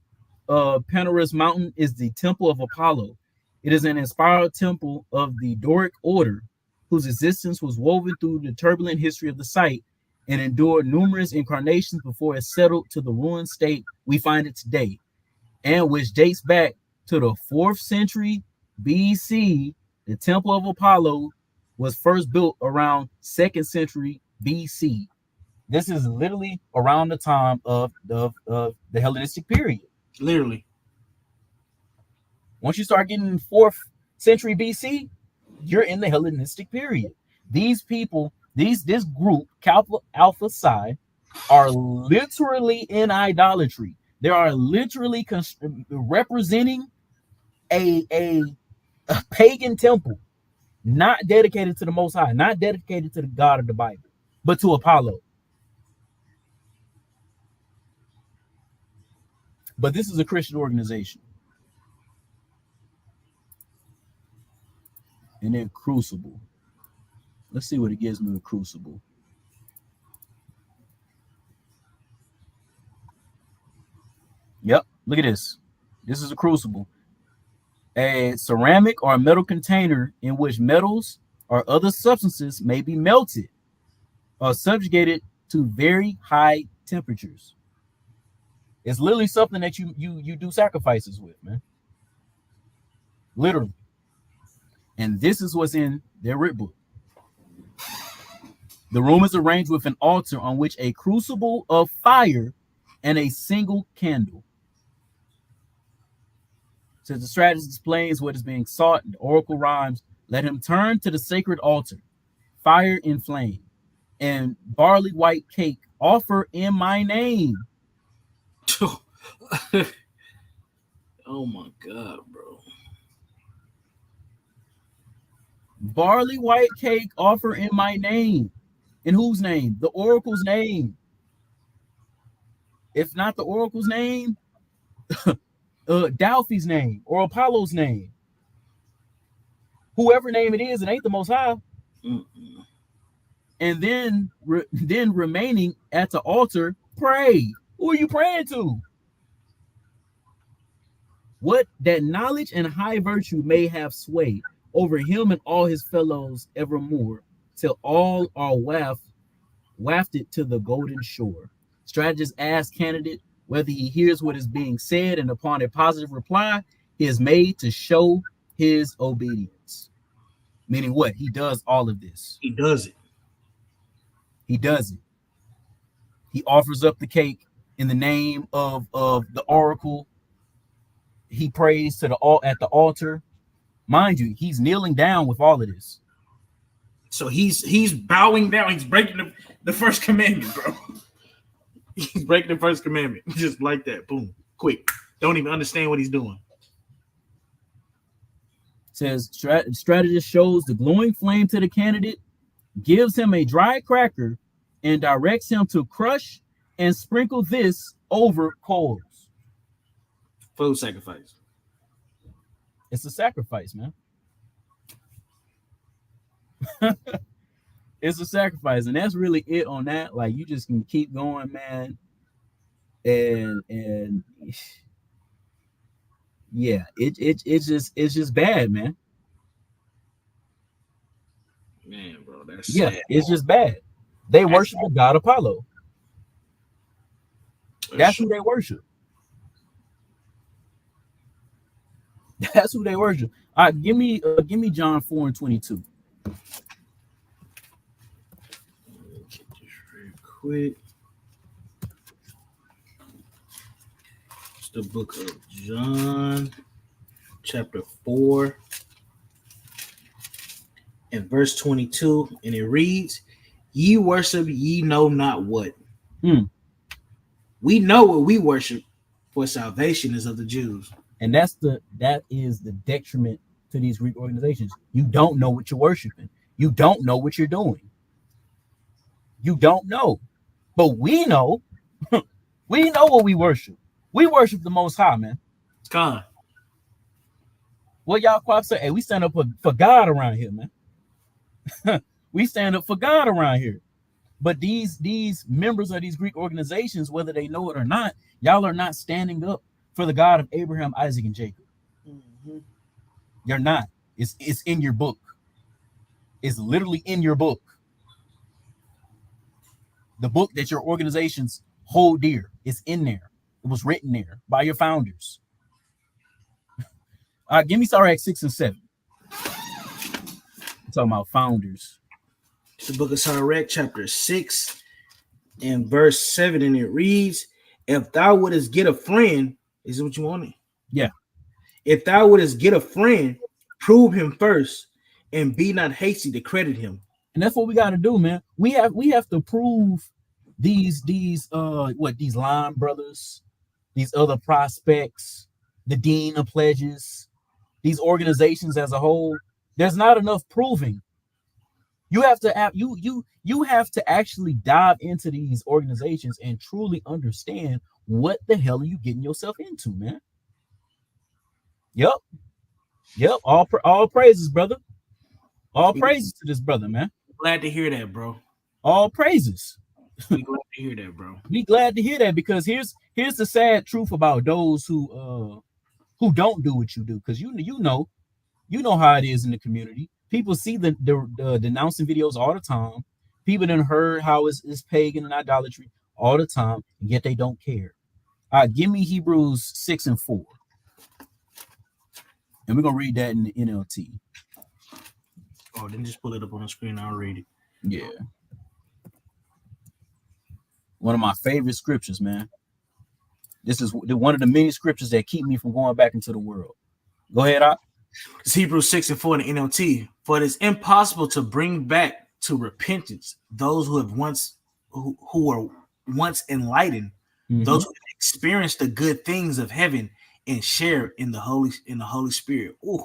S5: of Panorus Mountain is the Temple of Apollo. It is an inspired temple of the Doric order, whose existence was woven through the turbulent history of the site and endured numerous incarnations before it settled to the ruined state we find it today, and which dates back to the 4th century BC. The Temple of Apollo was first built around 2nd century BC. This is literally around the time of the Hellenistic period.
S6: Literally.
S5: Once you start getting 4th century BC, you're in the Hellenistic period. These people, this group, Kappa Alpha Psi, are literally in idolatry. They are literally representing a pagan temple, not dedicated to the Most High, not dedicated to the God of the Bible, but to Apollo. But this is a Christian organization. And then Crucible. Let's see what it gives me with Crucible. Yep, look at this. This is a crucible. A ceramic or metal container in which metals or other substances may be melted or subjugated to very high temperatures. It's literally something that you do sacrifices with, man. Literally. And this is what's in their writ book. The room is arranged with an altar on which a crucible of fire and a single candle. So the strategist explains what is being sought. The oracle rhymes, let him turn to the sacred altar, fire and flame, and barley white cake offer in my name.
S6: Oh my God, bro.
S5: Barley white cake offer in my name. In whose name? The oracle's name. If not the oracle's name, Delphi's name or Apollo's name. Whoever name it is, it ain't the Most High.
S6: Mm-mm.
S5: And then remaining at the altar, pray. Who are you praying to? What that knowledge and high virtue may have sway over him and all his fellows evermore, till all are wafted to the golden shore. Strategist asks candidate whether he hears what is being said, and upon a positive reply, he is made to show his obedience. Meaning what? He does all of this.
S6: He does it.
S5: He does it. He offers up the cake in the name of the oracle. He prays to at the altar. Mind you, he's kneeling down with all of this.
S6: So he's bowing down. He's breaking the first commandment, bro. He's breaking the first commandment. Just like that. Boom. Quick. Don't even understand what he's doing.
S5: Says strategist shows the glowing flame to the candidate, gives him a dry cracker, and directs him to crush and sprinkle this over coals.
S6: Food sacrifice.
S5: It's a sacrifice, man. It's a sacrifice, and that's really it on that. Like, you just can keep going, man. And yeah, it's just bad, man.
S6: Man, bro, that's
S5: sad. It's just bad. They
S6: that's
S5: worship the god Apollo. That's who they worship. That's who they worship. All right, give me John 4:22.
S6: Get this real quick. It's the book of John, chapter 4, and verse 22, and it reads, "Ye worship ye know not what." We know what we worship, for salvation is of the Jews.
S5: And that is the detriment to these Greek organizations. You don't know what you're worshiping. You don't know what you're doing. You don't know. But we know. We know what we worship. We worship the Most High, man.
S6: Con.
S5: What y'all quite say? Hey, we stand up for God around here, man. We stand up for God around here. But these members of these Greek organizations, whether they know it or not, y'all are not standing up for the God of Abraham, Isaac, and Jacob. You're not. It's in your book. It's literally in your book. The book that your organizations hold dear. It's in there. It was written there by your founders. Give me Sirach 6 and 7. I'm talking about founders.
S6: The book of Sirach, chapter 6 and verse 7, and it reads, if thou wouldest get a friend, is it what you wanted?
S5: Yeah.
S6: If thou wouldest get a friend, prove him first, and be not hasty to credit him.
S5: And that's what we got to do, man. We have to prove these Lime brothers, these other prospects, the Dean of Pledges, these organizations as a whole. There's not enough proving. You have to actually dive into these organizations and truly understand what the hell are you getting yourself into, man. Yep. All praises, brother. All praises to this brother, man.
S6: Glad to hear that, bro.
S5: All praises.
S6: We glad to hear that, bro.
S5: We glad to hear that, because here's the sad truth about those who don't do what you do, because you know how it is in the community. People see the denouncing videos all the time. People done heard how it's pagan and idolatry all the time, and yet they don't care. Give me Hebrews 6 and 4. And we're going to read that in the NLT.
S6: Oh, then just pull it up on the screen. I'll read it.
S5: Yeah. One of my favorite scriptures, man. This is one of the many scriptures that keep me from going back into the world. Go ahead, Op.
S6: It's Hebrews 6 and 4 in the NLT. For it is impossible to bring back to repentance those who were once enlightened, those who have experienced the good things of heaven and share in the Holy Spirit. Ooh.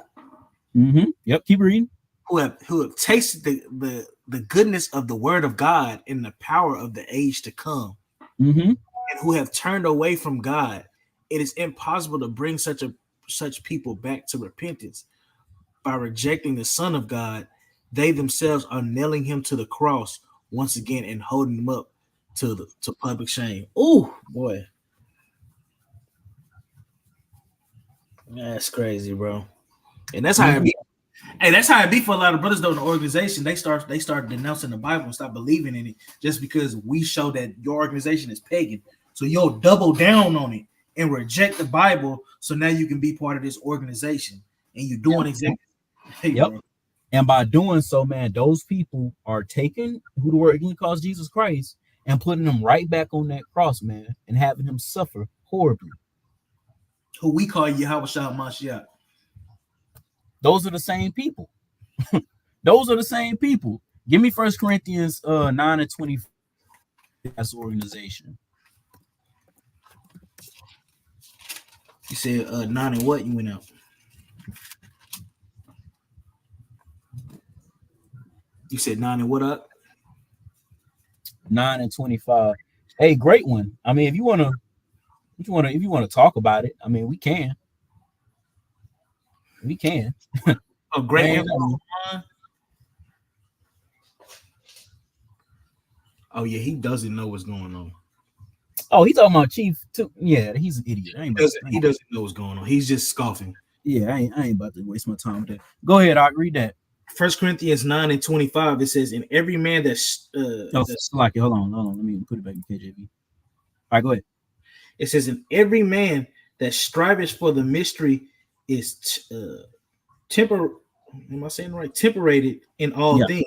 S5: Yep, keep reading.
S6: Who have tasted the goodness of the word of God and the power of the age to come, and who have turned away from God. It is impossible to bring such people back to repentance. By rejecting the Son of God, they themselves are nailing him to the cross once again and holding him up to public shame. Oh boy, that's crazy, bro. And that's how it be. Hey, that's how it be for a lot of brothers though in the organization. They start denouncing the Bible and stop believing in it just because we show that your organization is pagan. So you'll double down on it and reject the Bible, so now you can be part of this organization, and you're doing exactly. Hey,
S5: yep.
S6: Bro.
S5: And by doing so, man, those people are taking who the word calls Jesus Christ and putting them right back on that cross, man, and having him suffer horribly.
S6: Who we call Yahweh Shah Mashiach.
S5: Those are the same people. Those are the same people. Give me 1 Corinthians 9 and 20. That's the organization.
S6: You said 9 and what? You went out. You said 9 and what up?
S5: 9 and 25. Hey, great one. I mean, if you want to talk about it, I mean, we can. We can.
S6: Oh, great. Oh yeah, he doesn't know what's going on.
S5: Oh, he's talking about Chief too. Yeah, he's an idiot.
S6: He doesn't know what's going on. He's just scoffing.
S5: Yeah, I ain't about to waste my time with that. Go ahead, I'll read that.
S6: 1 Corinthians 9 and 25. It says, "And every man that's
S5: like it. Hold on. Let me put it back in KJV. All right, go ahead.
S6: It says, "And every man that striveth for the mystery is Am I saying right? Temperated in all things.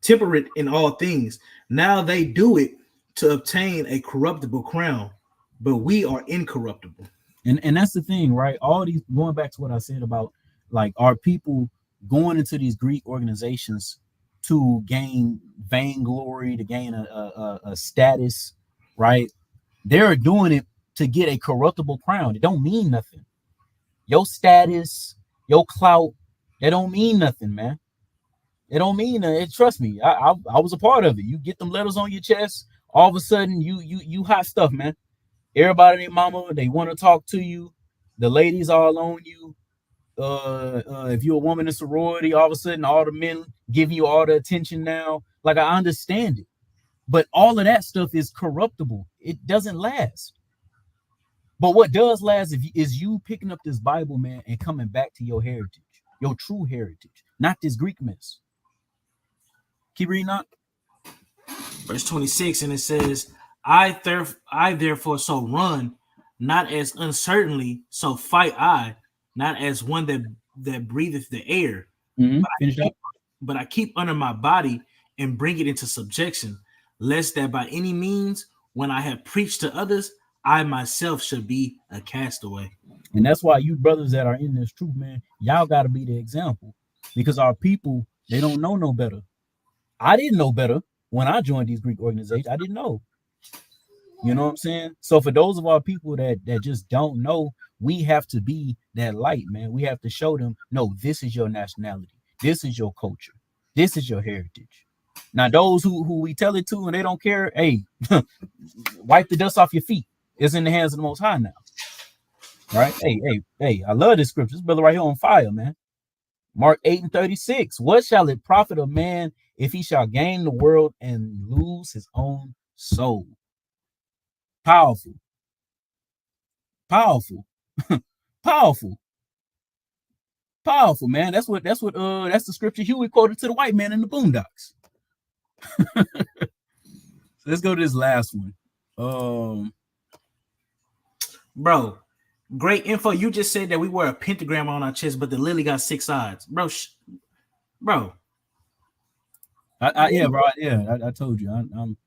S6: Temperate in all things. Now they do it to obtain a corruptible crown, but we are incorruptible."
S5: And that's the thing, right? All these, going back to what I said about, like, are people going into these Greek organizations to gain vainglory, to gain a status, right? They're doing it to get a corruptible crown. It don't mean nothing. Your status, your clout, they don't mean nothing, man. It don't mean it. Trust me, I was a part of it. You get them letters on your chest, all of a sudden you hot stuff, man. Everybody, their mama, they want to talk to you. The ladies all on you. If you're a woman in sorority, all of a sudden all the men giving you all the attention now. Like, I understand it. But all of that stuff is corruptible. It doesn't last. But what does last is you picking up this Bible, man, and coming back to your heritage, your true heritage, not this Greek mess. Keep reading on.
S6: Verse 26, and it says, I therefore so run, not as uncertainly, so fight I, not as one that breatheth the air. But I keep under my body and bring it into subjection, lest that by any means, when I have preached to others, I myself should be a castaway.
S5: And that's why you brothers that are in this truth, man, y'all got to be the example, because our people, they don't know no better. I didn't know better when I joined these Greek organizations. I didn't know. You know what I'm saying? So for those of our people that just don't know, we have to be that light, man. We have to show them, no, this is your nationality. This is your culture. This is your heritage. Now, those who we tell it to and they don't care, hey, wipe the dust off your feet. It's in the hands of the Most High now. Right? Hey, I love this scripture. This brother right here on fire, man. Mark 8:36. What shall it profit a man if he shall gain the world and lose his own soul? Powerful. Powerful. Powerful. Powerful, man. That's the scripture Huey quoted to the white man in the Boondocks. So let's go to this last one.
S6: Bro, great info. You just said that we wear a pentagram on our chest, but the lily got 6 sides. Bro, bro.
S5: I told you. I'm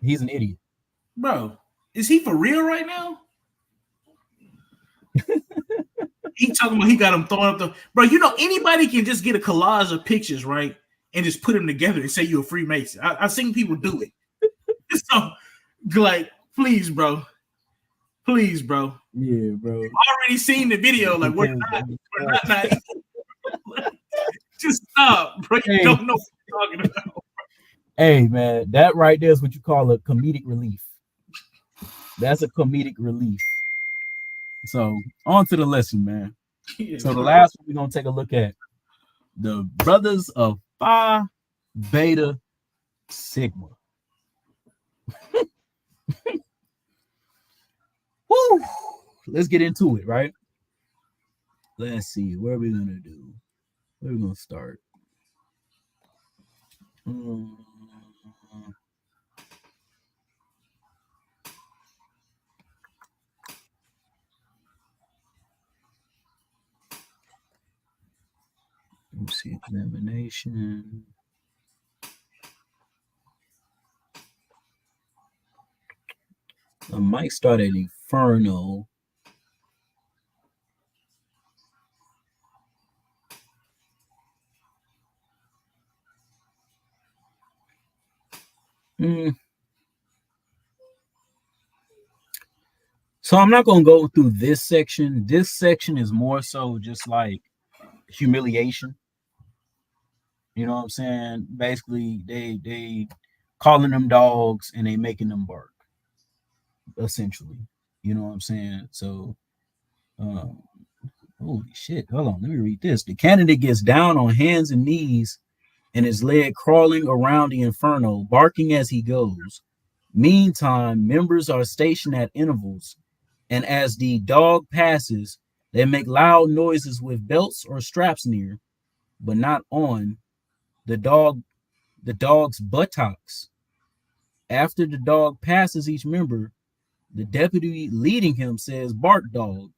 S5: he's an idiot.
S6: Bro, is he for real right now? He talking about he got him throwing up the bro. You know, anybody can just get a collage of pictures, right? And just put them together and say you're a Freemason. I've seen people do it. So, like, please, bro. Please, bro.
S5: Yeah, bro.
S6: I've already seen the video. Like, we're not just stop, bro. You don't know what you're talking about.
S5: Hey, man, that right there is what you call a comedic relief. That's a comedic relief. So, on to the lesson, man. Yeah, so, the last one we're going to take a look at the brothers of Phi Beta Sigma. Woo! Let's get into it, right? Let's see. What are we going to do? Where are we going to start? Let's see, examination. I might start at Inferno. So I'm not going to go through this section. This section is more so just like humiliation. You know what I'm saying? Basically, they calling them dogs and they making them bark. Essentially, you know what I'm saying? So, holy shit! Hold on, let me read this. The candidate gets down on hands and knees and is led crawling around the inferno, barking as he goes. Meantime, members are stationed at intervals, and as the dog passes, they make loud noises with belts or straps near, but not on the dog's buttocks. After the dog passes each member, the deputy leading him says, "Bark, dog."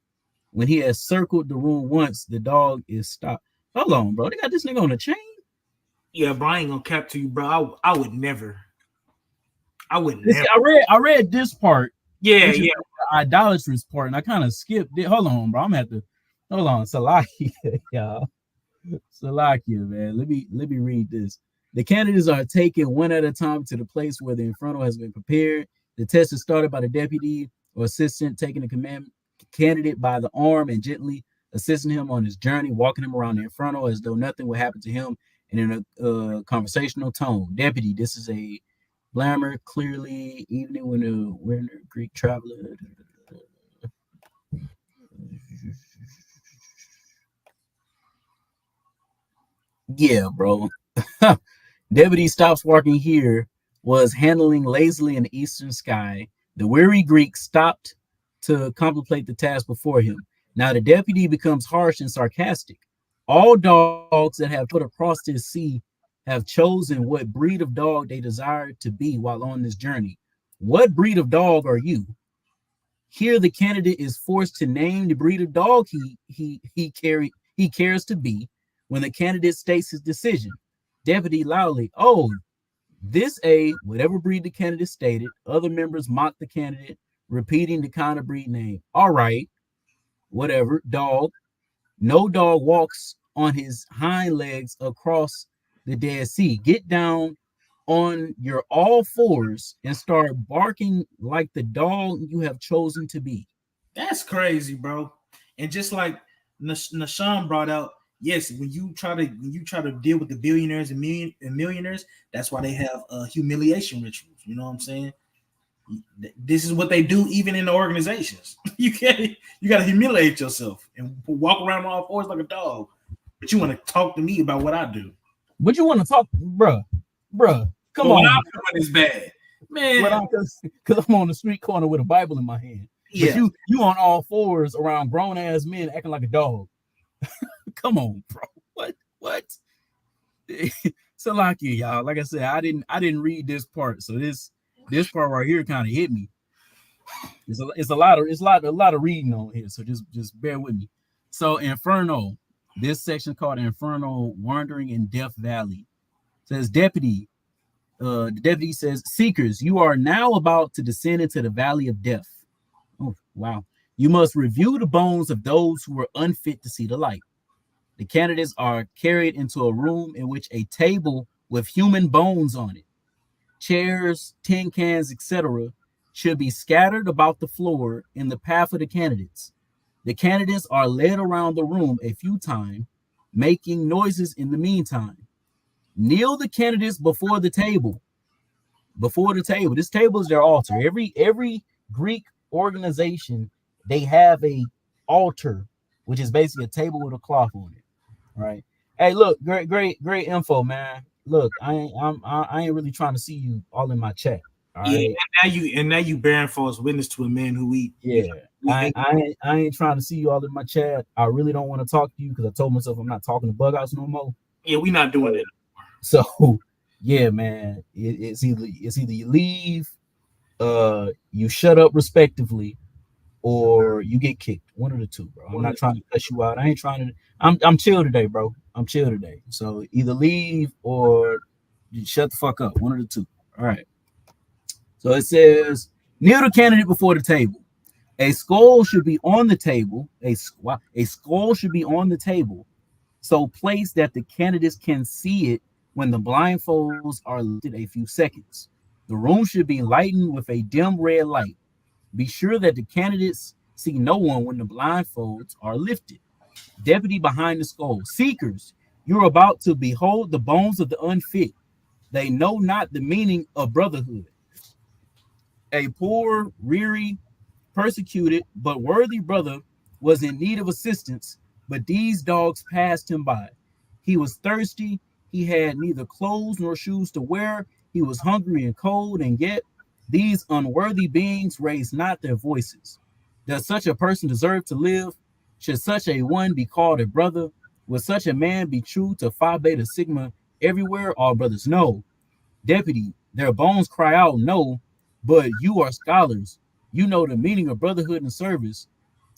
S5: When he has circled the room once, the dog is stopped. Hold on, bro. They got this nigga on a chain?
S6: Yeah, bro, I ain't gonna cap to you, bro. I would never. I read this part.
S5: Yeah. The idolatrous part, and I kind of skipped it. Hold on, bro. I'm gonna have to hold on. Salakia, y'all. Salakia, man. Let me read this. The candidates are taken one at a time to the place where the inferno has been prepared. The test is started by the deputy or assistant taking the candidate by the arm and gently assisting him on his journey, walking him around the inferno as though nothing would happen to him, and in a conversational tone. Deputy, this is a Blammer, clearly evening when the Greek traveler. Yeah, bro. Deputy stops walking here was handling lazily in the eastern sky. The weary Greek stopped to contemplate the task before him. Now the deputy becomes harsh and sarcastic. All dogs that have put across this sea have chosen what breed of dog they desire to be while on this journey. What breed of dog are you? Here the candidate is forced to name the breed of dog he cares to be. When the candidate states his decision, deputy loudly, "Oh, this a whatever breed the candidate stated." Other members mock the candidate, repeating the kind of breed name. "All right, whatever, dog." No dog walks on his hind legs across the Dead Sea. Get down on your all fours and start barking like the dog you have chosen to be.
S6: That's crazy, bro. And just like Nashawn brought out, yes, when you try to deal with the billionaires and millionaires, that's why they have humiliation rituals. You know what I'm saying? This is what they do even in the organizations. You got to humiliate yourself and walk around on all fours like a dog. But you want to talk to me about what I do?
S5: But you want to talk, bruh? Come on,
S6: what I'm doing is bad, man.
S5: Because I'm on the street corner with a Bible in my hand.
S6: Yeah.
S5: But you on all fours around grown ass men acting like a dog. Come on, bro. What? So like you, y'all. Like I said, I didn't read this part, so this part right here kind of hit me. It's a lot of reading on here, so just bear with me. So Inferno, this section called Inferno, Wandering in Death Valley, says deputy. The deputy says, "Seekers, you are now about to descend into the valley of death. Oh, wow. You must review the bones of those who were unfit to see the light. The candidates are carried into a room in which a table with human bones on it, chairs, tin cans, etc., should be scattered about the floor in the path of the candidates. The candidates are led around the room a few times, making noises in the meantime. Kneel the candidates before the table. Before the table. This table is their altar. Every Greek organization, they have a altar, which is basically a table with a cloth on it. Right. Hey, look, great info, man. Look, I ain't really trying to see you all in my chat. All right.
S6: Yeah, now you bearing false witness to a man who eat.
S5: Yeah. I ain't trying to see you all in my chat. I really don't want to talk to you because I told myself I'm not talking to Bug House no more.
S6: Yeah, we're not doing it.
S5: So yeah, man, it's either you leave, you shut up respectively, or you get kicked. One of the two, bro. I'm not trying to cuss you out. I ain't trying to. I'm chill today, bro. I'm chill today. So either leave or you shut the fuck up. One of the two. All right. So it says, kneel the candidate before the table. A skull should be on the table. A skull should be on the table, so placed that the candidates can see it when the blindfolds are lifted a few seconds. The room should be lightened with a dim red light. Be sure that the candidates see no one when the blindfolds are lifted. Deputy behind the skull. Seekers, you're about to behold the bones of the unfit. They know not the meaning of brotherhood. A poor, weary, persecuted, but worthy brother was in need of assistance, but these dogs passed him by. He was thirsty. He had neither clothes nor shoes to wear. He was hungry and cold, and yet these unworthy beings raised not their voices. Does such a person deserve to live? Should such a one be called a brother? Would such a man be true to Phi Beta Sigma everywhere? All brothers, no. Deputy, their bones cry out, no, but you are scholars. You know the meaning of brotherhood and service.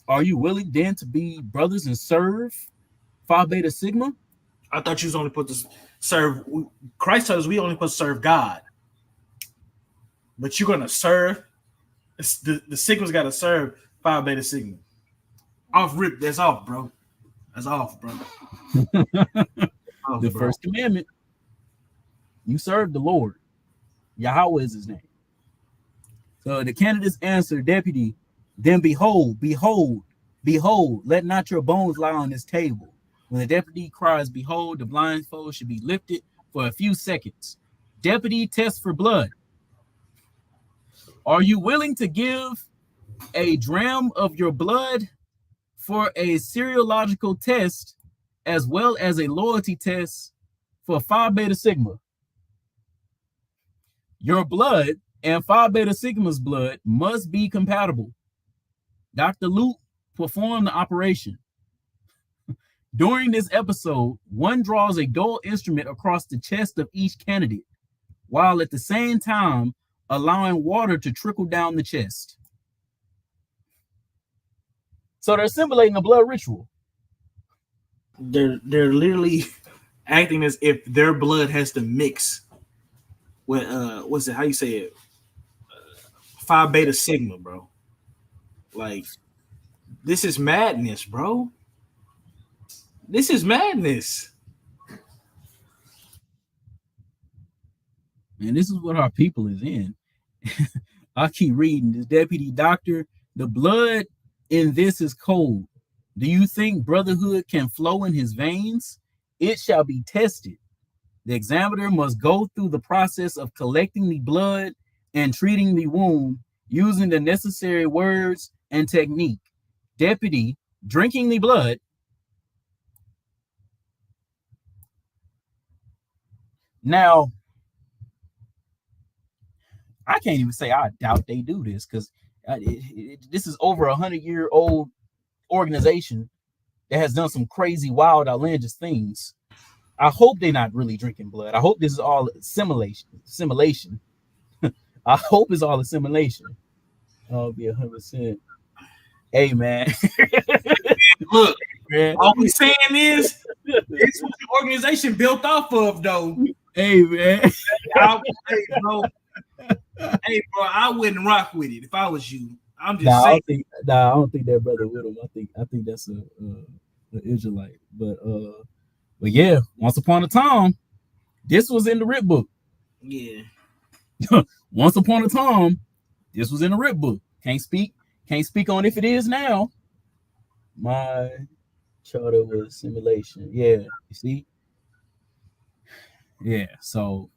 S5: Are you willing then to be brothers and serve Phi Beta Sigma?
S6: I thought you was only supposed to serve. Christ tells us we only supposed to serve God. But you're gonna serve. The Sigma's got to serve Phi Beta Sigma. Off rip. That's off, bro. That's off, bro.
S5: The first commandment. You serve the Lord. Yahweh is his name. So the candidates answer, deputy, then behold, let not your bones lie on this table. When the deputy cries, behold, the blindfold should be lifted for a few seconds. Deputy tests for blood. Are you willing to give a dram of your blood for a serological test as well as a loyalty test for Phi Beta Sigma? Your blood and Phi Beta Sigma's blood must be compatible. Dr. Luke performed the operation. During this episode, one draws a dull instrument across the chest of each candidate, while at the same time allowing water to trickle down the chest. So they're simulating a blood ritual.
S6: They're literally acting as if their blood has to mix with what's it? How you say it? Phi Beta Sigma, bro. Like, this is madness, bro. This is madness.
S5: And this is what our people is in. I keep reading this. Deputy doctor, the blood in this is cold. Do you think brotherhood can flow in his veins? It shall be tested. The examiner must go through the process of collecting the blood and treating the wound using the necessary words and technique. Deputy, drinking the blood. Now, I can't even say I doubt they do this, because this is over 100-year-old organization that has done some crazy, wild, outlandish things. I hope they're not really drinking blood. I hope this is all simulation. I hope it's all a simulation. I'll be 100%. Hey, man.
S6: Look, man. All we saying is it's what the organization built off of, though.
S5: Hey, man.
S6: Hey, bro, I wouldn't rock with it if I was you. I'm just saying.
S5: I don't think that brother with him. I think that's an Israelite. But yeah, once upon a time, this was in the Rip book.
S6: Yeah.
S5: Once upon a time, this was in the Rip book. Can't speak on if it is now. My charter was simulation. Yeah, you see. Yeah. So,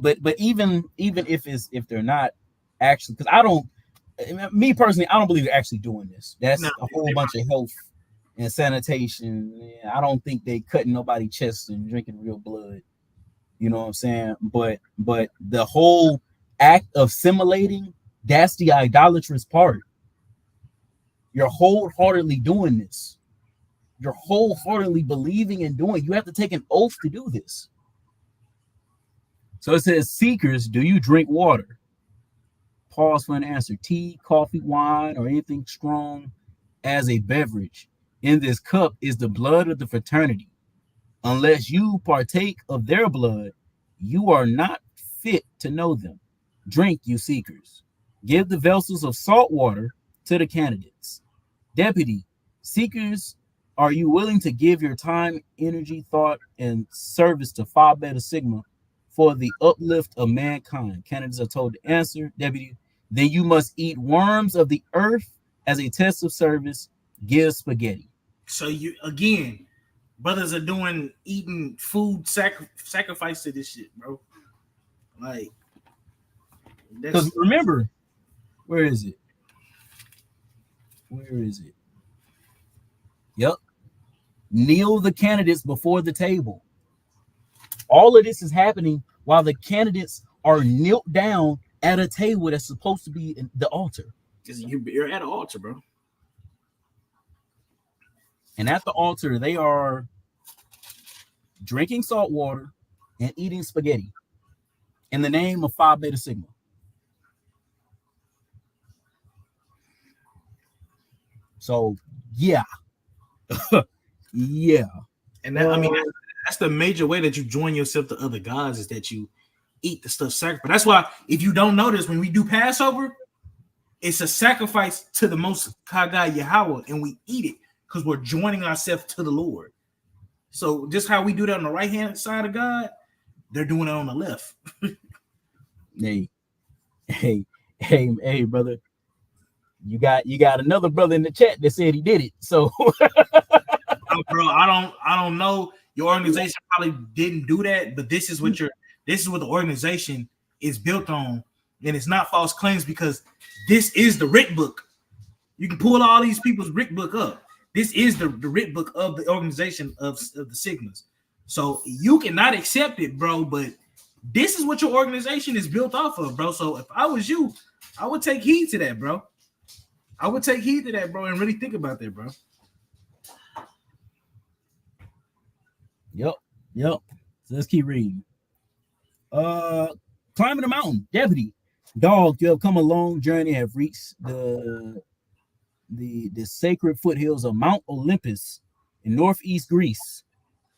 S5: but even if they're not actually, because me personally, I don't believe they're actually doing this. That's a whole bunch of health and sanitation. I don't think they cutting nobody's chest and drinking real blood. You know what I'm saying? But the whole act of simulating, that's the idolatrous part. You're wholeheartedly doing this. You're wholeheartedly believing and doing. You have to take an oath to do this. So it says, seekers, do you drink water? Pause for an answer. Tea, coffee, wine, or anything strong as a beverage. In this cup is the blood of the fraternity. Unless you partake of their blood, you are not fit to know them. Drink, you seekers. Give the vessels of salt water to the candidates. Deputy, seekers, are you willing to give your time, energy, thought, and service to Phi Beta Sigma for the uplift of mankind? Candidates are told to answer. Deputy, then you must eat worms of the earth as a test of service. Give spaghetti.
S6: So you, again, brothers are eating food sacrifice to this shit, bro. Like,
S5: because remember, where is it? Yep. Kneel the candidates before the table. All of this is happening while the candidates are knelt down at a table that's supposed to be in the altar.
S6: Because you're at an altar, bro.
S5: And at the altar, they are drinking salt water and eating spaghetti in the name of Phi Beta Sigma. So, yeah. Yeah.
S6: And that, I mean, that's the major way that you join yourself to other gods, is that you eat the stuff sacrificed. That's why, if you don't notice, when we do Passover, it's a sacrifice to the Most High God Yahweh, and we eat it because we're joining ourselves to the Lord. So just how we do that on the right hand side of God, they're doing it on the left.
S5: Hey, brother. You got another brother in the chat that said he did it. So
S6: bro, I don't know. Your organization probably didn't do that, but this is what the organization is built on, and it's not false claims, because this is the writ book. You can pull all these people's writ book up. This is the writ book of the organization of the Sigmas. So you cannot accept it, bro, but This is what your organization is built off of, bro. So if I was you, I would take heed to that, bro. I would take heed to that, bro, and really think about that, bro.
S5: Yep. So let's keep reading. Climbing the mountain, deputy. Dog, you have come a long journey, have reached the sacred foothills of Mount Olympus in northeast Greece,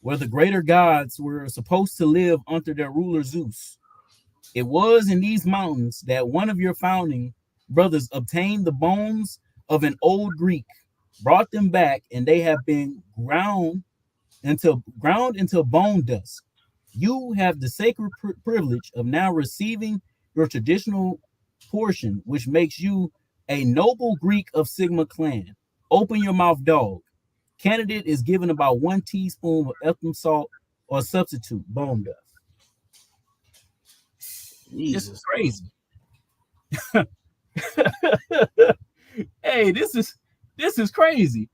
S5: where the greater gods were supposed to live under their ruler Zeus. It was in these mountains that one of your founding brothers obtained the bones of an old Greek, brought them back, and they have been ground into bone dust. You have the sacred privilege of now receiving your traditional portion, which makes you a noble Greek of Sigma clan. Open your mouth, dog. Candidate is given about 1 teaspoon of Epsom salt or substitute bone dust.
S6: Jesus.
S5: This is crazy. Hey, this is crazy.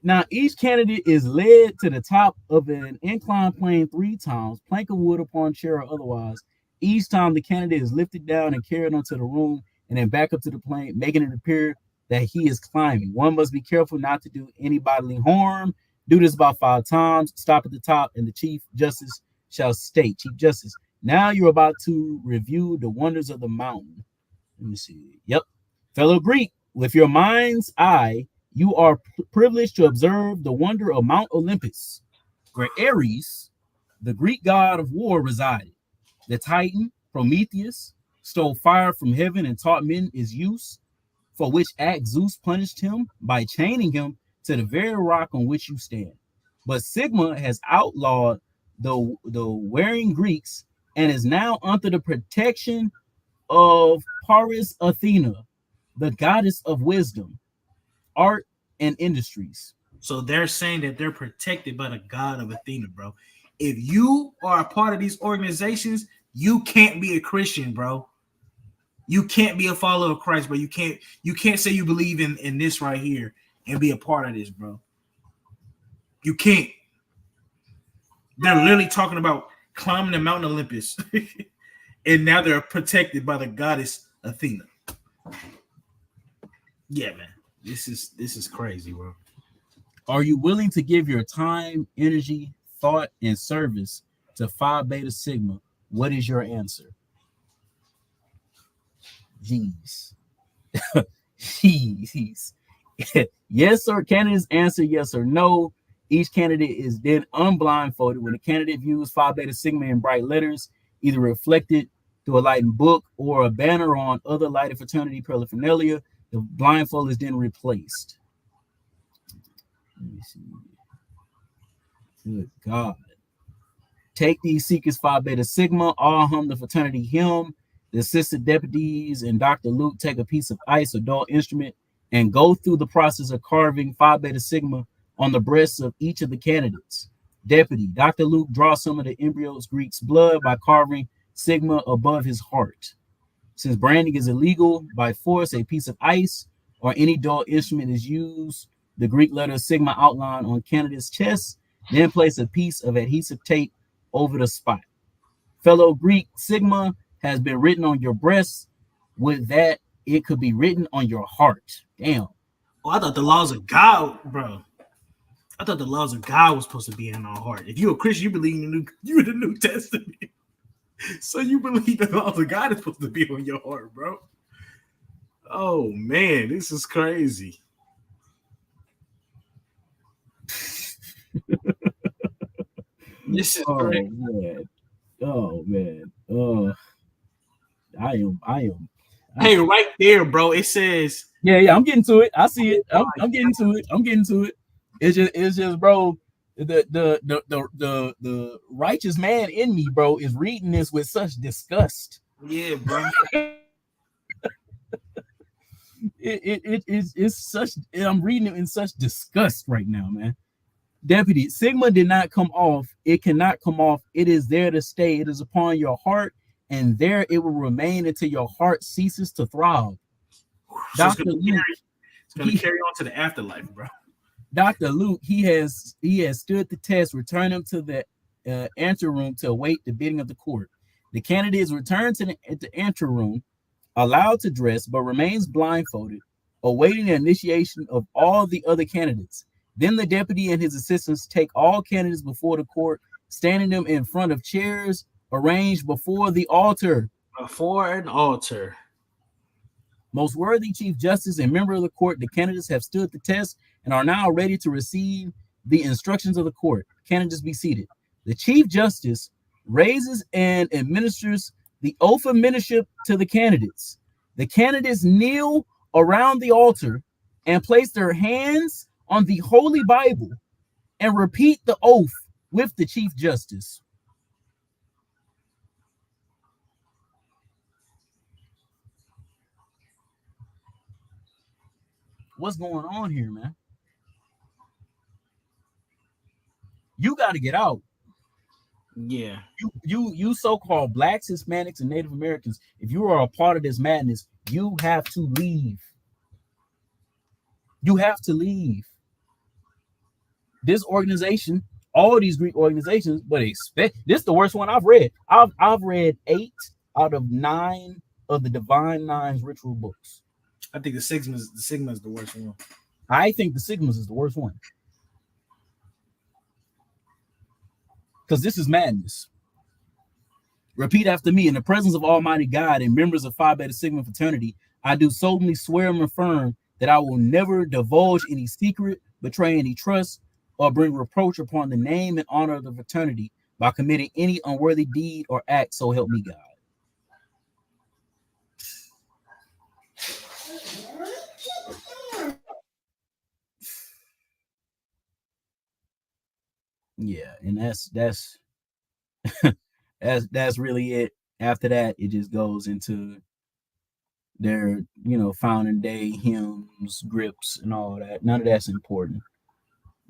S5: Now, each candidate is led to the top of an inclined plane 3 times, plank of wood upon chair or otherwise. Each time the candidate is lifted down and carried onto the room and then back up to the plane, making it appear that he is climbing. One must be careful not to do any bodily harm. Do this about 5 times. Stop at the top, and the Chief Justice shall state, Chief Justice, now you're about to review the wonders of the mountain. Let me see. Yep. Fellow Greek, with your mind's eye, you are privileged to observe the wonder of Mount Olympus, where Ares, the Greek god of war, resided. The Titan, Prometheus, stole fire from heaven and taught men its use, for which act Zeus punished him by chaining him to the very rock on which you stand. But Sigma has outlawed the wearing Greeks and is now under the protection of Paris Athena, the goddess of wisdom, art, and industries.
S6: So they're saying that they're protected by the god of Athena, bro. If you are a part of these organizations, you can't be a Christian, bro. You can't be a follower of Christ, bro. You can't say you believe in this right here and be a part of this, bro. You can't. They're literally talking about climbing the Mount Olympus, and now they're protected by the goddess Athena. Yeah, man. This is crazy, bro.
S5: Are you willing to give your time, energy, thought, and service to Phi Beta Sigma? What is your answer? Jeez. Jeez. Yes, sir. Candidates answer yes or no. Each candidate is then unblindfolded when the candidate views Phi Beta Sigma in bright letters, either reflected through a lighted book or a banner on other lighted fraternity paraphernalia. The blindfold is then replaced. Let me see. Good God. Take these seekers Phi Beta Sigma, all hum the fraternity hymn. The assistant deputies and Dr. Luke take a piece of ice or dull instrument and go through the process of carving Phi Beta Sigma on the breasts of each of the candidates. Deputy, Dr. Luke draws some of the embryo's Greek's blood by carving Sigma above his heart. Since branding is illegal, by force, a piece of ice or any dull instrument is used. The Greek letter Sigma outline on candidate's chest, then place a piece of adhesive tape over the spot. Fellow Greek, Sigma has been written on your breast. With that, it could be written on your heart. Damn.
S6: Oh, I thought the laws of God, bro. I thought the laws of God was supposed to be in our heart. If you're a Christian, you believe in the New Testament. So you believe the laws of God is supposed to be on your heart, bro. Oh man, this is crazy. This is crazy.
S5: Man. Oh man. I am.
S6: Hey, right there, bro. It says.
S5: Yeah. I'm getting to it. I see it. I'm getting to it. It's just, bro. The righteous man in me, bro, is reading this with such disgust.
S6: Yeah, bro.
S5: It's such. I'm reading it in such disgust right now, man. Deputy, Sigma did not come off. It cannot come off. It is there to stay. It is upon your heart, and there it will remain until your heart ceases to throb.
S6: So Dr. Luke, it's going to carry on to the afterlife, bro.
S5: Dr. Luke, he has stood the test. Return him to the anteroom to await the bidding of the court. The candidate is returned to the anteroom, allowed to dress, but remains blindfolded, awaiting the initiation of all the other candidates. Then the deputy and his assistants take all candidates before the court, standing them in front of chairs arranged before the altar.
S6: Before an altar.
S5: Most worthy Chief Justice and member of the court, the candidates have stood the test and are now ready to receive the instructions of the court. Candidates be seated. The Chief Justice raises and administers the oath of ministership to the candidates. The candidates kneel around the altar and place their hands on the Holy Bible and repeat the oath with the Chief Justice. What's going on here, man? You got to get out.
S6: Yeah.
S5: You so-called blacks, Hispanics, and Native Americans, if you are a part of this madness, you have to leave. You have to leave. This organization, all these Greek organizations, but this is the worst one I've read. I've read 8 out of 9 of the Divine Nine's ritual books.
S6: I think the Sigma is the worst one.
S5: I think the Sigmas is the worst one. Because this is madness. Repeat after me. In the presence of Almighty God and members of Phi Beta Sigma fraternity, I do solemnly swear and affirm that I will never divulge any secret, betray any trust, or bring reproach upon the name and honor of the fraternity by committing any unworthy deed or act, so help me God. Yeah, and that's that's really it. After that, it just goes into their, founding day hymns, grips, and all that. None of that's important.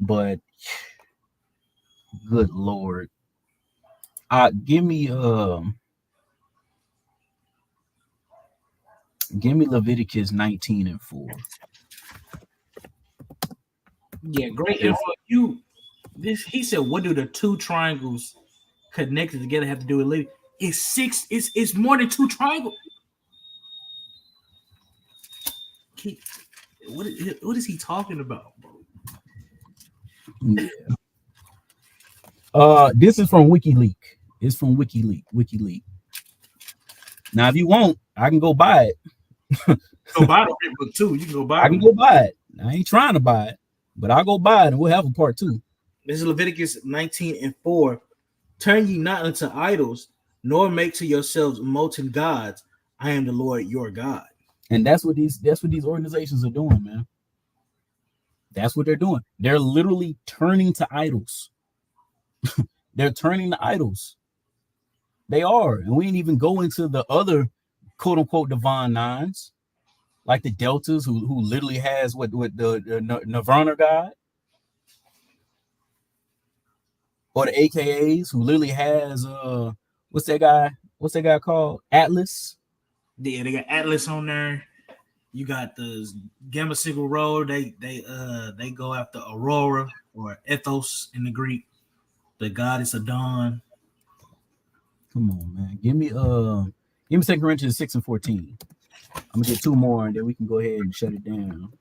S5: But good Lord. Give me Leviticus 19:4.
S6: Yeah, great info. He said, what do the two triangles connected together have to do with living? It's 6. It's more than 2 triangles. What is he talking about, bro?
S5: Yeah. This is from WikiLeaks. It's from WikiLeaks. Now, if you want, I can go buy it.
S6: Go buy the great book too. You can go buy it.
S5: I can go buy it. I ain't trying to buy it, but I'll go buy it and we'll have a part 2.
S6: This is Leviticus 19:4. Turn ye not unto idols, nor make to yourselves molten gods. I am the Lord your God. And
S5: that's what these organizations are doing, man. That's what they're doing. They're literally turning to idols. They're turning to idols. They are. And we ain't even go into the other quote unquote divine nines, like the deltas who literally has what the Nirvana God. Or the AKAs who literally has what's that guy called? Atlas.
S6: Yeah, they got Atlas on there. You got the Gamma Sigma Rho. They go after Aurora or Ethos in the Greek, the goddess of dawn.
S5: Come on, man. Give me 2 Corinthians 6:14. I'm gonna get 2 more and then we can go ahead and shut it down.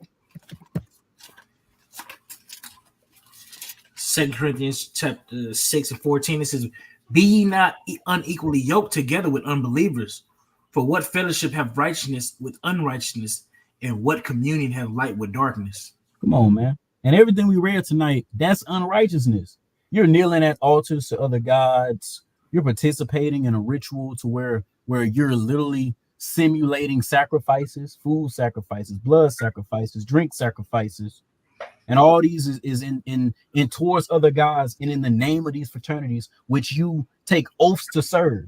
S6: 2 Corinthians chapter 6:14, it says, be ye not unequally yoked together with unbelievers. For what fellowship have righteousness with unrighteousness, and what communion have light with darkness?
S5: Come on, man. And everything we read tonight, that's unrighteousness. You're kneeling at altars to other gods. You're participating in a ritual to where you're literally simulating sacrifices, food sacrifices, blood sacrifices, drink sacrifices. And all these is in towards other gods and in the name of these fraternities, which you take oaths to serve.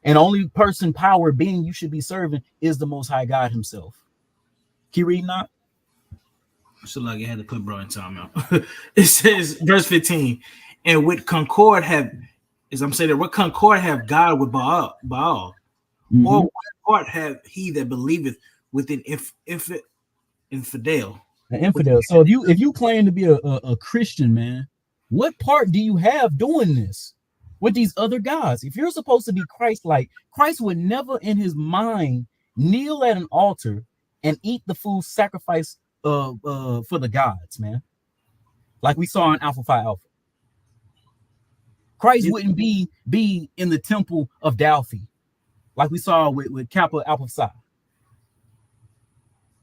S5: And only person, power, being you should be serving is the Most High God himself. Can you read not?
S6: So like I had to put bro in time out. It says, verse 15, and with concord have, as I'm saying, what concord have God with Baal? Mm-hmm. Or what part have he that believeth with an infidel?
S5: An infidel. So if you claim to be a Christian, man, what part do you have doing this? with these other gods. If you're supposed to be Christ-like, Christ would never in his mind kneel at an altar and eat the food sacrificed for the gods, man. Like we saw in Alpha Phi Alpha. Christ wouldn't be in the temple of Delphi, like we saw with Kappa Alpha Psi.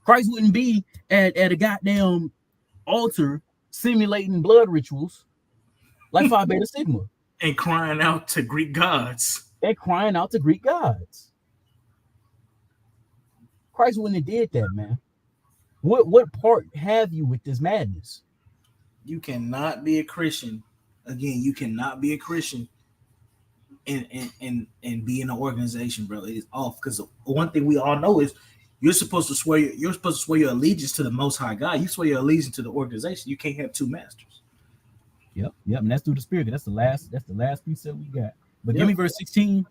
S5: Christ wouldn't be at a goddamn altar simulating blood rituals like Phi Beta Sigma.
S6: And crying out to Greek gods.
S5: Christ wouldn't have did that, man. What part have you with this madness?
S6: You cannot be a Christian. Again, you cannot be a Christian and be in an organization, bro. It is off, because one thing we all know is you're supposed to swear your allegiance to the Most High God. You swear your allegiance to the organization. You can't have two masters.
S5: Yep, and that's through the Spirit. That's the last precept we got. But give me verse 16.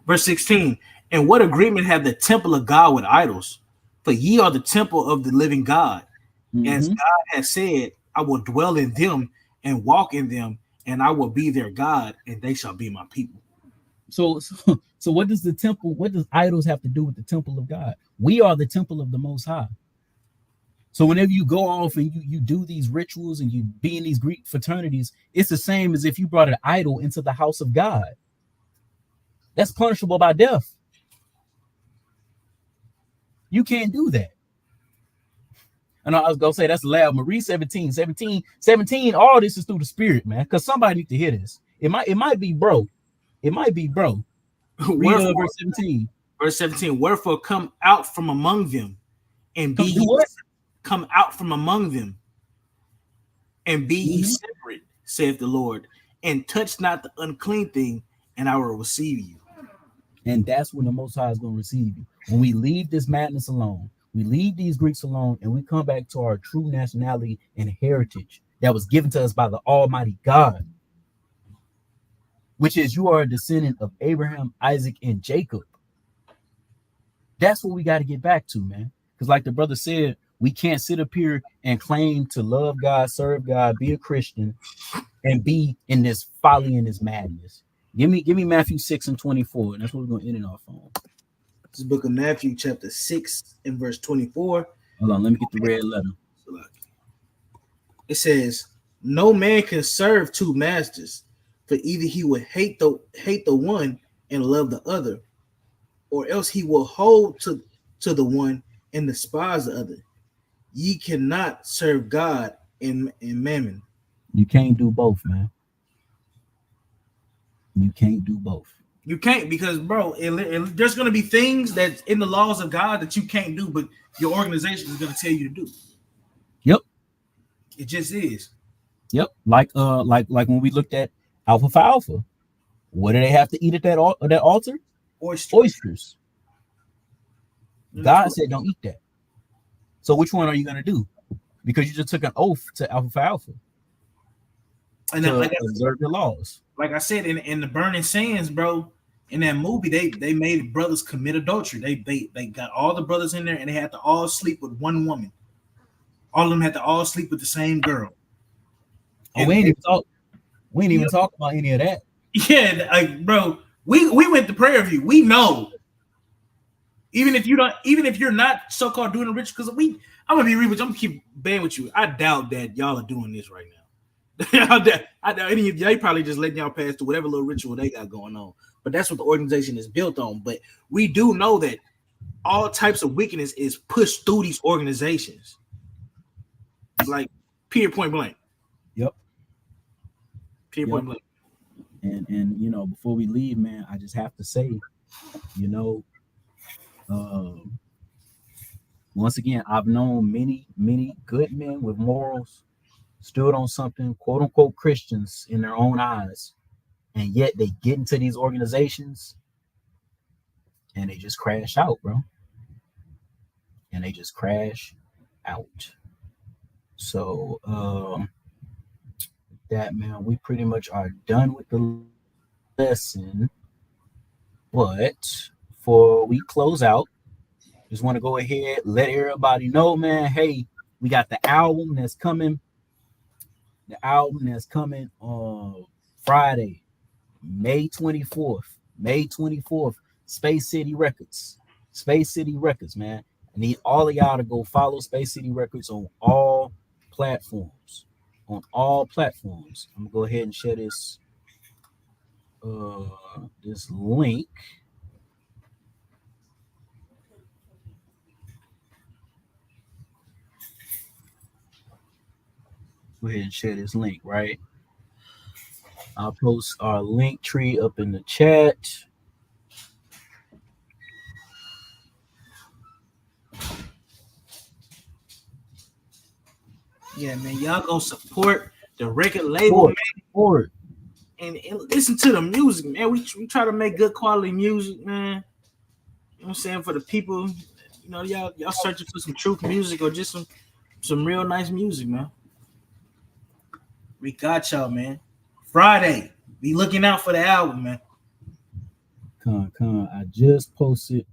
S6: Verse 16. And what agreement had the temple of God with idols? For ye are the temple of the living God. As God has said, I will dwell in them and walk in them, and I will be their God, and they shall be my people.
S5: So what does idols have to do with the temple of God? We are the temple of the Most High. So whenever you go off and you do these rituals and you be in these Greek fraternities, it's the same as if you brought an idol into the house of God. That's punishable by death. You can't do that. And I was gonna say that's loud. Marie 17, all this is through the Spirit, man. Because somebody needs to hear this. It might be bro. Read verse 17.
S6: Verse 17. Wherefore come out from among them and be
S5: what?
S6: Come out from among them and be ye separate, saith the Lord, and touch not the unclean thing, and I will receive you.
S5: And that's when the Most High is going to receive you. When we leave this madness alone, we leave these Greeks alone, and we come back to our true nationality and heritage that was given to us by the Almighty God, which is you are a descendant of Abraham, Isaac, and Jacob. That's what we got to get back to, man. Because like the brother said, we can't sit up here and claim to love God, serve God, be a Christian, and be in this folly and this madness. Give me Matthew 6:24, and that's what we're going to end it off on.
S6: This is book of Matthew, chapter 6 and verse 24.
S5: Hold on, let me get the red letter.
S6: It says, no man can serve two masters, for either he will hate the one and love the other, or else he will hold to the one and despise the other. Ye cannot serve God and mammon.
S5: You can't do both, man. You can't do both.
S6: You can't, because, bro, there's going to be things that's in the laws of God that you can't do, but your organization is going to tell you to do.
S5: Yep.
S6: It just is.
S5: Yep. Like when we looked at Alpha Phi Alpha, what do they have to eat at that altar? Oysters. God said don't eat that. So which one are you going to do? Because you just took an oath to Alpha Phi Alpha.
S6: And then, like
S5: observe the laws.
S6: Like I said, in the Burning Sands, bro, in that movie, they made brothers commit adultery. They got all the brothers in there, and they had to all sleep with one woman. All of them had to all sleep with the same girl.
S5: Oh, we ain't even talk about any of that.
S6: Yeah, like, bro, we went to Prayer View. We know. Even if you're not so-called doing a ritual, because I'm gonna be real with you, I'm gonna keep being with you. I doubt that y'all are doing this right now. I doubt any of they probably just letting y'all pass through whatever little ritual they got going on. But that's what the organization is built on. But we do know that all types of wickedness is pushed through these organizations. Like, period, point blank.
S5: Yep.
S6: Period, point blank.
S5: And you know, before we leave, man, I just have to say, you know, once again, I've known many good men with morals, stood on something, quote unquote Christians in their own eyes, and yet they get into these organizations and they just crash out, bro. And they just crash out. So that, man, we pretty much are done with the lesson. But before we close out, just want to go ahead, let everybody know, man, hey, we got the album that's coming. The album that's coming on Friday. May 24th. May 24th. Space City Records. Space City Records, man. I need all of y'all to go follow Space City Records on all platforms. On all platforms. I'm gonna go ahead and share this this link. Go ahead and share this link, right? I'll post our link tree up in the chat.
S6: Yeah, man, y'all go support the record label, man.
S5: Support.
S6: And listen to the music, man. We try to make good quality music, man. You know what I'm saying? For the people, you know, y'all searching for some truth music or just some real nice music, man. We got y'all, man. Friday, be looking out for the album, man.
S5: Con. I just posted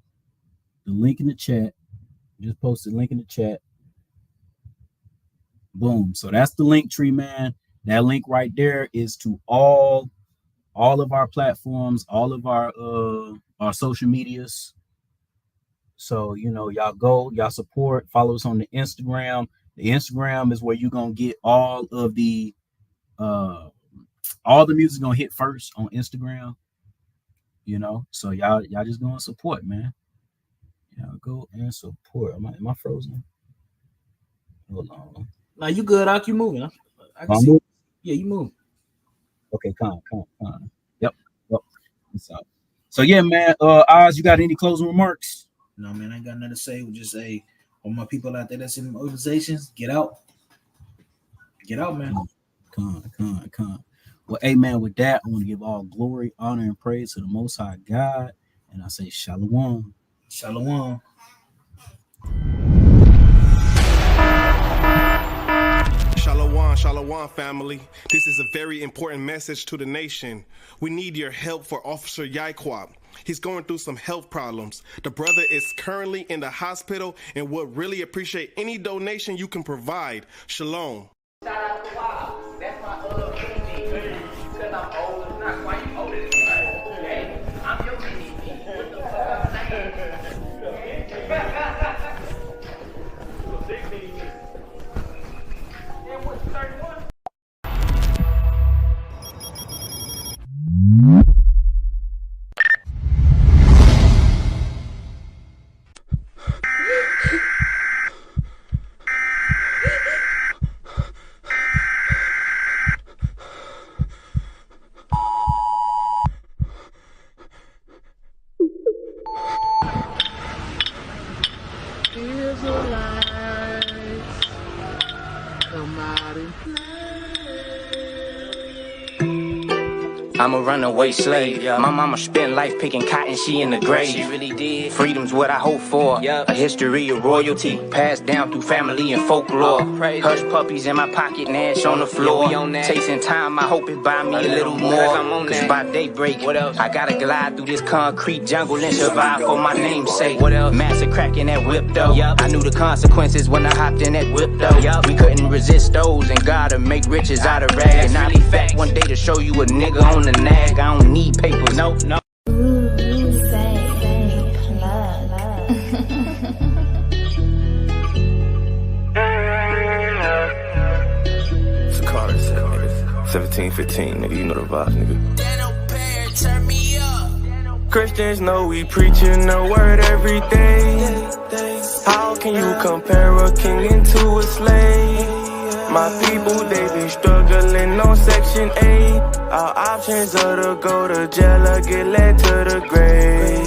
S5: the link in the chat. Boom. So that's the link tree, man. That link right there is to all of our platforms, all of our social medias. So, you know, y'all go, y'all support, follow us on the Instagram. The Instagram is where you're gonna get all the music gonna hit first on Instagram. You know, so y'all just gonna support, man. Y'all go and support. Am I frozen? Hold on.
S6: Now you good, Ak? You moving? I can see.
S5: Moving?
S6: Yeah, you move.
S5: Okay, come. Yep. So yeah, man. Oz, you got any closing remarks?
S6: No, man, I ain't got nothing to say. We just say, all my people out there that's in organizations, get out. Get out, man.
S5: Come. Well, hey, man, with that, I want to give all glory, honor, and praise to the Most High God. And I say, Shalom.
S6: Shalom.
S1: Shalom, family. This is a very important message to the nation. We need your help for Officer Yaikwab. He's going through some health problems. The brother is currently in the hospital and would really appreciate any donation you can provide. Shalom.
S2: Shout out to Wild. That's my mini because I'm old as not. Why you older than me? Okay? I'm your mini me. What the fuck I'm saying? And what's 31?
S3: I'm a runaway slave. My mama spent life picking cotton, she in the grave. She really did. Freedom's what I hope for. A history of royalty, passed down through family and folklore. Hush puppies in my pocket, Nash on the floor. Chasing time, I hope it buy me a little more. Cause by daybreak, I gotta glide through this concrete jungle and survive for my name's sake. Master cracking that whip though. I knew the consequences when I hopped in that whip though. We couldn't resist those and gotta make riches out of rags. And I'll be fat one day to show you a nigga on the nag. I don't need papers, no.
S7: Sicari said, nigga. 17, 15, nigga, you know the vibes, nigga. Turn me up. Christians know we preaching the word every day. How can you compare a king into a slave? My people, they be struggling on Section 8. Our options are to go to jail or get led to the grave.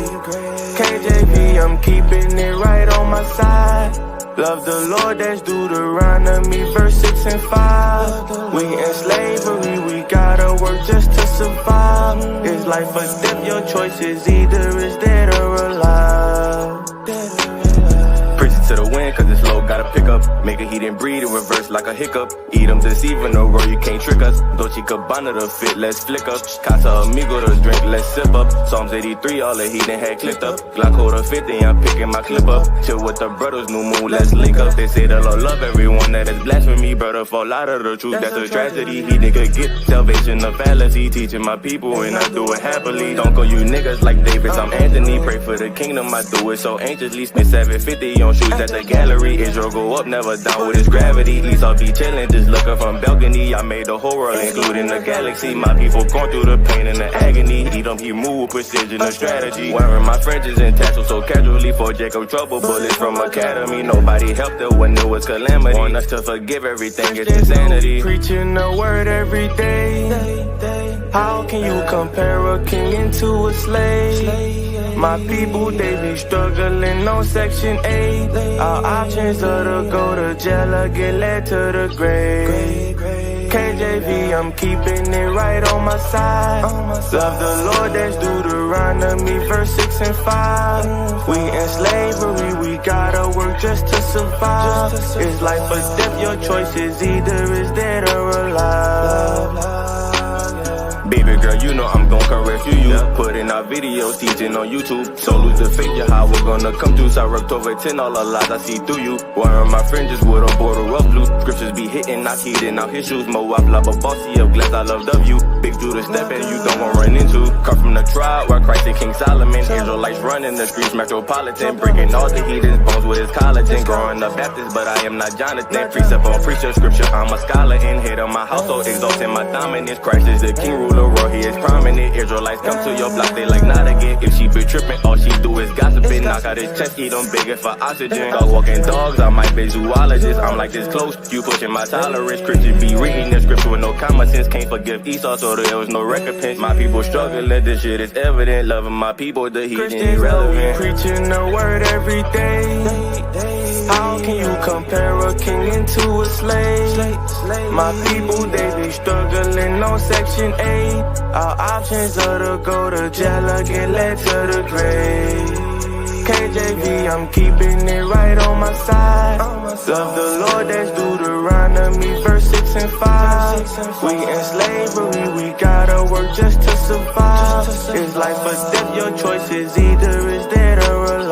S7: KJV, I'm keeping it right on my side. Love the Lord, that's Deuteronomy, verse 6 and 5. We in slavery, we gotta work just to survive. It's life or death, your choice is either is dead or alive. Preach it to the wind, cause it's low, gotta pick up. Make a heat and breed in reverse like a hiccup. Eat them deceiving the road, you can't trick us. Dolce Gabbana the fit, let's flick up. Casa Amigo the drink, let's sip up. Psalms 83, all the heat and had clipped up. Glock holder 50, I'm picking my clip up. Chill with the brothers, new moon, let's link up. They say the Lord love everyone that is blasphemy. Brother fall out of the truth, that's a tragedy. He nigga get salvation, a fallacy. Teaching my people and I do it happily. Don't call you niggas like Davis, I'm Anthony. Pray for the kingdom, I do it so anxiously. Spend 750 on shoes at the gallery. Israel go up, never down with his gravity. Esau be chillin', just looking from balcony. I made the whole world, including the galaxy. My people going through the pain and the agony. Eat them, he move with precision and strategy. Wearing my fringes and tassels so casually. For Jacob trouble, bullets from academy. Nobody helped her when there was calamity. Want us to forgive everything, it's insanity. Preaching the word every day. How can you compare a king into a slave? My people, they be struggling on Section 8. Our options are to go to jail or get led to the grave. KJV, I'm keeping it right on my side. Love the Lord, that's Deuteronomy, verse 6 and 5. We in slavery, we gotta work just to survive. It's life or death, your choice is either is dead or alive. Baby girl, you know I'm gon' come rescue you. Putting our videos, teaching on YouTube. So lose the faith, yeah, how we're gonna come through. Direct over 10, all the lies I see through you. Wearing my fringes with a border of blue. Scriptures be hitting, I heating out his shoes. Moab, lava, bossy up, glad I loved of you. Big Judah stepping, you don't wanna run into. Come from the tribe where Christ and King Solomon. Israelites running the streets, metropolitan. Breaking all the heathens' bones with his collagen. Growing up Baptist, but I am not Jonathan. Precept on precept, scripture, I'm a scholar. In head of my household, exalting my dominance. Christ is the king, ruler. He is prominent. Israelites come to your block, they like not again. If she be tripping, all she do is gossiping. Knock out his chest, eat them bigger for oxygen. Dog walking dogs, I might be zoologist. I'm like this close, you pushing my tolerance. Christian be reading the scripture with no common sense. Can't forgive Esau, so there was no recompense. My people struggling, this shit is evident. Loving my people, the heat is irrelevant. Preaching the word every day. How can you compare a king into a slave? My people, they be struggling on Section 8. Our options are to go to jail or get led to the grave. KJV, I'm keeping it right on my side. Love the Lord, that's Deuteronomy, verse 6 and 5. We in slavery, we gotta work just to survive. It's life or death, your choice is either is dead or alive.